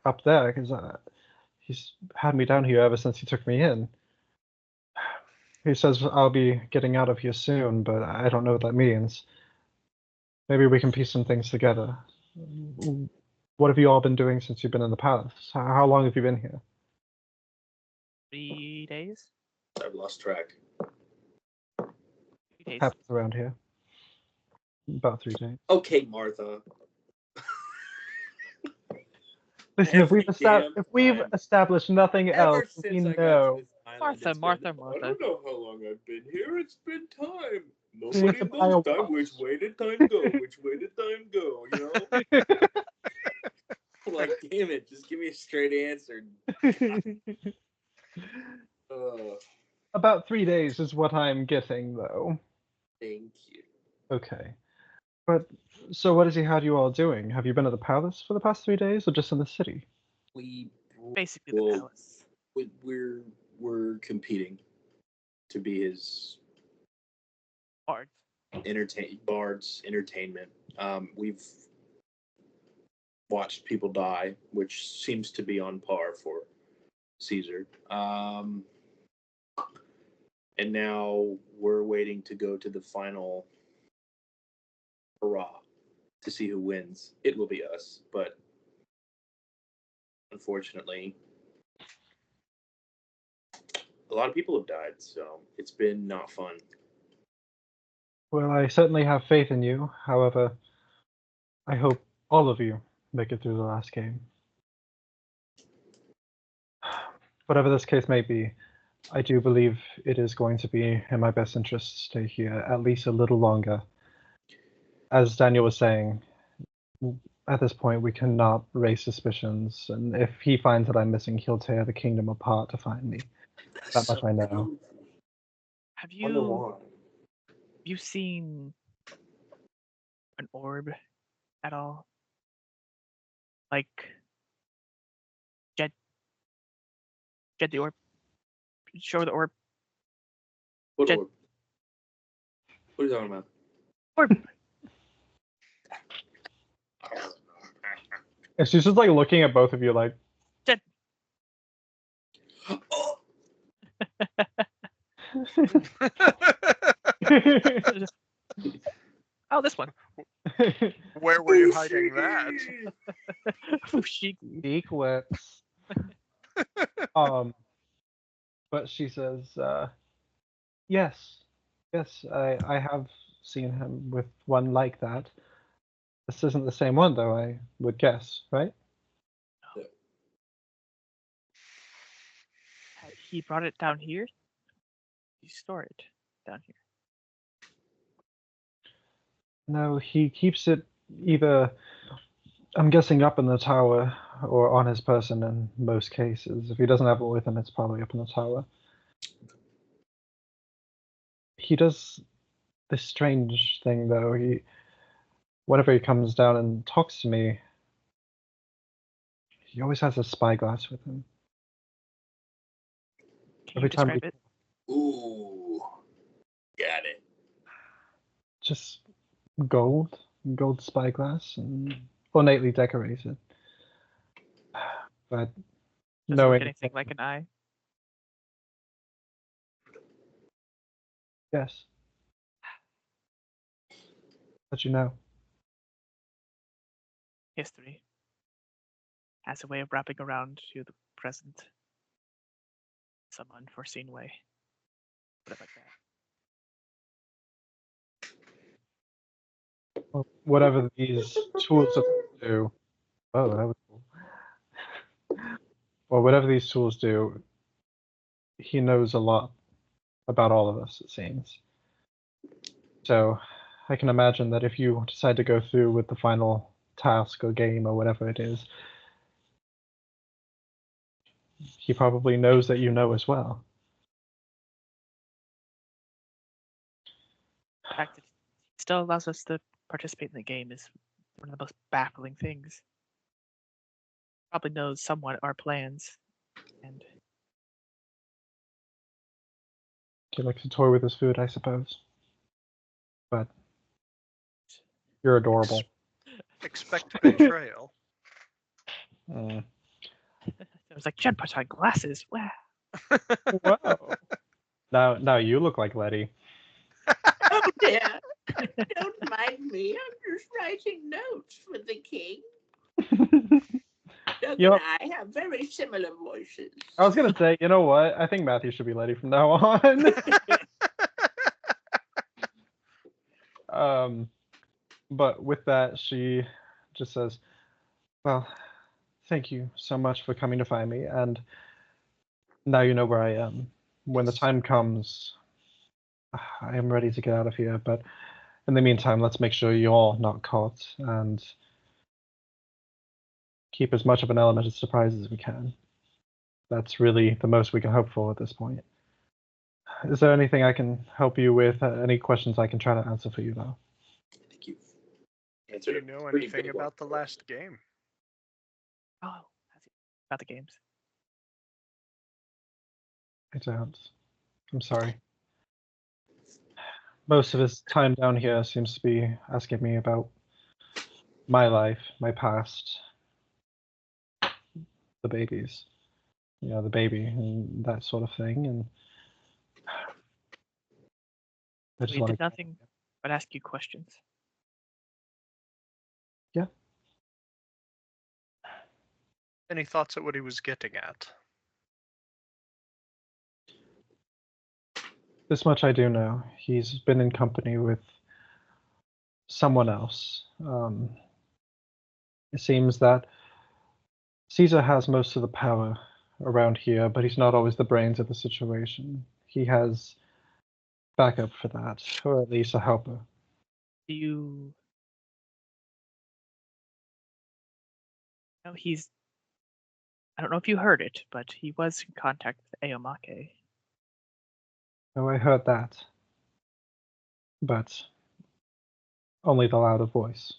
up there? Because he's had me down here ever since he took me in. He says I'll be getting out of here soon, but I don't know what that means. Maybe we can piece some things together. What have you all been doing since you've been in the palace? How long have you been here? 3 days? I've lost track. 3 days. Happens around here. About 3 days. Okay, Martha. Listen, if we've Every damn established nothing Ever else, since we I got to know. this island, Martha, it's Martha, been, I Martha. don't know how long I've been here. It's been time. You Nobody have to buy knows a time. watch. Which way did time go? Which way did time go? Like, damn it. Just give me a straight answer. About 3 days is what I'm getting, though. Thank you. Okay. But, so what has he had you all doing? Have you been at the palace for the past 3 days, or just in the city? Basically the palace. We're competing to be his Bard. Bard's entertainment. We've watched people die, which seems to be on par for Caesar. And now we're waiting to go to the final hurrah to see who wins. It will be us, but unfortunately, a lot of people have died, so it's been not fun. Well, I certainly have faith in you. However, I hope all of you make it through the last game. Whatever this case may be, I do believe it is going to be in my best interest to stay here at least a little longer. As Daniel was saying, at this point we cannot raise suspicions, and if he finds that I'm missing, he'll tear the kingdom apart to find me. That much I know. Have you seen an orb at all? Like Jed the orb? Show the orb. What Jed. orb? What are you talking about? Orb. And she's just like looking at both of you like, Jed. Oh! Oh, this one. Where were you hiding that? Fushigi. Secrets. But she says, yes, I have seen him with one like that. This isn't the same one, though, I would guess, right? He brought it down here. You store it down here. No, he keeps it either, I'm guessing, up in the tower or on his person in most cases. If he doesn't have it with him, it's probably up in the tower. He does this strange thing, though. Whenever he comes down and talks to me, he always has a spyglass with him. Can Every you time describe it? Ooh, got it. Just gold spyglass, and ornately decorated. But Does no, it look anything like an eye? yes. But you know, History has a way of wrapping around to the present. Some unforeseen way. Put it like that. well, whatever these tools do. Oh, that was cool. Well, whatever these tools do, he knows a lot about all of us, it seems. So I can imagine that if you decide to go through with the final task or game or whatever it is, he probably knows that you know as well. The fact that he still allows us to participate in the game is one of the most baffling things. Probably knows somewhat our plans, and He likes to toy with his food, I suppose. But you're adorable. Expect betrayal. Mm. I was like, Jen puts on glasses. Wow. Whoa. Now you look like Letty. Oh dear. Don't mind me. I'm just writing notes for the king. Doug You know- and I have very similar voices. I was gonna say, you know what? I think Matthew should be Letty from now on. But with that, she just says, well, thank you so much for coming to find me, and now you know where I am. When the time comes, I am ready to get out of here, but in the meantime, let's make sure you're not caught, and keep as much of an element of surprise as we can. That's really the most we can hope for at this point. Is there anything I can help you with? Any questions I can try to answer for you, though? I think you've Do answered you a know pretty anything big one about the for us. last game? Oh, about the games. I don't. I'm sorry. Most of his time down here seems to be asking me about my life, my past, the babies, the baby, and that sort of thing. And I just We want did to. nothing but ask you questions. Yeah. Any thoughts at what he was getting at? This much I do know. He's been in company with someone else. It seems that Caesar has most of the power around here, but he's not always the brains of the situation. He has backup for that, or at least a helper. Do you know he's? I don't know if you heard it, but he was in contact with Aomake. Oh, I heard that. But only the louder voice.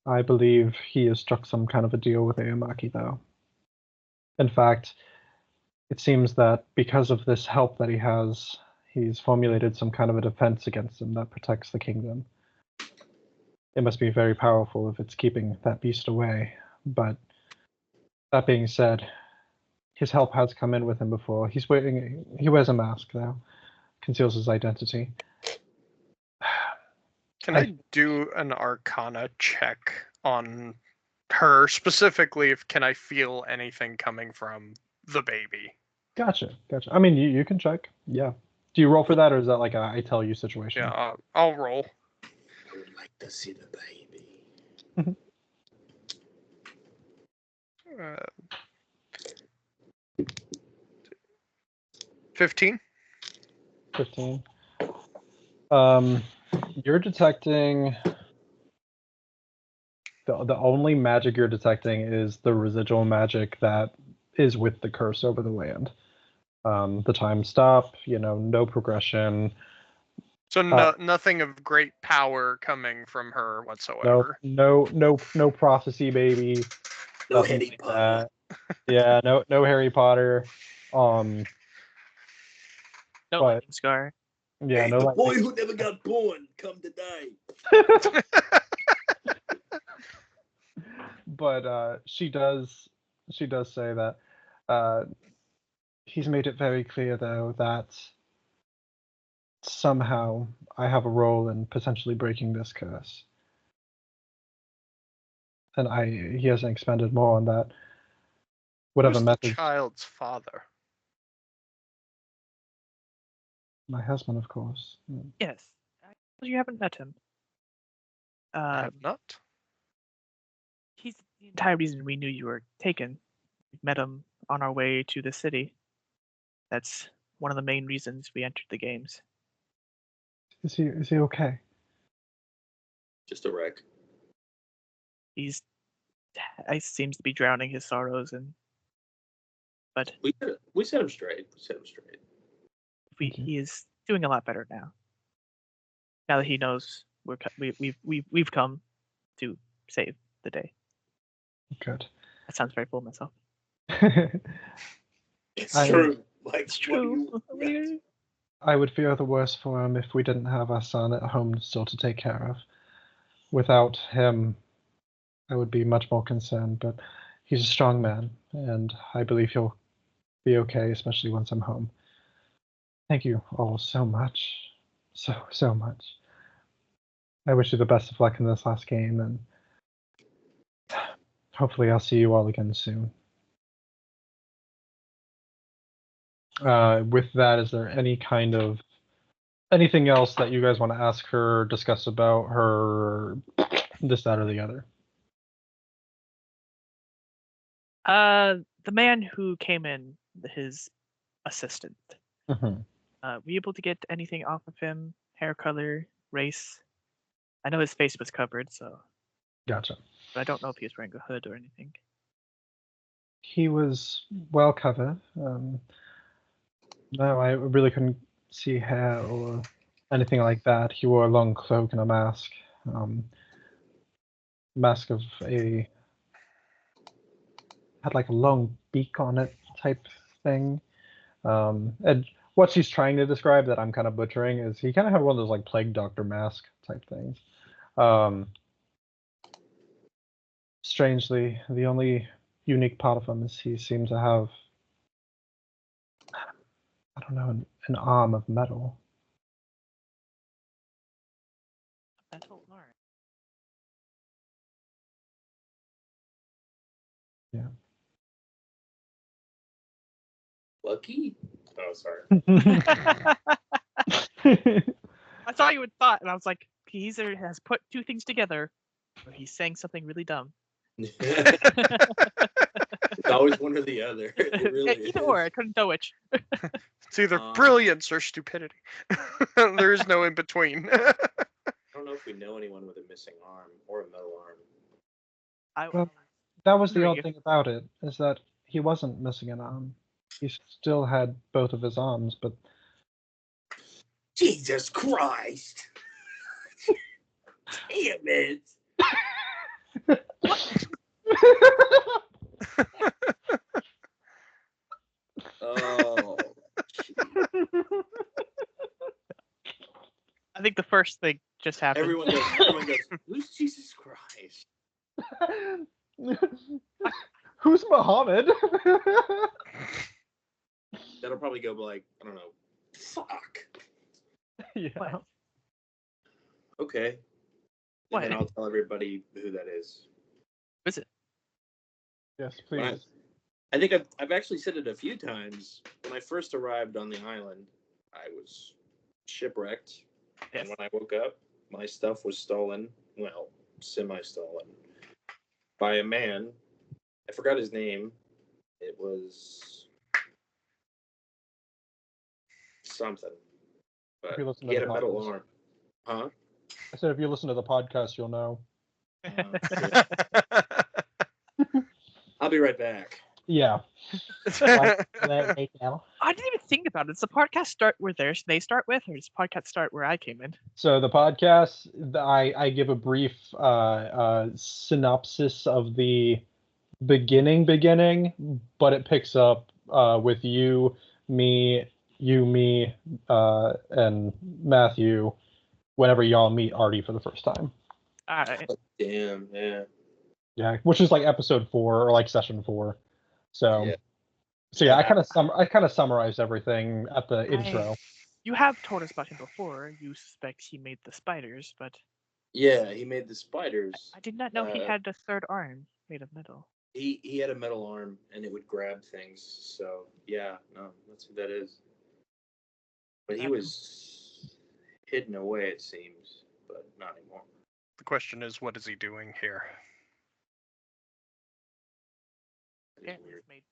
I believe he has struck some kind of a deal with Aomaki, though. In fact, it seems that because of this help that he has, he's formulated some kind of a defense against him that protects the kingdom. It must be very powerful if it's keeping that beast away. But that being said, his help has come in with him before. He wears a mask now, conceals his identity. Can I do an Arcana check on her specifically? If can I feel anything coming from the baby? Gotcha. I mean, you can check. Yeah. Do you roll for that, or is that like a I tell you situation? Yeah, I'll roll. I would like to see the baby. 15. 15. You're detecting the only magic you're detecting is the residual magic that is with the curse over the land. The time stop, no progression. So nothing of great power coming from her whatsoever. No prophecy baby. No nothing Harry like Potter. that. Yeah, no Harry Potter. No but- lightning scar. Yeah, Hey, no the like boy who never got born, come today. but she does say that he's made it very clear though that somehow I have a role in potentially breaking this curse. And he hasn't expanded more on that. Whatever Who's the methods. child's father? My husband, of course. Yes. You haven't met him. I have not. He's the entire reason we knew you were taken. We met him on our way to the city. That's one of the main reasons we entered the games. Is he okay? Just a wreck. He seems to be drowning his sorrows, but We set him straight. he is doing a lot better now. Now that he knows we've come to save the day. Good. That sounds very full of myself. It's I- true. Like, It's true. I would fear the worst for him if we didn't have our son at home still to take care of. Without him, I would be much more concerned, but he's a strong man, and I believe he'll be okay, especially once I'm home. Thank you all so much. So much. I wish you the best of luck in this last game, and hopefully I'll see you all again soon. With that, is there anything else that you guys want to ask her, discuss about her, this, that, or the other? The man who came in, his assistant. Mhm. Were you able to get anything off of him? Hair color, race? I know his face was covered, Gotcha. but I don't know if he was wearing a hood or anything. He was well covered. No, I really couldn't see hair or anything like that. He wore a long cloak and a mask. Mask of had like a long beak on it type thing. And what she's trying to describe that I'm kind of butchering is he kind of had one of those like plague doctor mask type things. Strangely, the only unique part of him is he seemed to have, I don't know, an arm of metal. Metal arm. Yeah. Lucky? Oh, sorry. I saw you had thought, and I was like, he either has put two things together, or he's saying something really dumb. It's always one or the other. It really Either is. or, I couldn't tell which. It's either brilliance or stupidity. There is no in between. I don't know if we know anyone with a missing arm or a metal arm. Well, that was the There you odd go. thing about it, is that he wasn't missing an arm. He still had both of his arms, but Jesus Christ! Damn it! Oh. I think the first thing just happened. Everyone goes, who's Jesus Christ? Who's Muhammad? That'll probably go like, I don't know. Fuck. Yeah. What? Okay. What? And then I'll tell everybody who that is. Is it? Yes, When please. I think I've actually said it a few times. When I first arrived on the island, I was shipwrecked. Yes. And when I woke up, my stuff was stolen. Well, semi-stolen. By a man. I forgot his name. It was something. But If you listen he to had the a metal podcast. arm. Huh? I said, if you listen to the podcast, you'll know. I'll be right back. Yeah. Right now. I didn't even think about it. Does the podcast start where they start with, or does the podcast start where I came in? So the podcast, I give a brief synopsis of the beginning, but it picks up with you, me, and Matthew whenever y'all meet Artie for the first time. All right. Damn, yeah. Yeah, which is like episode 4 or like session 4. So, Yeah. so yeah, I kind of summarized everything at the intro. You have told us about him before. You suspect he made the spiders, but Yeah, he made the spiders. I did not know he had a third arm made of metal. He had a metal arm and it would grab things. So yeah, no, that's who that is. But he was hidden away, it seems, but not anymore. The question is, what is he doing here? Yeah, he's made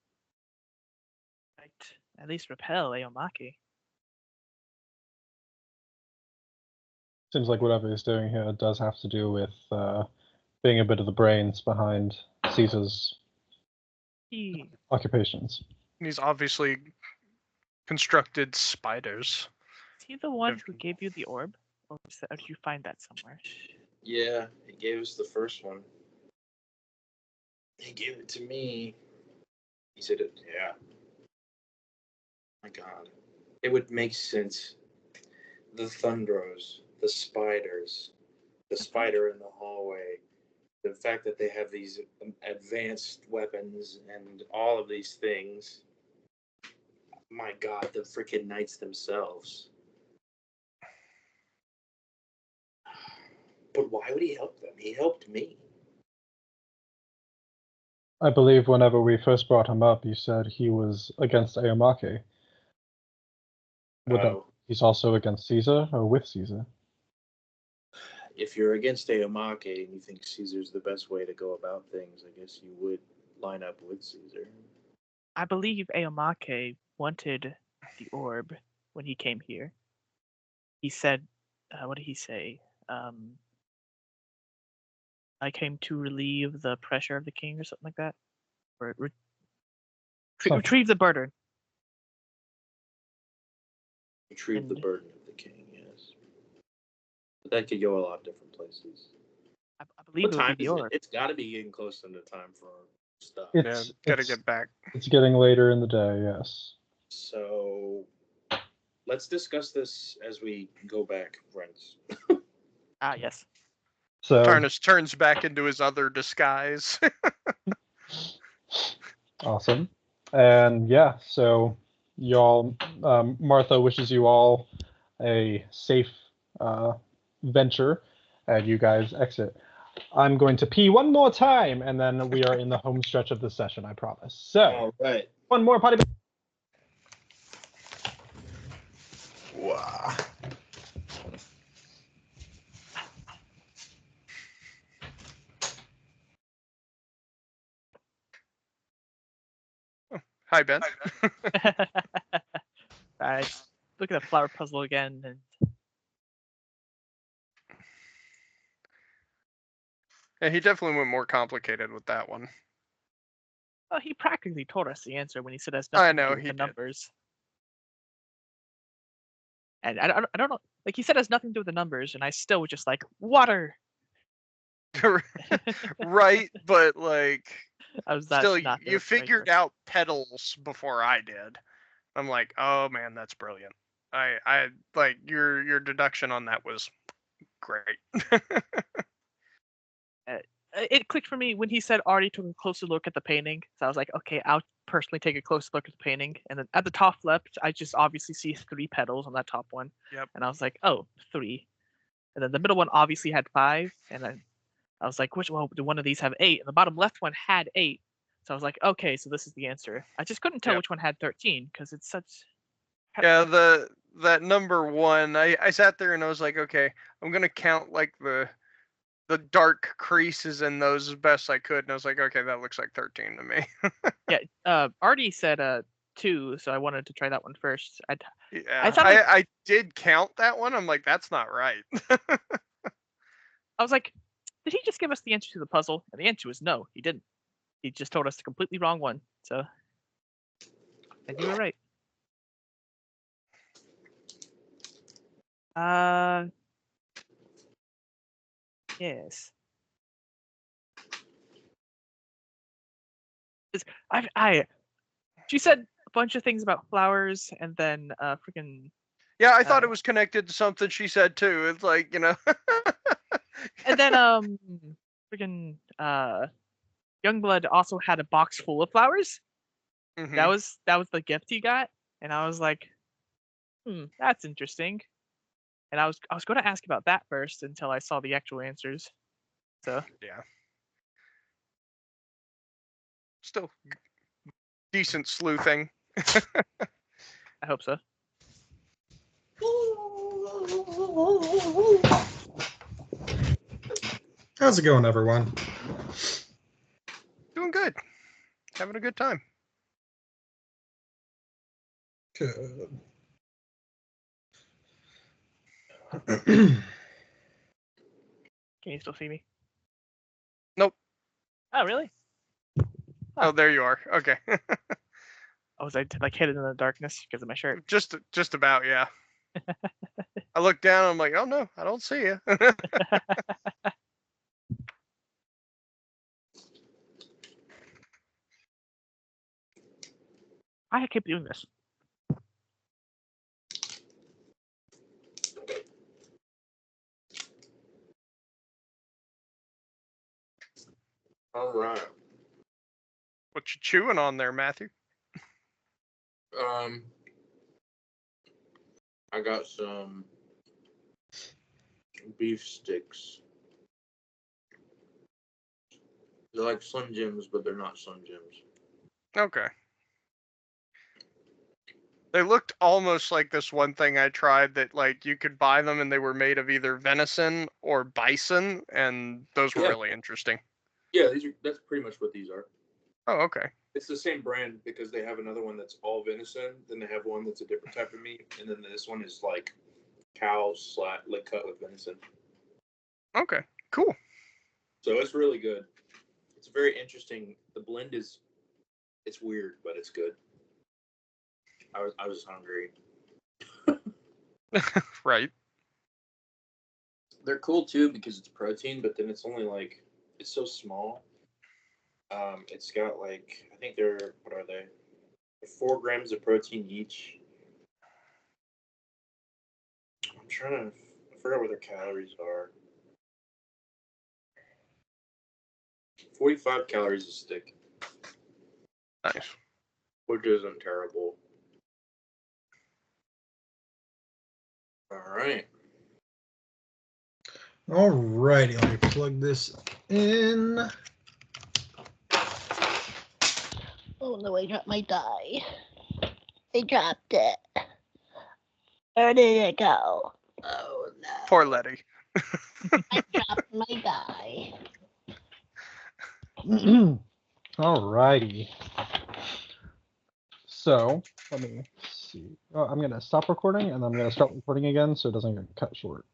at least repel Aomaki. Seems like whatever he's doing here does have to do with being a bit of the brains behind Caesar's occupations. He's obviously constructed spiders. Is he the one who gave you the orb? Or did you find that somewhere? Yeah, he gave us the first one. He gave it to me. He said it, yeah. My God. It would make sense. The Thundros, the spiders, the spider in the hallway, the fact that they have these advanced weapons and all of these things. My God, the freaking knights themselves. But why would he help them? He helped me. I believe whenever we first brought him up, you said he was against Aomaki. He's also against Caesar or with Caesar? If you're against Aomaki and you think Caesar's the best way to go about things, I guess you would line up with Caesar. I believe Aomaki wanted the orb when he came here. He said, what did he say? I came to relieve the pressure of the king or something like that. Or retrieve the burden. Retrieve the burden of the king, yes. But that could go a lot of different places. I believe what time it would be It's got to be getting close to the time for stuff. Gotta get back. It's getting later in the day, yes. So let's discuss this as we go back, friends. Yes. So Tarnus turns back into his other disguise. Awesome. And yeah, so y'all, Martha wishes you all a safe venture, and you guys exit. I'm going to pee one more time, and then we are in the home stretch of the session, I promise. So, all right. One more potty. Wow. Hi, Ben. Right. Look at the flower puzzle again. Yeah, he definitely went more complicated with that one. Well, he practically told us the answer when he said that's I nothing know, to do with he the did. numbers. And I don't know. Like, he said it has nothing to do with the numbers, and I still was just like, water. Right, but like, That's still, not the you right figured word. out petals before I did. I'm like, oh man, that's brilliant. I like your deduction on that was great. It clicked for me when he said Artie took a closer look at the painting. So I was like, okay, I'll personally take a closer look at the painting. And then at the top left, I just obviously see 3 petals on that top one. Yep. And I was like, oh, 3. and then the middle one obviously had 5, and then I was like, which one do one of these have 8? And the bottom left one had 8, so I was like, okay, so this is the answer. I just couldn't tell which one had 13 because it's such. Yeah, that number 1, I sat there and I was like, okay, I'm gonna count like the dark creases in those as best I could, and I was like, okay, that looks like 13 to me. Yeah, Artie said 2, so I wanted to try that one first. Yeah, I thought I did count that one. I'm like, that's not right. I was like, did he just give us the answer to the puzzle? And the answer was no, he didn't. He just told us the completely wrong one. So, and you were right. Yes. She said a bunch of things about flowers, and then freaking. Yeah, I thought it was connected to something she said too. It's like, you know. And then freaking Youngblood also had a box full of flowers. Mhm. That was the gift he got, and I was like, that's interesting. And I was going to ask about that first until I saw the actual answers. So yeah, still decent sleuthing. I hope so. How's it going, everyone? Doing good. Having a good time. Good. Can you still see me? Nope. Oh, really? Oh, there you are. Okay. I was like hidden in the darkness because of my shirt. Just about, yeah. I looked down. I'm like, oh no, I don't see you. I keep doing this. All right. What you chewing on there, Matthew? I got some beef sticks. They're like Slim Jims, but they're not Slim Jims. Okay. They looked almost like this one thing I tried that like you could buy them and they were made of either venison or bison, and those were really interesting. Yeah, that's pretty much what these are. Oh, okay. It's the same brand because they have another one that's all venison, then they have one that's a different type of meat, and then this one is like cow like cut with venison. Okay, cool. So it's really good. It's very interesting. The blend it's weird, but it's good. I was hungry. Right. They're cool too because it's protein, but then it's only like it's so small. It's got like I think they're what are they? 4 grams of protein each. I'm trying to I forgot what their calories are. 45 calories a stick. Nice. Which isn't terrible. All right. Alrighty, let me plug this in. Oh no, I dropped my die. I dropped it. Where did it go? Oh no. Poor Letty. I dropped my die. Alrighty. So let me see. I'm gonna stop recording and I'm gonna start recording again so it doesn't get cut short.